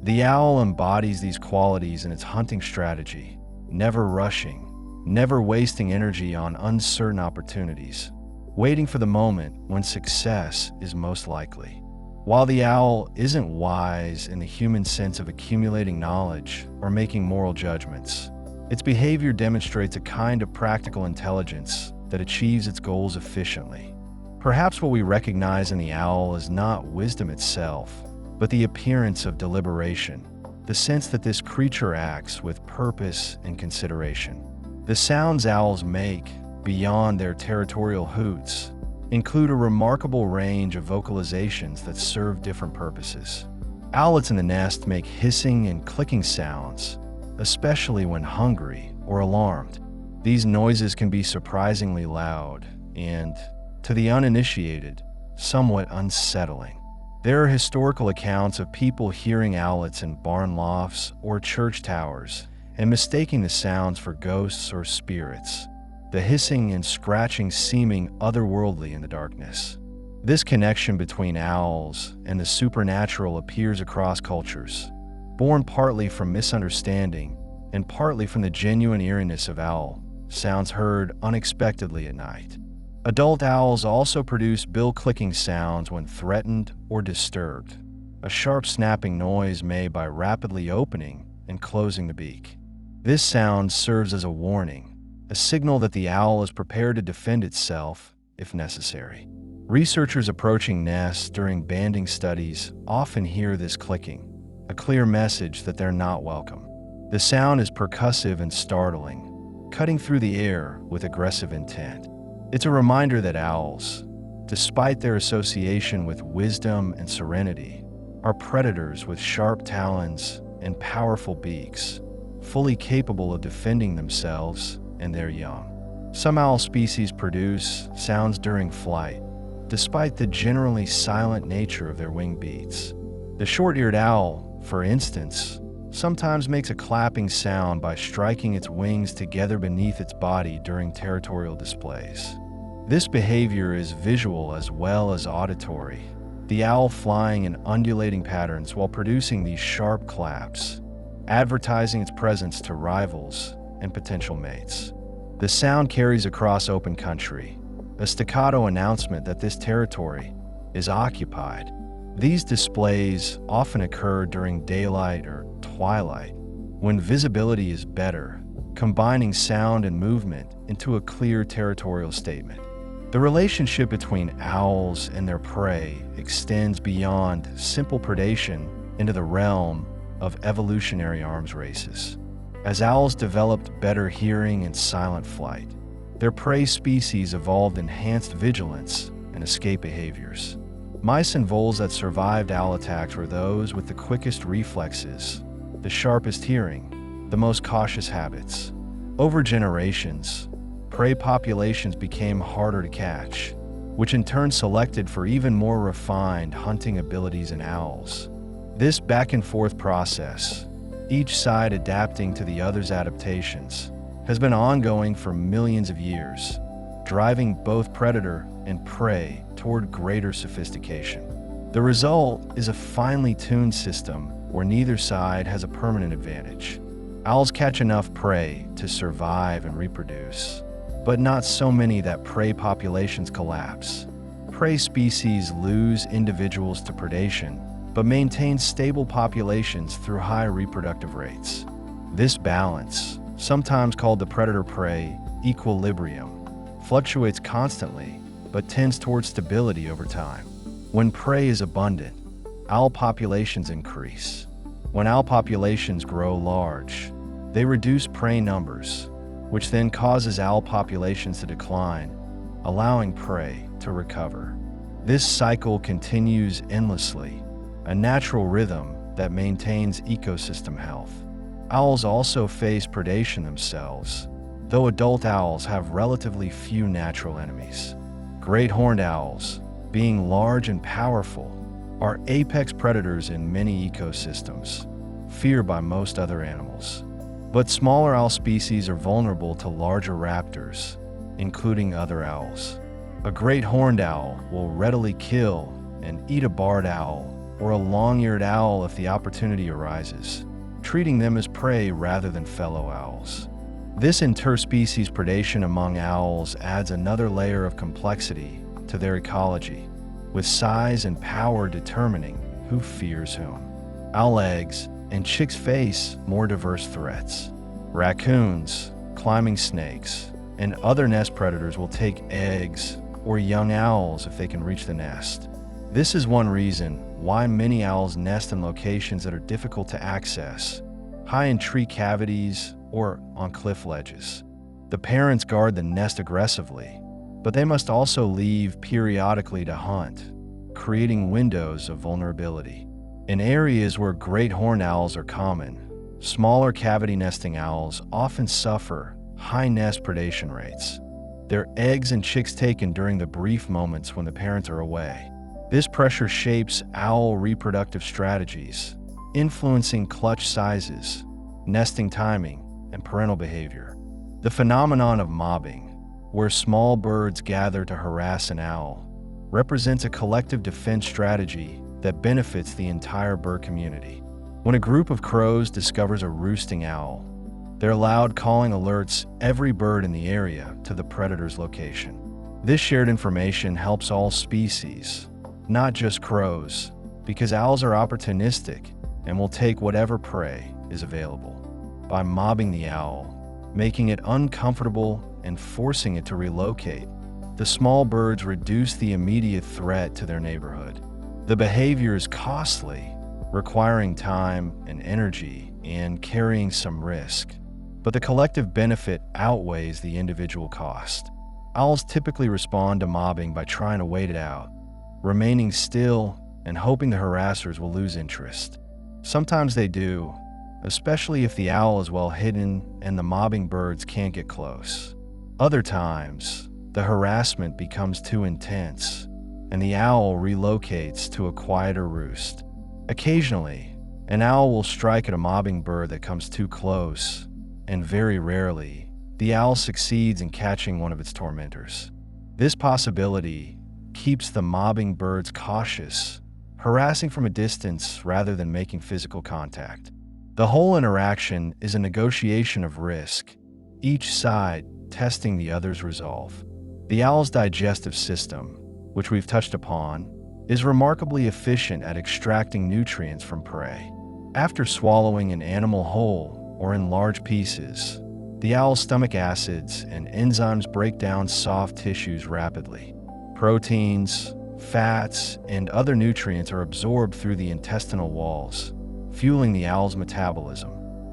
The owl embodies these qualities in its hunting strategy, never rushing, never wasting energy on uncertain opportunities, waiting for the moment when success is most likely. While the owl isn't wise in the human sense of accumulating knowledge or making moral judgments, its behavior demonstrates a kind of practical intelligence that achieves its goals efficiently. Perhaps what we recognize in the owl is not wisdom itself, but the appearance of deliberation, the sense that this creature acts with purpose and consideration. The sounds owls make, beyond their territorial hoots, include a remarkable range of vocalizations that serve different purposes. Owlets in the nest make hissing and clicking sounds, especially when hungry or alarmed. These noises can be surprisingly loud and, to the uninitiated, somewhat unsettling. There are historical accounts of people hearing owlets in barn lofts or church towers and mistaking the sounds for ghosts or spirits, the hissing and scratching seeming otherworldly in the darkness. This connection between owls and the supernatural appears across cultures, born partly from misunderstanding and partly from the genuine eeriness of owl sounds heard unexpectedly at night. Adult owls also produce bill-clicking sounds when threatened or disturbed, a sharp snapping noise made by rapidly opening and closing the beak. This sound serves as a warning, a signal that the owl is prepared to defend itself if necessary. Researchers approaching nests during banding studies often hear this clicking, a clear message that they're not welcome. The sound is percussive and startling, cutting through the air with aggressive intent. It's a reminder that owls, despite their association with wisdom and serenity, are predators with sharp talons and powerful beaks, fully capable of defending themselves and their young. Some owl species produce sounds during flight, despite the generally silent nature of their wing beats. The short-eared owl, for instance, sometimes makes a clapping sound by striking its wings together beneath its body during territorial displays. This behavior is visual as well as auditory, the owl flying in undulating patterns while producing these sharp claps, advertising its presence to rivals and potential mates. The sound carries across open country, a staccato announcement that this territory is occupied. These displays often occur during daylight or twilight, when visibility is better, combining sound and movement into a clear territorial statement. The relationship between owls and their prey extends beyond simple predation into the realm of evolutionary arms races. As owls developed better hearing and silent flight, their prey species evolved enhanced vigilance and escape behaviors. Mice and voles that survived owl attacks were those with the quickest reflexes, the sharpest hearing, the most cautious habits. Over generations, prey populations became harder to catch, which in turn selected for even more refined hunting abilities in owls. This back-and-forth process, each side adapting to the other's adaptations, has been ongoing for millions of years, driving both predator and prey toward greater sophistication. The result is a finely tuned system where neither side has a permanent advantage. Owls catch enough prey to survive and reproduce, but not so many that prey populations collapse. Prey species lose individuals to predation, but maintain stable populations through high reproductive rates. This balance, sometimes called the predator-prey equilibrium, fluctuates constantly, but tends toward stability over time. When prey is abundant, owl populations increase. When owl populations grow large, they reduce prey numbers, which then causes owl populations to decline, allowing prey to recover. This cycle continues endlessly, a natural rhythm that maintains ecosystem health. Owls also face predation themselves, though adult owls have relatively few natural enemies. Great horned owls, being large and powerful, are apex predators in many ecosystems, feared by most other animals. But smaller owl species are vulnerable to larger raptors, including other owls. A great horned owl will readily kill and eat a barred owl or a long-eared owl if the opportunity arises, treating them as prey rather than fellow owls. This interspecies predation among owls adds another layer of complexity to their ecology, with size and power determining who fears whom. Owl eggs and chicks face more diverse threats. Raccoons, climbing snakes, and other nest predators will take eggs or young owls if they can reach the nest. This is one reason why many owls nest in locations that are difficult to access, high in tree cavities or on cliff ledges. The parents guard the nest aggressively, but they must also leave periodically to hunt, creating windows of vulnerability. In areas where great horned owls are common, smaller cavity nesting owls often suffer high nest predation rates. Their eggs and chicks taken during the brief moments when the parents are away. This pressure shapes owl reproductive strategies, influencing clutch sizes, nesting timing, and parental behavior. The phenomenon of mobbing, where small birds gather to harass an owl, represents a collective defense strategy that benefits the entire bird community. When a group of crows discovers a roosting owl, their loud calling alerts every bird in the area to the predator's location. This shared information helps all species, not just crows, because owls are opportunistic and will take whatever prey is available. By mobbing the owl, making it uncomfortable and forcing it to relocate, the small birds reduce the immediate threat to their neighborhood. The behavior is costly, requiring time and energy and carrying some risk, but the collective benefit outweighs the individual cost. Owls typically respond to mobbing by trying to wait it out, remaining still and hoping the harassers will lose interest. Sometimes they do, especially if the owl is well hidden and the mobbing birds can't get close. Other times, the harassment becomes too intense, and the owl relocates to a quieter roost. Occasionally, an owl will strike at a mobbing bird that comes too close, and very rarely, the owl succeeds in catching one of its tormentors. This possibility keeps the mobbing birds cautious, harassing from a distance rather than making physical contact. The whole interaction is a negotiation of risk, each side testing the other's resolve. The owl's digestive system, which we've touched upon, is remarkably efficient at extracting nutrients from prey. After swallowing an animal whole or in large pieces. The owl's stomach acids and enzymes break down soft tissues rapidly. Proteins, fats, and other nutrients are absorbed through the intestinal walls, fueling the owl's metabolism.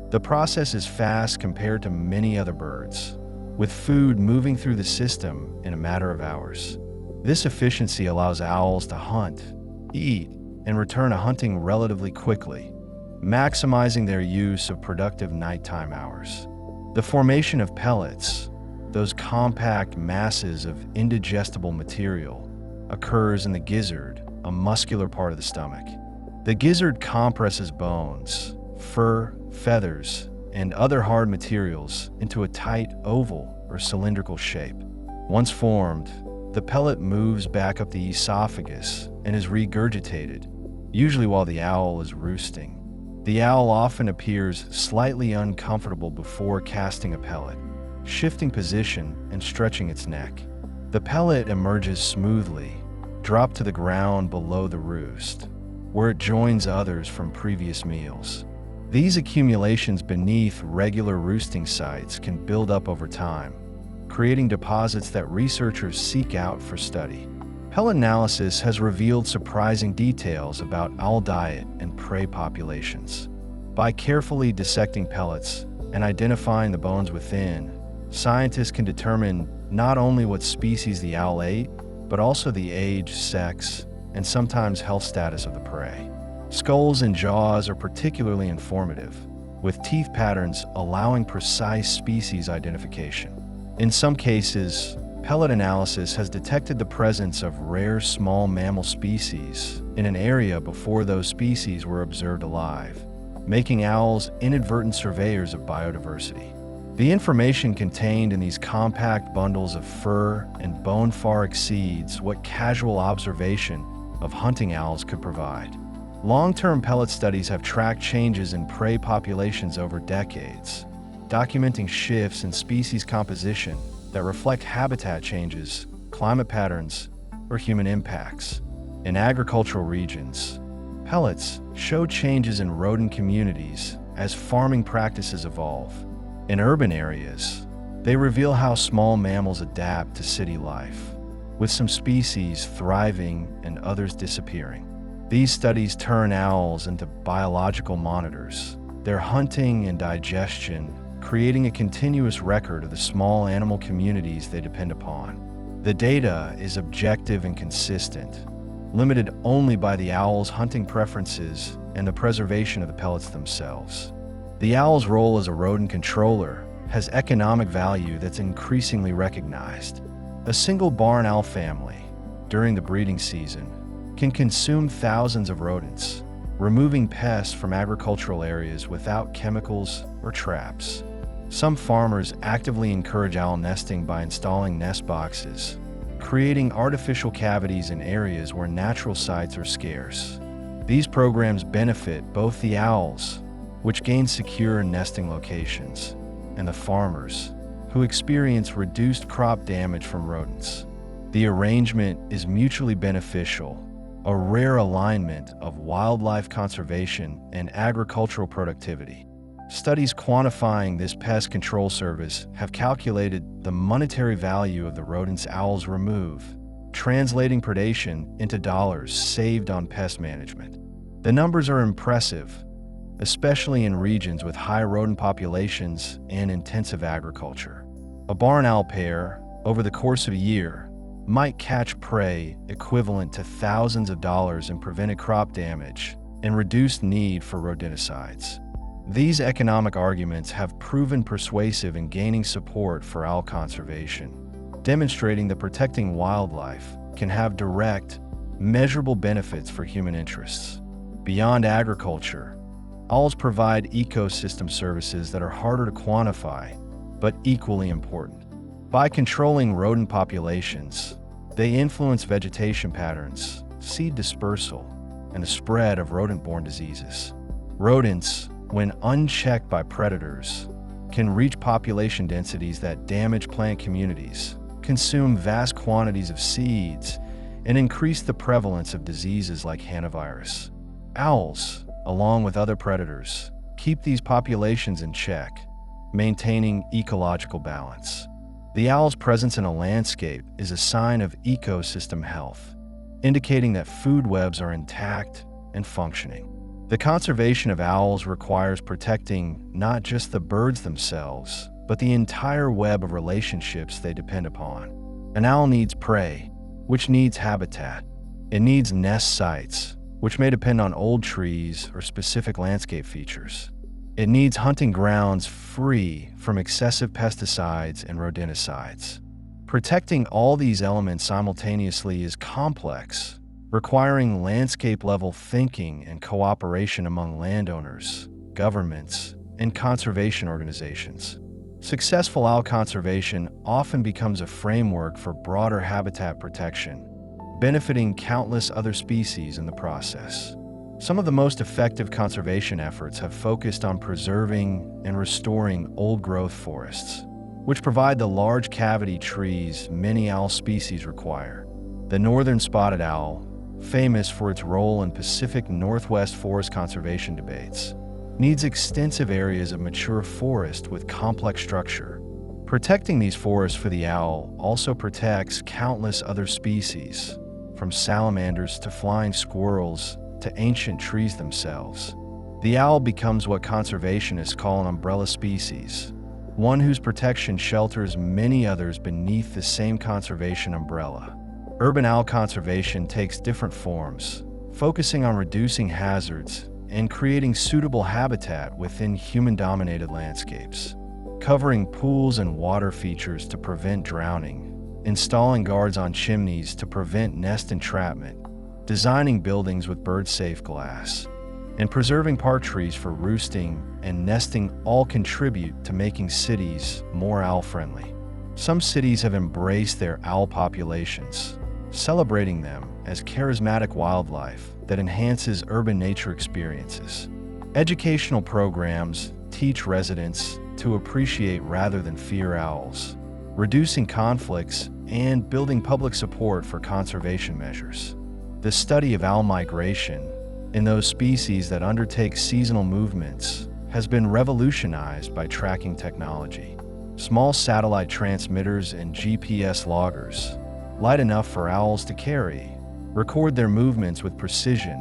The process is fast compared to many other birds, with food moving through the system in a matter of hours. This efficiency allows owls to hunt, eat, and return to hunting relatively quickly, maximizing their use of productive nighttime hours. The formation of pellets, those compact masses of indigestible material, occurs in the gizzard, a muscular part of the stomach. The gizzard compresses bones, fur, feathers, and other hard materials into a tight oval or cylindrical shape. Once formed, the pellet moves back up the esophagus and is regurgitated, usually while the owl is roosting. The owl often appears slightly uncomfortable before casting a pellet, shifting position and stretching its neck. The pellet emerges smoothly, dropped to the ground below the roost, where it joins others from previous meals. These accumulations beneath regular roosting sites can build up over time, creating deposits that researchers seek out for study. Pellet analysis has revealed surprising details about owl diet and prey populations. By carefully dissecting pellets and identifying the bones within, scientists can determine not only what species the owl ate, but also the age, sex, and sometimes health status of the prey. Skulls and jaws are particularly informative, with teeth patterns allowing precise species identification. In some cases, pellet analysis has detected the presence of rare small mammal species in an area before those species were observed alive, making owls inadvertent surveyors of biodiversity. The information contained in these compact bundles of fur and bone far exceeds what casual observation of hunting owls could provide. Long-term pellet studies have tracked changes in prey populations over decades, documenting shifts in species composition that reflect habitat changes, climate patterns, or human impacts. In agricultural regions, pellets show changes in rodent communities as farming practices evolve. In urban areas, they reveal how small mammals adapt to city life, with some species thriving and others disappearing. These studies turn owls into biological monitors, their hunting and digestion creating a continuous record of the small animal communities they depend upon. The data is objective and consistent, limited only by the owl's hunting preferences and the preservation of the pellets themselves. The owl's role as a rodent controller has economic value that's increasingly recognized. A single barn owl family, during the breeding season, can consume thousands of rodents, removing pests from agricultural areas without chemicals or traps. Some farmers actively encourage owl nesting by installing nest boxes, creating artificial cavities in areas where natural sites are scarce. These programs benefit both the owls, which gain secure nesting locations, and the farmers, who experience reduced crop damage from rodents. The arrangement is mutually beneficial, a rare alignment of wildlife conservation and agricultural productivity. Studies quantifying this pest control service have calculated the monetary value of the rodents owls remove, translating predation into dollars saved on pest management. The numbers are impressive, especially in regions with high rodent populations and intensive agriculture. A barn owl pair, over the course of a year, might catch prey equivalent to thousands of dollars in prevented crop damage and reduced need for rodenticides. These economic arguments have proven persuasive in gaining support for owl conservation, demonstrating that protecting wildlife can have direct, measurable benefits for human interests. Beyond agriculture, owls provide ecosystem services that are harder to quantify, but equally important. By controlling rodent populations, they influence vegetation patterns, seed dispersal, and the spread of rodent-borne diseases. Rodents, when unchecked by predators, can reach population densities that damage plant communities, consume vast quantities of seeds, and increase the prevalence of diseases like hantavirus. Owls, along with other predators, keep these populations in check, maintaining ecological balance. The owl's presence in a landscape is a sign of ecosystem health, indicating that food webs are intact and functioning. The conservation of owls requires protecting not just the birds themselves, but the entire web of relationships they depend upon. An owl needs prey, which needs habitat. It needs nest sites, which may depend on old trees or specific landscape features. It needs hunting grounds free from excessive pesticides and rodenticides. Protecting all these elements simultaneously is complex, requiring landscape-level thinking and cooperation among landowners, governments, and conservation organizations. Successful owl conservation often becomes a framework for broader habitat protection, benefiting countless other species in the process. Some of the most effective conservation efforts have focused on preserving and restoring old-growth forests, which provide the large cavity trees many owl species require. The northern spotted owl, famous for its role in Pacific Northwest forest conservation debates, needs extensive areas of mature forest with complex structure. Protecting these forests for the owl also protects countless other species, from salamanders to flying squirrels to ancient trees themselves. The owl becomes what conservationists call an umbrella species, one whose protection shelters many others beneath the same conservation umbrella. Urban owl conservation takes different forms, focusing on reducing hazards and creating suitable habitat within human-dominated landscapes, covering pools and water features to prevent drowning, installing guards on chimneys to prevent nest entrapment, designing buildings with bird-safe glass, and preserving park trees for roosting and nesting all contribute to making cities more owl-friendly. Some cities have embraced their owl populations, celebrating them as charismatic wildlife that enhances urban nature experiences. Educational programs teach residents to appreciate rather than fear owls, reducing conflicts and building public support for conservation measures. The study of owl migration in those species that undertake seasonal movements has been revolutionized by tracking technology. Small satellite transmitters and GPS loggers, light enough for owls to carry, record their movements with precision,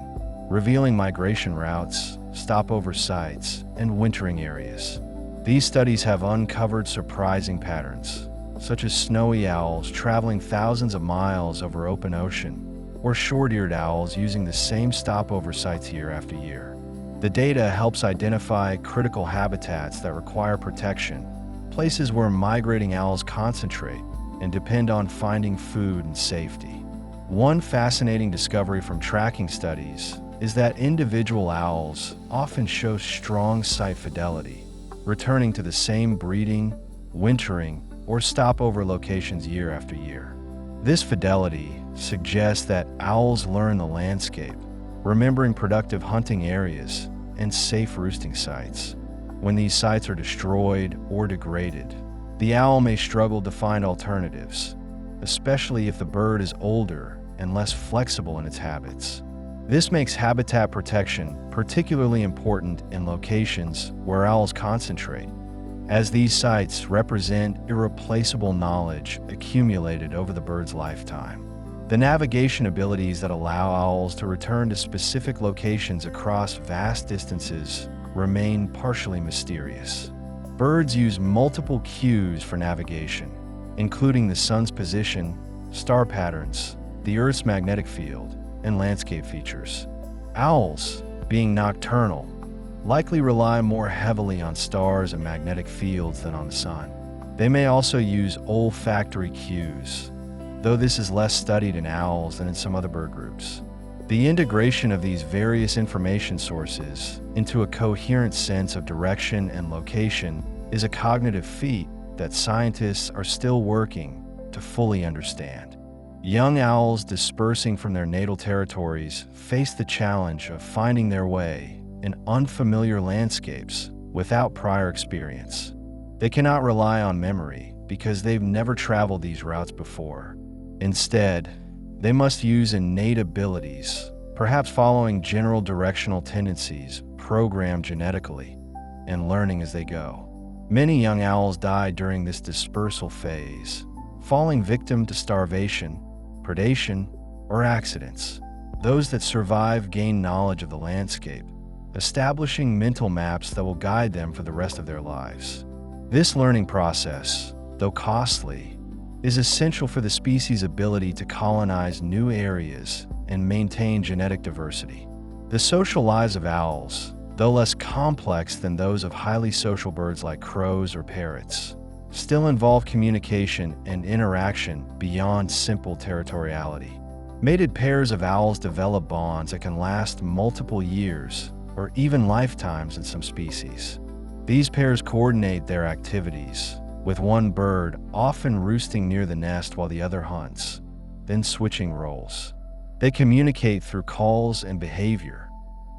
revealing migration routes, stopover sites, and wintering areas. These studies have uncovered surprising patterns, such as snowy owls traveling thousands of miles over open ocean, or short-eared owls using the same stopover sites year after year. The data helps identify critical habitats that require protection, places where migrating owls concentrate and depend on finding food and safety. One fascinating discovery from tracking studies is that individual owls often show strong site fidelity, returning to the same breeding, wintering, or stopover locations year after year. This fidelity suggests that owls learn the landscape, remembering productive hunting areas and safe roosting sites. When these sites are destroyed or degraded, the owl may struggle to find alternatives, especially if the bird is older and less flexible in its habits. This makes habitat protection particularly important in locations where owls concentrate, as these sites represent irreplaceable knowledge accumulated over the bird's lifetime. The navigation abilities that allow owls to return to specific locations across vast distances remain partially mysterious. Birds use multiple cues for navigation, including the sun's position, star patterns, the Earth's magnetic field, and landscape features. Owls, being nocturnal, likely rely more heavily on stars and magnetic fields than on the sun. They may also use olfactory cues, though this is less studied in owls than in some other bird groups. The integration of these various information sources into a coherent sense of direction and location is a cognitive feat that scientists are still working to fully understand. Young owls dispersing from their natal territories face the challenge of finding their way in unfamiliar landscapes without prior experience. They cannot rely on memory because they've never traveled these routes before. Instead, they must use innate abilities, perhaps following general directional tendencies programmed genetically. and learning as they go. Many young owls die during this dispersal phase, falling victim to starvation, predation, or accidents. Those that survive gain knowledge of the landscape, establishing mental maps that will guide them for the rest of their lives. This learning process, though costly, is essential for the species' ability to colonize new areas and maintain genetic diversity. The social lives of owls, though less complex than those of highly social birds like crows or parrots, still involve communication and interaction beyond simple territoriality. Mated pairs of owls develop bonds that can last multiple years or even lifetimes in some species. These pairs coordinate their activities, with one bird often roosting near the nest while the other hunts, then switching roles. They communicate through calls and behavior,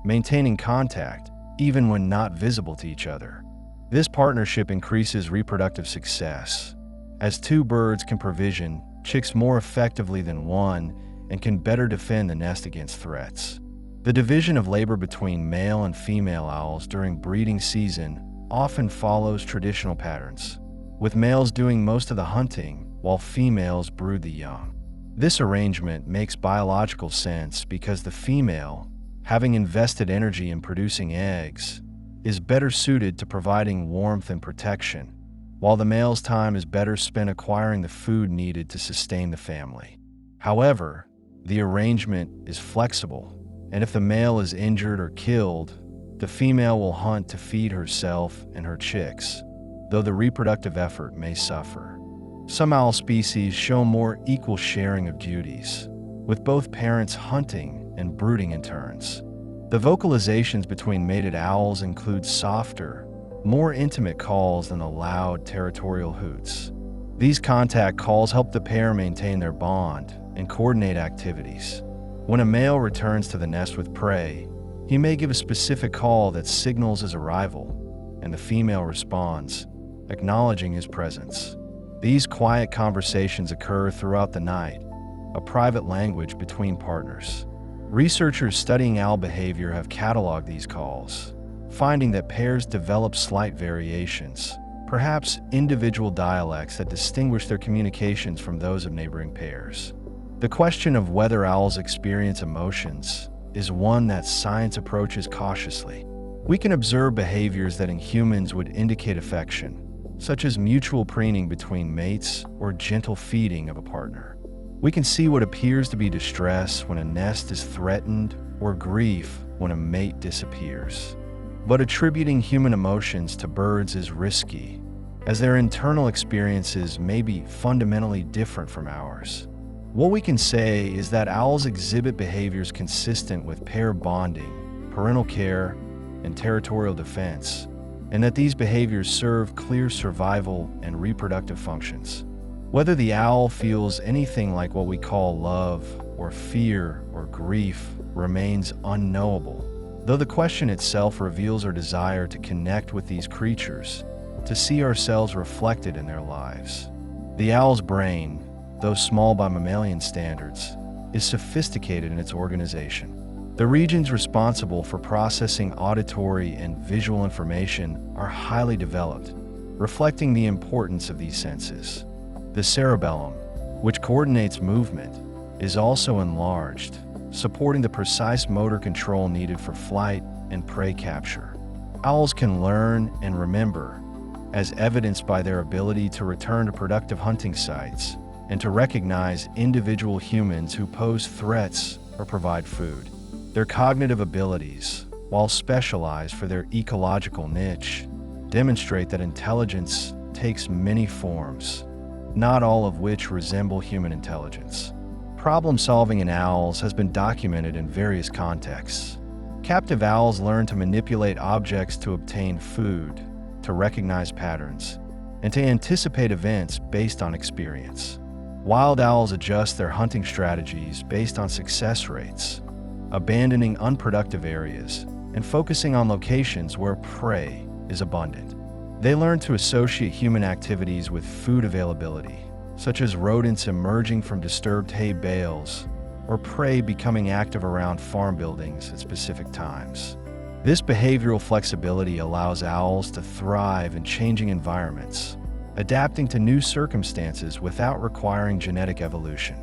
maintaining contact even when not visible to each other. This partnership increases reproductive success, as two birds can provision chicks more effectively than one and can better defend the nest against threats. The division of labor between male and female owls during breeding season often follows traditional patterns, with males doing most of the hunting while females brood the young. This arrangement makes biological sense because the female, having invested energy in producing eggs, is better suited to providing warmth and protection, while the male's time is better spent acquiring the food needed to sustain the family. However, the arrangement is flexible, and if the male is injured or killed, the female will hunt to feed herself and her chicks, though the reproductive effort may suffer. Some owl species show more equal sharing of duties, with both parents hunting and brooding in turns. The vocalizations between mated owls include softer, more intimate calls than the loud territorial hoots. These contact calls help the pair maintain their bond and coordinate activities. When a male returns to the nest with prey, he may give a specific call that signals his arrival, and the female responds, acknowledging his presence. These quiet conversations occur throughout the night, a private language between partners. Researchers studying owl behavior have cataloged these calls, finding that pairs develop slight variations, perhaps individual dialects that distinguish their communications from those of neighboring pairs. The question of whether owls experience emotions is one that science approaches cautiously. We can observe behaviors that in humans would indicate affection, such as mutual preening between mates or gentle feeding of a partner. We can see what appears to be distress when a nest is threatened or grief when a mate disappears. But attributing human emotions to birds is risky, as their internal experiences may be fundamentally different from ours. What we can say is that owls exhibit behaviors consistent with pair bonding, parental care, and territorial defense, and that these behaviors serve clear survival and reproductive functions. Whether the owl feels anything like what we call love, or fear, or grief remains unknowable, though the question itself reveals our desire to connect with these creatures, to see ourselves reflected in their lives. The owl's brain, though small by mammalian standards, is sophisticated in its organization. The regions responsible for processing auditory and visual information are highly developed, reflecting the importance of these senses. The cerebellum, which coordinates movement, is also enlarged, supporting the precise motor control needed for flight and prey capture. Owls can learn and remember, as evidenced by their ability to return to productive hunting sites and to recognize individual humans who pose threats or provide food. Their cognitive abilities, while specialized for their ecological niche, demonstrate that intelligence takes many forms, not all of which resemble human intelligence. Problem-solving in owls has been documented in various contexts. Captive owls learn to manipulate objects to obtain food, to recognize patterns, and to anticipate events based on experience. Wild owls adjust their hunting strategies based on success rates, abandoning unproductive areas and focusing on locations where prey is abundant. They learn to associate human activities with food availability, such as rodents emerging from disturbed hay bales or prey becoming active around farm buildings at specific times. This behavioral flexibility allows owls to thrive in changing environments, adapting to new circumstances without requiring genetic evolution.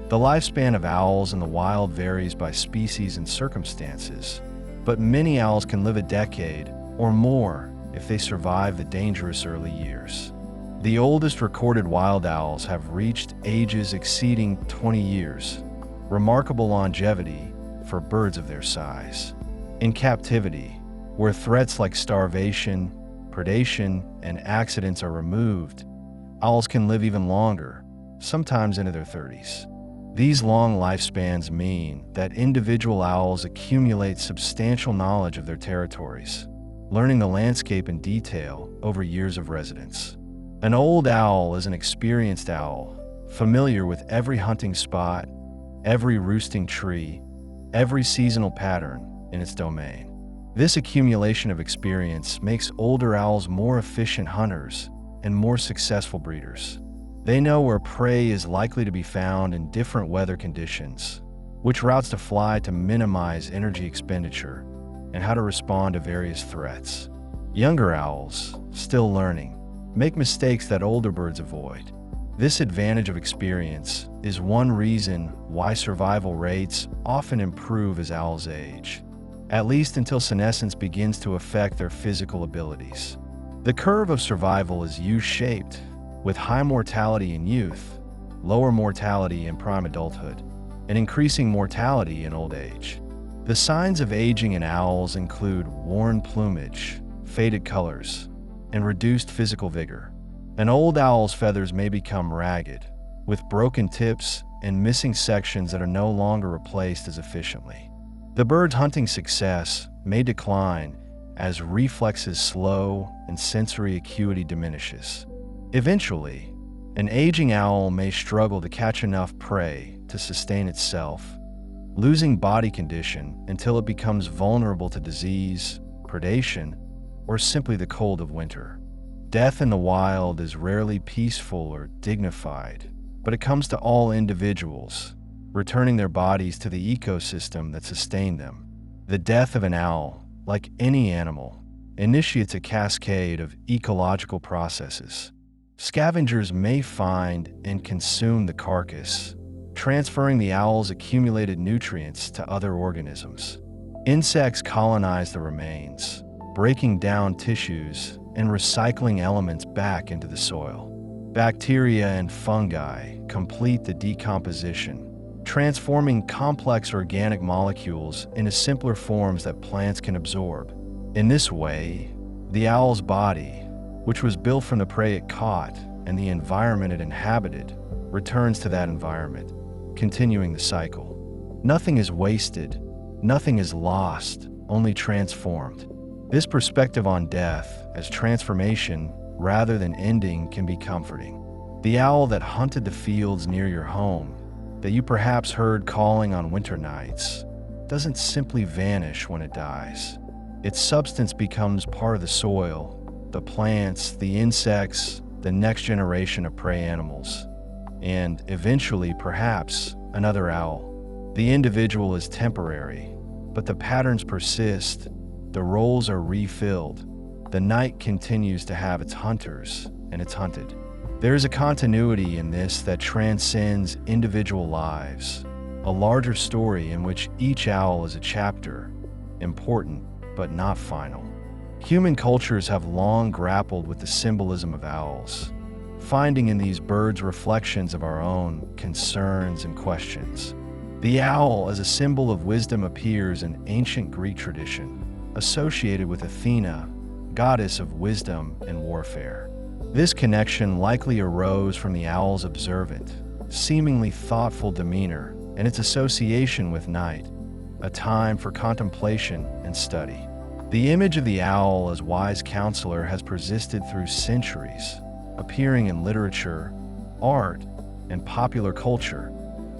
The lifespan of owls in the wild varies by species and circumstances, but many owls can live a decade or more if they survive the dangerous early years. The oldest recorded wild owls have reached ages exceeding 20 years, remarkable longevity for birds of their size. In captivity, where threats like starvation, predation, and accidents are removed, owls can live even longer, sometimes into their 30s. These long lifespans mean that individual owls accumulate substantial knowledge of their territories, learning the landscape in detail over years of residence. An old owl is an experienced owl, familiar with every hunting spot, every roosting tree, every seasonal pattern in its domain. This accumulation of experience makes older owls more efficient hunters and more successful breeders. They know where prey is likely to be found in different weather conditions, which routes to fly to minimize energy expenditure, and how to respond to various threats. Younger owls, still learning, make mistakes that older birds avoid. This advantage of experience is one reason why survival rates often improve as owls age, at least until senescence begins to affect their physical abilities. The curve of survival is U-shaped, with high mortality in youth, lower mortality in prime adulthood, and increasing mortality in old age. The signs of aging in owls include worn plumage, faded colors, and reduced physical vigor. An old owl's feathers may become ragged, with broken tips and missing sections that are no longer replaced as efficiently. The bird's hunting success may decline as reflexes slow and sensory acuity diminishes. Eventually, an aging owl may struggle to catch enough prey to sustain itself, losing body condition until it becomes vulnerable to disease, predation, or simply the cold of winter. Death in the wild is rarely peaceful or dignified, but it comes to all individuals, returning their bodies to the ecosystem that sustained them. The death of an owl, like any animal, initiates a cascade of ecological processes. Scavengers may find and consume the carcass, transferring the owl's accumulated nutrients to other organisms. Insects colonize the remains, breaking down tissues and recycling elements back into the soil. Bacteria and fungi complete the decomposition, transforming complex organic molecules into simpler forms that plants can absorb. In this way, the owl's body, which was built from the prey it caught and the environment it inhabited, returns to that environment, continuing the cycle. Nothing is wasted, nothing is lost, only transformed. This perspective on death as transformation rather than ending can be comforting. The owl that hunted the fields near your home, that you perhaps heard calling on winter nights, doesn't simply vanish when it dies. Its substance becomes part of the soil, the plants, the insects, the next generation of prey animals, and eventually, perhaps, another owl. The individual is temporary, but the patterns persist, the roles are refilled, the night continues to have its hunters, and it's hunted. There is a continuity in this that transcends individual lives, a larger story in which each owl is a chapter, important but not final. Human cultures have long grappled with the symbolism of owls, finding in these birds reflections of our own concerns and questions. The owl as a symbol of wisdom appears in ancient Greek tradition, associated with Athena, goddess of wisdom and warfare. This connection likely arose from the owl's observant, seemingly thoughtful demeanor and its association with night, a time for contemplation and study. The image of the owl as wise counselor has persisted through centuries, appearing in literature, art, and popular culture,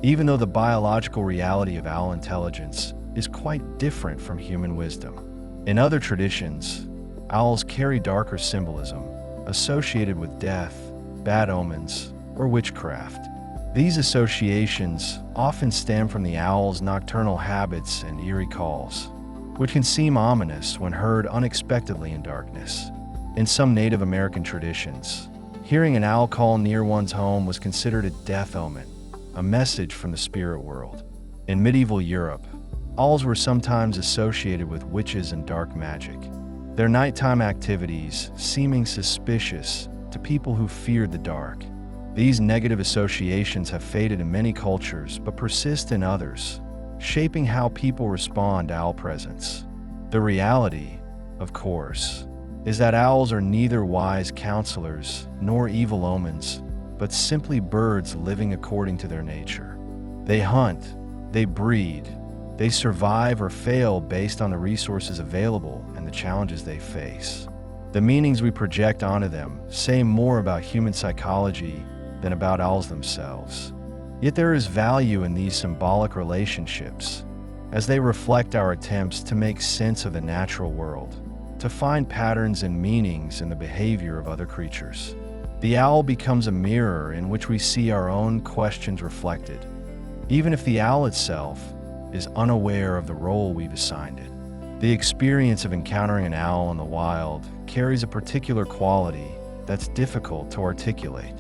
even though the biological reality of owl intelligence is quite different from human wisdom. In other traditions, owls carry darker symbolism associated with death, bad omens, or witchcraft. These associations often stem from the owl's nocturnal habits and eerie calls. which can seem ominous when heard unexpectedly in darkness. In some Native American traditions, hearing an owl call near one's home was considered a death omen, a message from the spirit world. In medieval Europe, owls were sometimes associated with witches and dark magic, their nighttime activities seeming suspicious to people who feared the dark. These negative associations have faded in many cultures but persist in others, shaping how people respond to owl presence. The reality, of course, is that owls are neither wise counselors nor evil omens, but simply birds living according to their nature. They hunt, they breed, they survive or fail based on the resources available and the challenges they face. The meanings we project onto them say more about human psychology than about owls themselves. Yet there is value in these symbolic relationships, as they reflect our attempts to make sense of the natural world, to find patterns and meanings in the behavior of other creatures. The owl becomes a mirror in which we see our own questions reflected, even if the owl itself is unaware of the role we've assigned it. The experience of encountering an owl in the wild carries a particular quality that's difficult to articulate.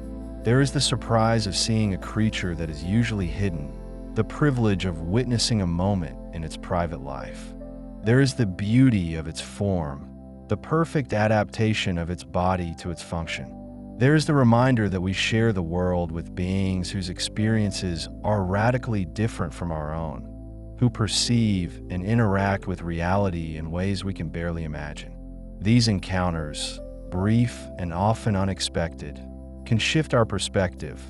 There is the surprise of seeing a creature that is usually hidden, the privilege of witnessing a moment in its private life. There is the beauty of its form, the perfect adaptation of its body to its function. There is the reminder that we share the world with beings whose experiences are radically different from our own, who perceive and interact with reality in ways we can barely imagine. These encounters, brief and often unexpected, can shift our perspective,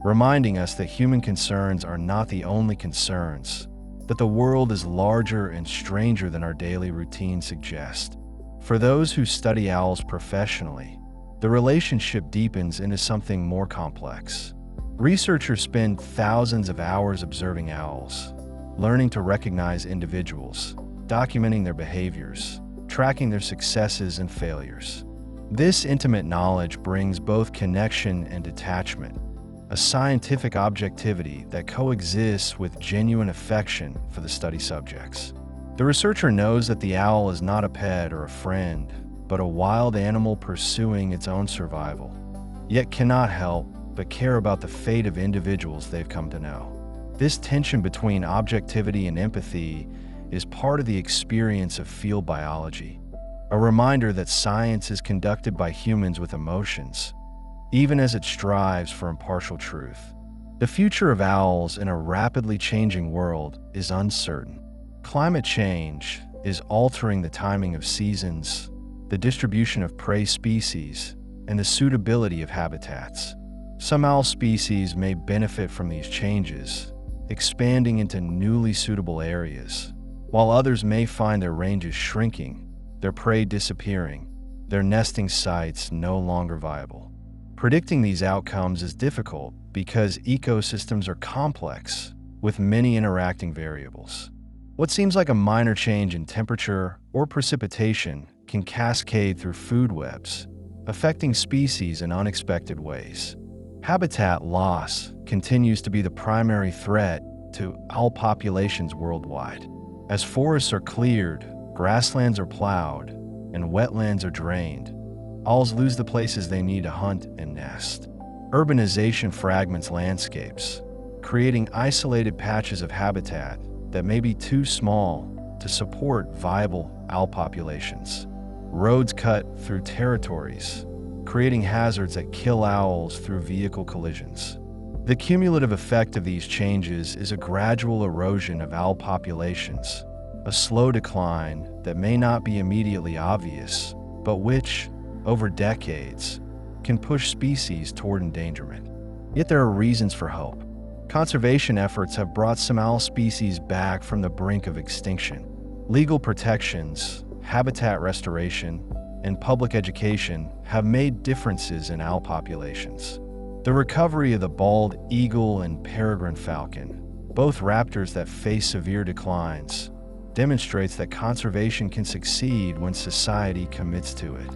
reminding us that human concerns are not the only concerns, that the world is larger and stranger than our daily routine suggests. For those who study owls professionally, the relationship deepens into something more complex. Researchers spend thousands of hours observing owls, learning to recognize individuals, documenting their behaviors, tracking their successes and failures. This intimate knowledge brings both connection and detachment, a scientific objectivity that coexists with genuine affection for the study subjects. The researcher knows that the owl is not a pet or a friend, but a wild animal pursuing its own survival, yet cannot help but care about the fate of individuals they've come to know. This tension between objectivity and empathy is part of the experience of field biology, a reminder that science is conducted by humans with emotions, even as it strives for impartial truth. The future of owls in a rapidly changing world is uncertain. Climate change is altering the timing of seasons, the distribution of prey species, and the suitability of habitats. Some owl species may benefit from these changes, expanding into newly suitable areas, while others may find their ranges shrinking, their prey disappearing, their nesting sites no longer viable. Predicting these outcomes is difficult because ecosystems are complex, with many interacting variables. What seems like a minor change in temperature or precipitation can cascade through food webs, affecting species in unexpected ways. Habitat loss continues to be the primary threat to owl populations worldwide. As forests are cleared, grasslands are plowed, and wetlands are drained, owls lose the places they need to hunt and nest. Urbanization fragments landscapes, creating isolated patches of habitat that may be too small to support viable owl populations. Roads cut through territories, creating hazards that kill owls through vehicle collisions. The cumulative effect of these changes is a gradual erosion of owl populations, a slow decline that may not be immediately obvious, but which, over decades, can push species toward endangerment. Yet there are reasons for hope. Conservation efforts have brought some owl species back from the brink of extinction. Legal protections, habitat restoration, and public education have made differences in owl populations. The recovery of the bald eagle and peregrine falcon, both raptors that face severe declines, demonstrates that conservation can succeed when society commits to it.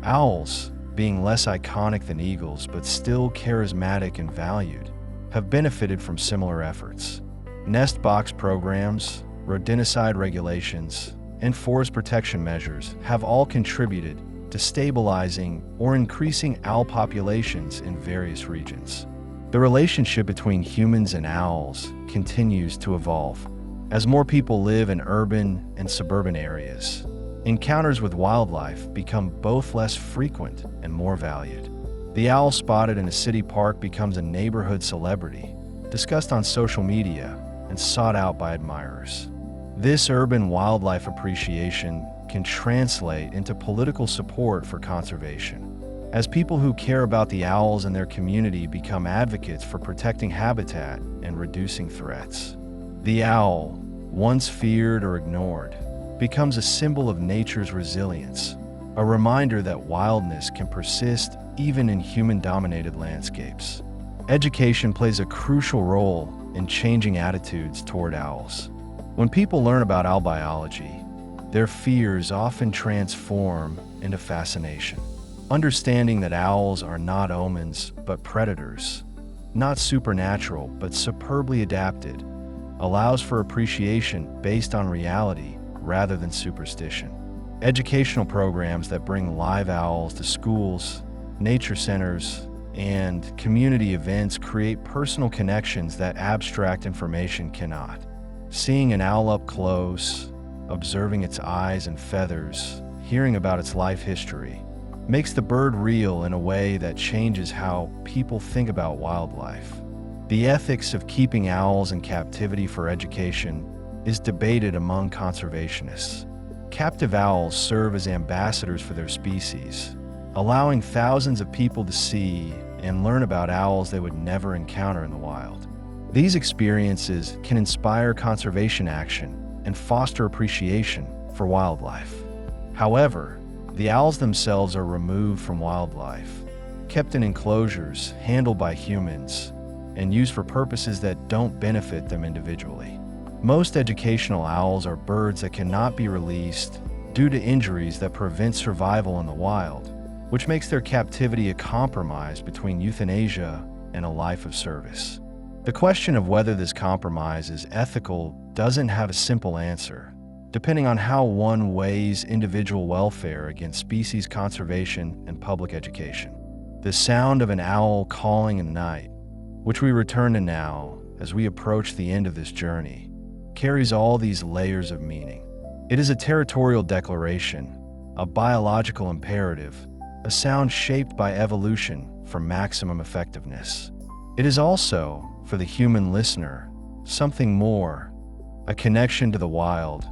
Owls, being less iconic than eagles but still charismatic and valued, have benefited from similar efforts. Nest box programs, rodenticide regulations, and forest protection measures have all contributed to stabilizing or increasing owl populations in various regions. The relationship between humans and owls continues to evolve. As more people live in urban and suburban areas, encounters with wildlife become both less frequent and more valued. The owl spotted in a city park becomes a neighborhood celebrity, discussed on social media, and sought out by admirers. This urban wildlife appreciation can translate into political support for conservation, as people who care about the owls in their community become advocates for protecting habitat and reducing threats. The owl, once feared or ignored, becomes a symbol of nature's resilience, a reminder that wildness can persist even in human-dominated landscapes. Education plays a crucial role in changing attitudes toward owls. When people learn about owl biology, their fears often transform into fascination. Understanding that owls are not omens but predators, not supernatural but superbly adapted, allows for appreciation based on reality rather than superstition. Educational programs that bring live owls to schools, nature centers, and community events create personal connections that abstract information cannot. Seeing an owl up close, observing its eyes and feathers, hearing about its life history, makes the bird real in a way that changes how people think about wildlife. The ethics of keeping owls in captivity for education is debated among conservationists. Captive owls serve as ambassadors for their species, allowing thousands of people to see and learn about owls they would never encounter in the wild. These experiences can inspire conservation action and foster appreciation for wildlife. However, the owls themselves are removed from wildlife, kept in enclosures handled by humans, and used for purposes that don't benefit them individually. Most educational owls are birds that cannot be released due to injuries that prevent survival in the wild, which makes their captivity a compromise between euthanasia and a life of service. The question of whether this compromise is ethical doesn't have a simple answer, depending on how one weighs individual welfare against species conservation and public education. The sound of an owl calling in the night, which we return to now as we approach the end of this journey, carries all these layers of meaning. It is a territorial declaration, a biological imperative, a sound shaped by evolution for maximum effectiveness. It is also, for the human listener, something more, a connection to the wild,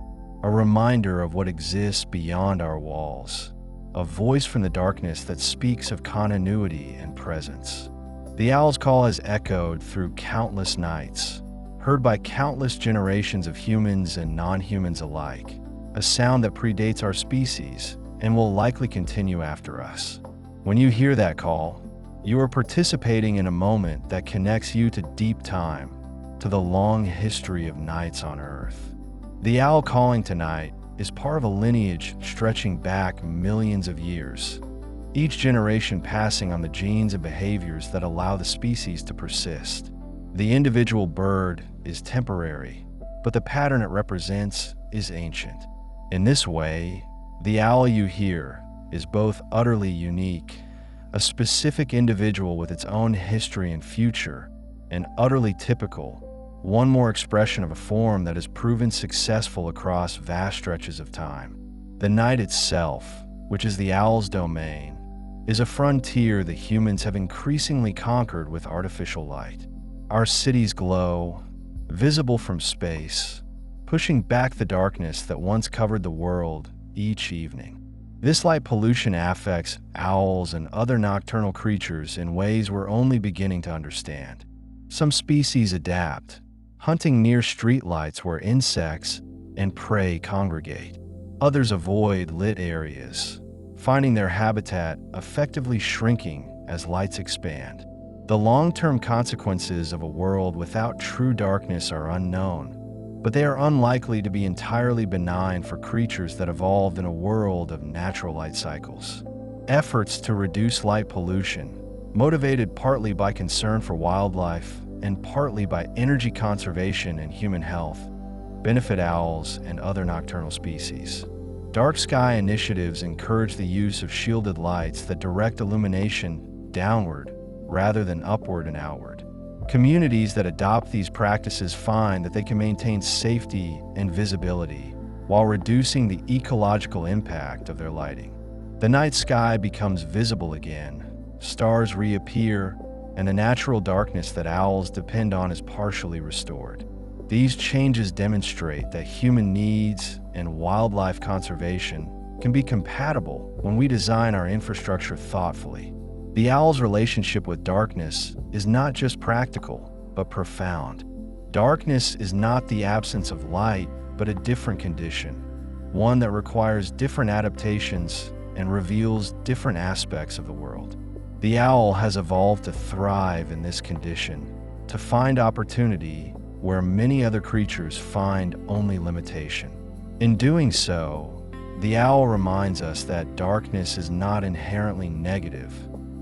a reminder of what exists beyond our walls, a voice from the darkness that speaks of continuity and presence. The owl's call has echoed through countless nights, heard by countless generations of humans and non-humans alike, a sound that predates our species and will likely continue after us. When you hear that call, you are participating in a moment that connects you to deep time, to the long history of nights on Earth. The owl calling tonight is part of a lineage stretching back millions of years, each generation passing on the genes and behaviors that allow the species to persist. The individual bird is temporary, but the pattern it represents is ancient. In this way, the owl you hear is both utterly unique, a specific individual with its own history and future, and utterly typical, one more expression of a form that has proven successful across vast stretches of time. The night itself, which is the owl's domain, is a frontier that humans have increasingly conquered with artificial light. Our cities glow, visible from space, pushing back the darkness that once covered the world each evening. This light pollution affects owls and other nocturnal creatures in ways we're only beginning to understand. Some species adapt, hunting near streetlights where insects and prey congregate. Others avoid lit areas, finding their habitat effectively shrinking as lights expand. The long-term consequences of a world without true darkness are unknown, but they are unlikely to be entirely benign for creatures that evolved in a world of natural light cycles. Efforts to reduce light pollution, motivated partly by concern for wildlife and partly by energy conservation and human health, benefit owls and other nocturnal species. Dark sky initiatives encourage the use of shielded lights that direct illumination downward rather than upward and outward. Communities that adopt these practices find that they can maintain safety and visibility while reducing the ecological impact of their lighting. The night sky becomes visible again, stars reappear, and the natural darkness that owls depend on is partially restored. These changes demonstrate that human needs and wildlife conservation can be compatible when we design our infrastructure thoughtfully. The owl's relationship with darkness is not just practical, but profound. Darkness is not the absence of light, but a different condition, one that requires different adaptations and reveals different aspects of the world. The owl has evolved to thrive in this condition, to find opportunity where many other creatures find only limitation. In doing so, the owl reminds us that darkness is not inherently negative,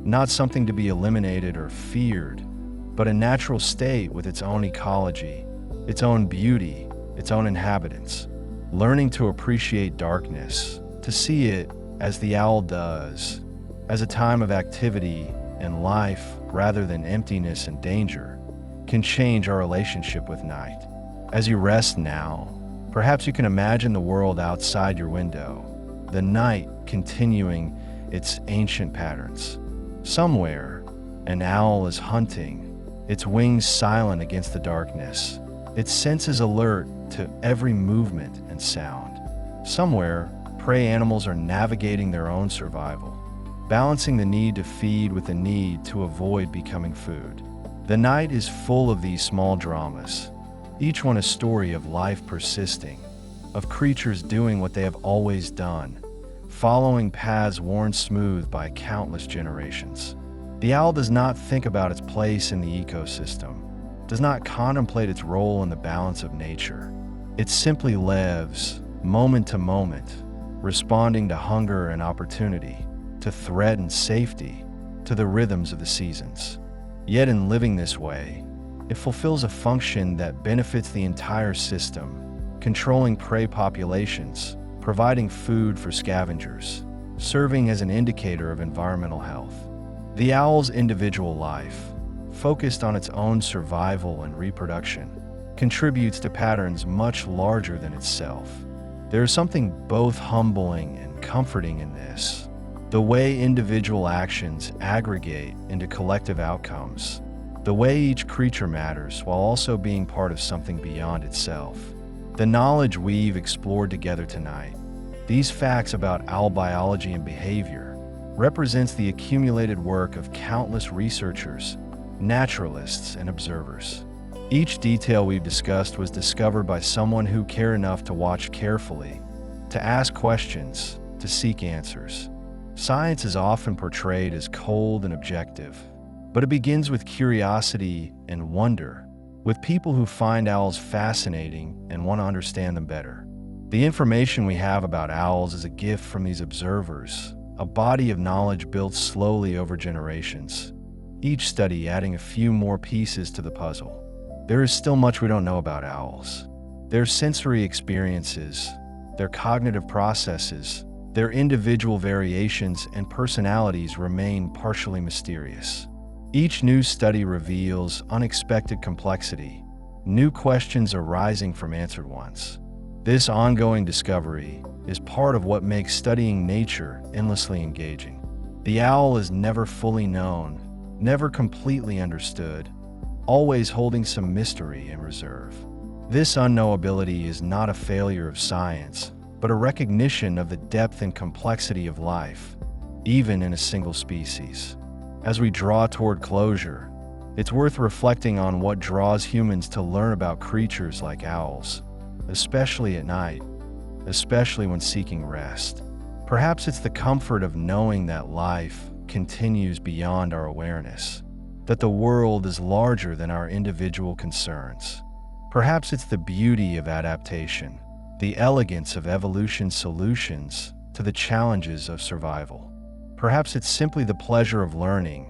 not something to be eliminated or feared, but a natural state with its own ecology, its own beauty, its own inhabitants. Learning to appreciate darkness, to see it as the owl does, as a time of activity and life rather than emptiness and danger, can change our relationship with night. As you rest now, perhaps you can imagine the world outside your window, the night continuing its ancient patterns. Somewhere, an owl is hunting, its wings silent against the darkness, its senses alert to every movement and sound. Somewhere, prey animals are navigating their own survival, balancing the need to feed with the need to avoid becoming food. The night is full of these small dramas, each one a story of life persisting, of creatures doing what they have always done, following paths worn smooth by countless generations. The owl does not think about its place in the ecosystem, does not contemplate its role in the balance of nature. It simply lives, moment to moment, responding to hunger and opportunity, to threat and safety, to the rhythms of the seasons. Yet in living this way, it fulfills a function that benefits the entire system, controlling prey populations, providing food for scavengers, serving as an indicator of environmental health. The owl's individual life, focused on its own survival and reproduction, contributes to patterns much larger than itself. There is something both humbling and comforting in this. The way individual actions aggregate into collective outcomes, the way each creature matters while also being part of something beyond itself. The knowledge we've explored together tonight, these facts about owl biology and behavior, represents the accumulated work of countless researchers, naturalists, and observers. Each detail we've discussed was discovered by someone who cared enough to watch carefully, to ask questions, to seek answers. Science is often portrayed as cold and objective, but it begins with curiosity and wonder, with people who find owls fascinating and want to understand them better. The information we have about owls is a gift from these observers, a body of knowledge built slowly over generations, each study adding a few more pieces to the puzzle. There is still much we don't know about owls. Their sensory experiences, their cognitive processes, their individual variations and personalities remain partially mysterious. Each new study reveals unexpected complexity, new questions arising from answered ones. This ongoing discovery is part of what makes studying nature endlessly engaging. The owl is never fully known, never completely understood, always holding some mystery and reserve. This unknowability is not a failure of science, but a recognition of the depth and complexity of life, even in a single species. As we draw toward closure, it's worth reflecting on what draws humans to learn about creatures like owls, especially at night, especially when seeking rest. Perhaps it's the comfort of knowing that life continues beyond our awareness, that the world is larger than our individual concerns. Perhaps it's the beauty of adaptation, the elegance of evolution's solutions to the challenges of survival. Perhaps it's simply the pleasure of learning,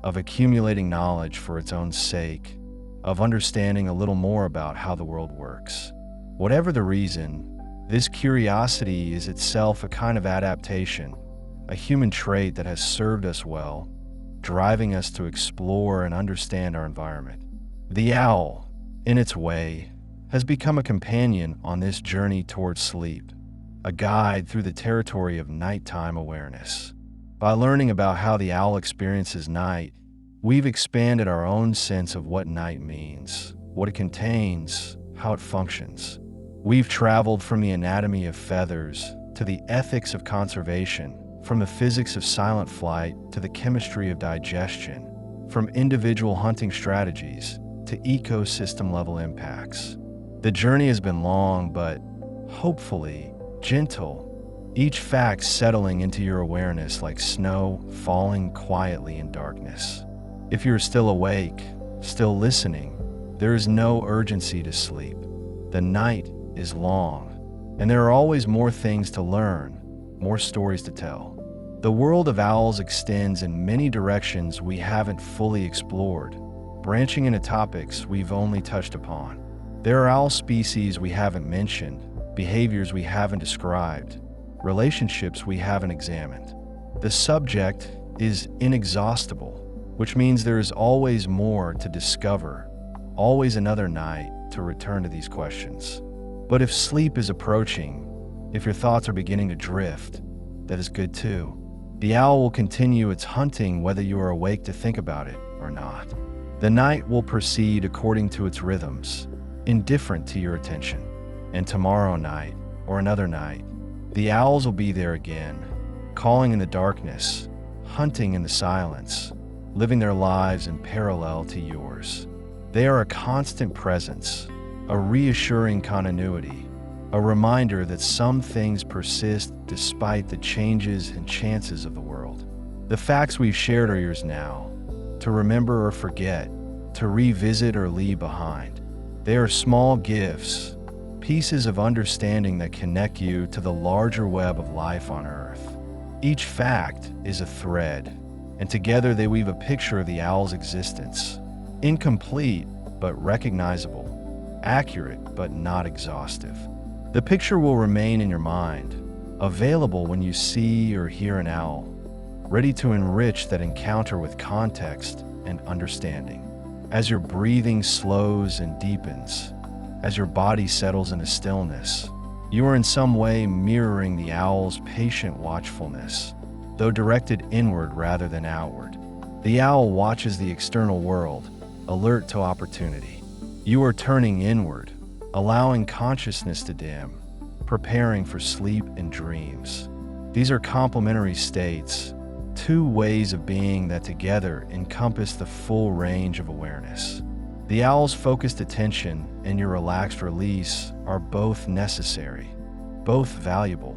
of accumulating knowledge for its own sake, of understanding a little more about how the world works. Whatever the reason, this curiosity is itself a kind of adaptation, a human trait that has served us well, driving us to explore and understand our environment. The owl, in its way, has become a companion on this journey towards sleep, a guide through the territory of nighttime awareness. By learning about how the owl experiences night, we've expanded our own sense of what night means, what it contains, how it functions. We've traveled from the anatomy of feathers to the ethics of conservation, from the physics of silent flight to the chemistry of digestion, from individual hunting strategies to ecosystem-level impacts. The journey has been long, but hopefully gentle, each fact settling into your awareness like snow falling quietly in darkness. If you're still awake, still listening, there is no urgency to sleep. The night is long, and there are always more things to learn, more stories to tell. The world of owls extends in many directions we haven't fully explored, branching into topics we've only touched upon. There are owl species we haven't mentioned, behaviors we haven't described, relationships we haven't examined. The subject is inexhaustible, which means there is always more to discover, always another night to return to these questions. But if sleep is approaching, if your thoughts are beginning to drift, that is good too. The owl will continue its hunting whether you are awake to think about it or not. The night will proceed according to its rhythms, indifferent to your attention. And tomorrow night, or another night, the owls will be there again, calling in the darkness, hunting in the silence, living their lives in parallel to yours. They are a constant presence, a reassuring continuity, a reminder that some things persist despite the changes and chances of the world. The facts we've shared are yours now, to remember or forget, to revisit or leave behind. They are small gifts, pieces of understanding that connect you to the larger web of life on Earth. Each fact is a thread, and together they weave a picture of the owl's existence, incomplete but recognizable, accurate but not exhaustive. The picture will remain in your mind, available when you see or hear an owl, ready to enrich that encounter with context and understanding. As your breathing slows and deepens, as your body settles into stillness, you are in some way mirroring the owl's patient watchfulness, though directed inward rather than outward. The owl watches the external world, alert to opportunity. You are turning inward, allowing consciousness to dim, preparing for sleep and dreams. These are complementary states, two ways of being that together encompass the full range of awareness. The owl's focused attention and your relaxed release are both necessary, both valuable,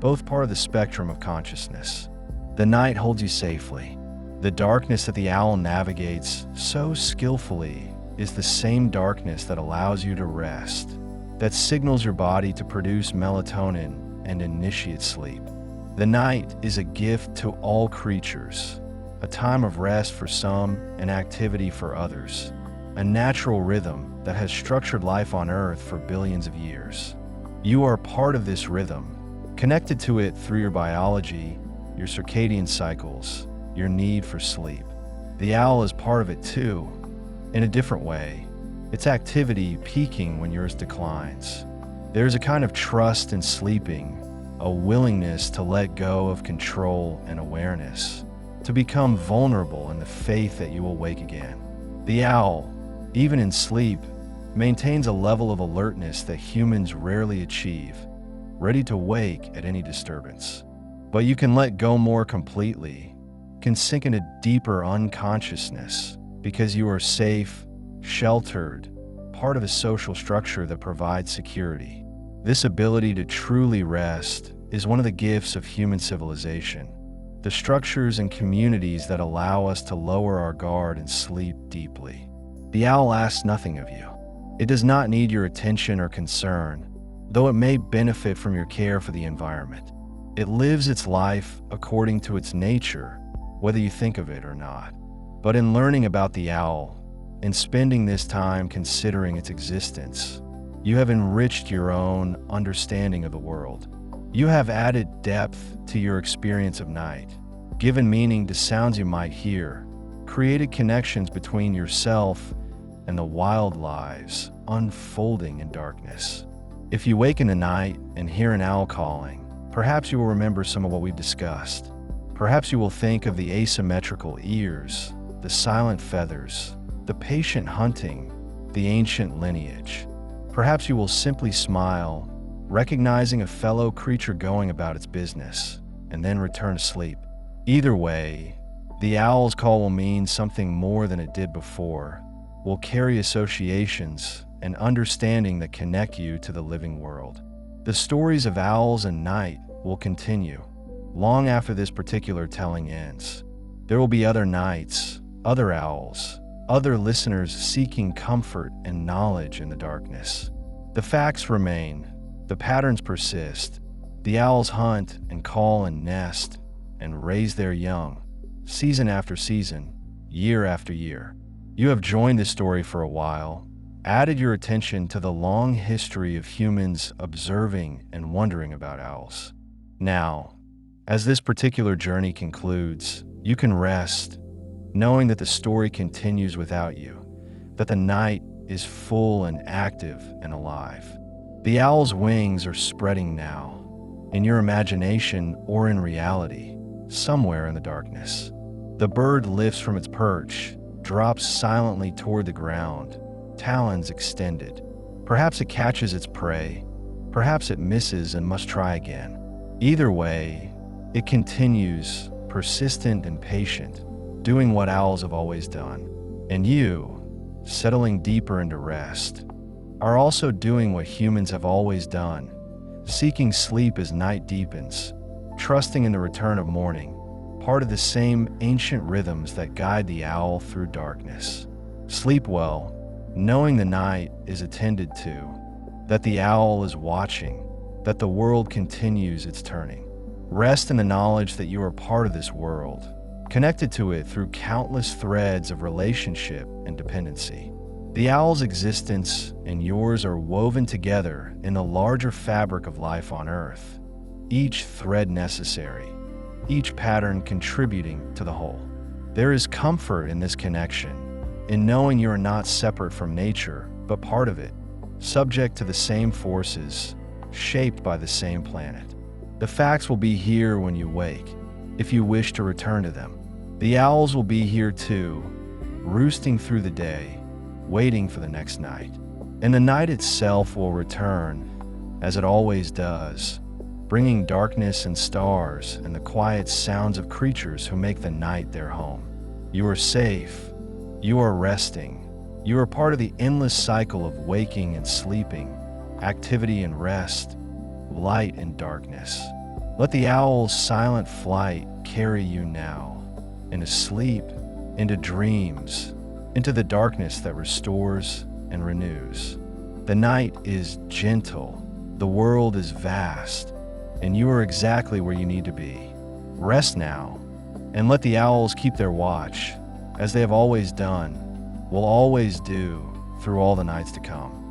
both part of the spectrum of consciousness. The night holds you safely. The darkness that the owl navigates so skillfully is the same darkness that allows you to rest, that signals your body to produce melatonin and initiate sleep. The night is a gift to all creatures, a time of rest for some and activity for others, a natural rhythm that has structured life on Earth for billions of years. You are part of this rhythm, connected to it through your biology, your circadian cycles, your need for sleep. The owl is part of it too, in a different way, its activity peaking when yours declines. There's a kind of trust in sleeping, a willingness to let go of control and awareness, to become vulnerable in the faith that you will wake again. The owl, even in sleep, maintains a level of alertness that humans rarely achieve, ready to wake at any disturbance. But you can let go more completely, can sink into deeper unconsciousness, because you are safe, sheltered, part of a social structure that provides security. This ability to truly rest is one of the gifts of human civilization, the structures and communities that allow us to lower our guard and sleep deeply. The owl asks nothing of you. It does not need your attention or concern, though it may benefit from your care for the environment. It lives its life according to its nature, whether you think of it or not. But in learning about the owl, in spending this time considering its existence, You have enriched your own understanding of the world. You have added depth to your experience of night, given meaning to sounds you might hear, created connections between yourself and the wild lives unfolding in darkness. If you wake in the night and hear an owl calling, perhaps you will remember some of what we've discussed. Perhaps you will think of the asymmetrical ears, the silent feathers, the patient hunting, the ancient lineage. Perhaps you will simply smile, recognizing a fellow creature going about its business, and then return to sleep. Either way, the owl's call will mean something more than it did before, will carry associations and understanding that connect you to the living world. The stories of owls and night will continue long after this particular telling ends. There will be other nights, other owls, other listeners seeking comfort and knowledge in the darkness. The facts remain, the patterns persist. The owls hunt and call and nest and raise their young, season after season, year after year. You have joined this story for a while, added your attention to the long history of humans observing and wondering about owls. Now, as this particular journey concludes, you can rest, knowing that the story continues without you, that the night is full and active and alive. The owl's wings are spreading now, in your imagination or in reality, somewhere in the darkness. The bird lifts from its perch, drops silently toward the ground, talons extended. Perhaps it catches its prey, perhaps it misses and must try again. Either way, it continues, persistent and patient, doing what owls have always done. And you, settling deeper into rest, are also doing what humans have always done, seeking sleep as night deepens, trusting in the return of morning, part of the same ancient rhythms that guide the owl through darkness. Sleep well, knowing the night is attended to, that the owl is watching, that the world continues its turning. Rest in the knowledge that you are part of this world, connected to it through countless threads of relationship and dependency. The owl's existence and yours are woven together in the larger fabric of life on Earth, each thread necessary, each pattern contributing to the whole. There is comfort in this connection, in knowing you are not separate from nature, but part of it, subject to the same forces, shaped by the same planet. The facts will be here when you wake, if you wish to return to them. The owls will be here too, roosting through the day, waiting for the next night. And the night itself will return, as it always does, bringing darkness and stars and the quiet sounds of creatures who make the night their home. You are safe. You are resting. You are part of the endless cycle of waking and sleeping, activity and rest, light and darkness. Let the owl's silent flight carry you now, into sleep, into dreams, into the darkness that restores and renews. The night is gentle, the world is vast, and you are exactly where you need to be. Rest now, and let the owls keep their watch, as they have always done, will always do through all the nights to come.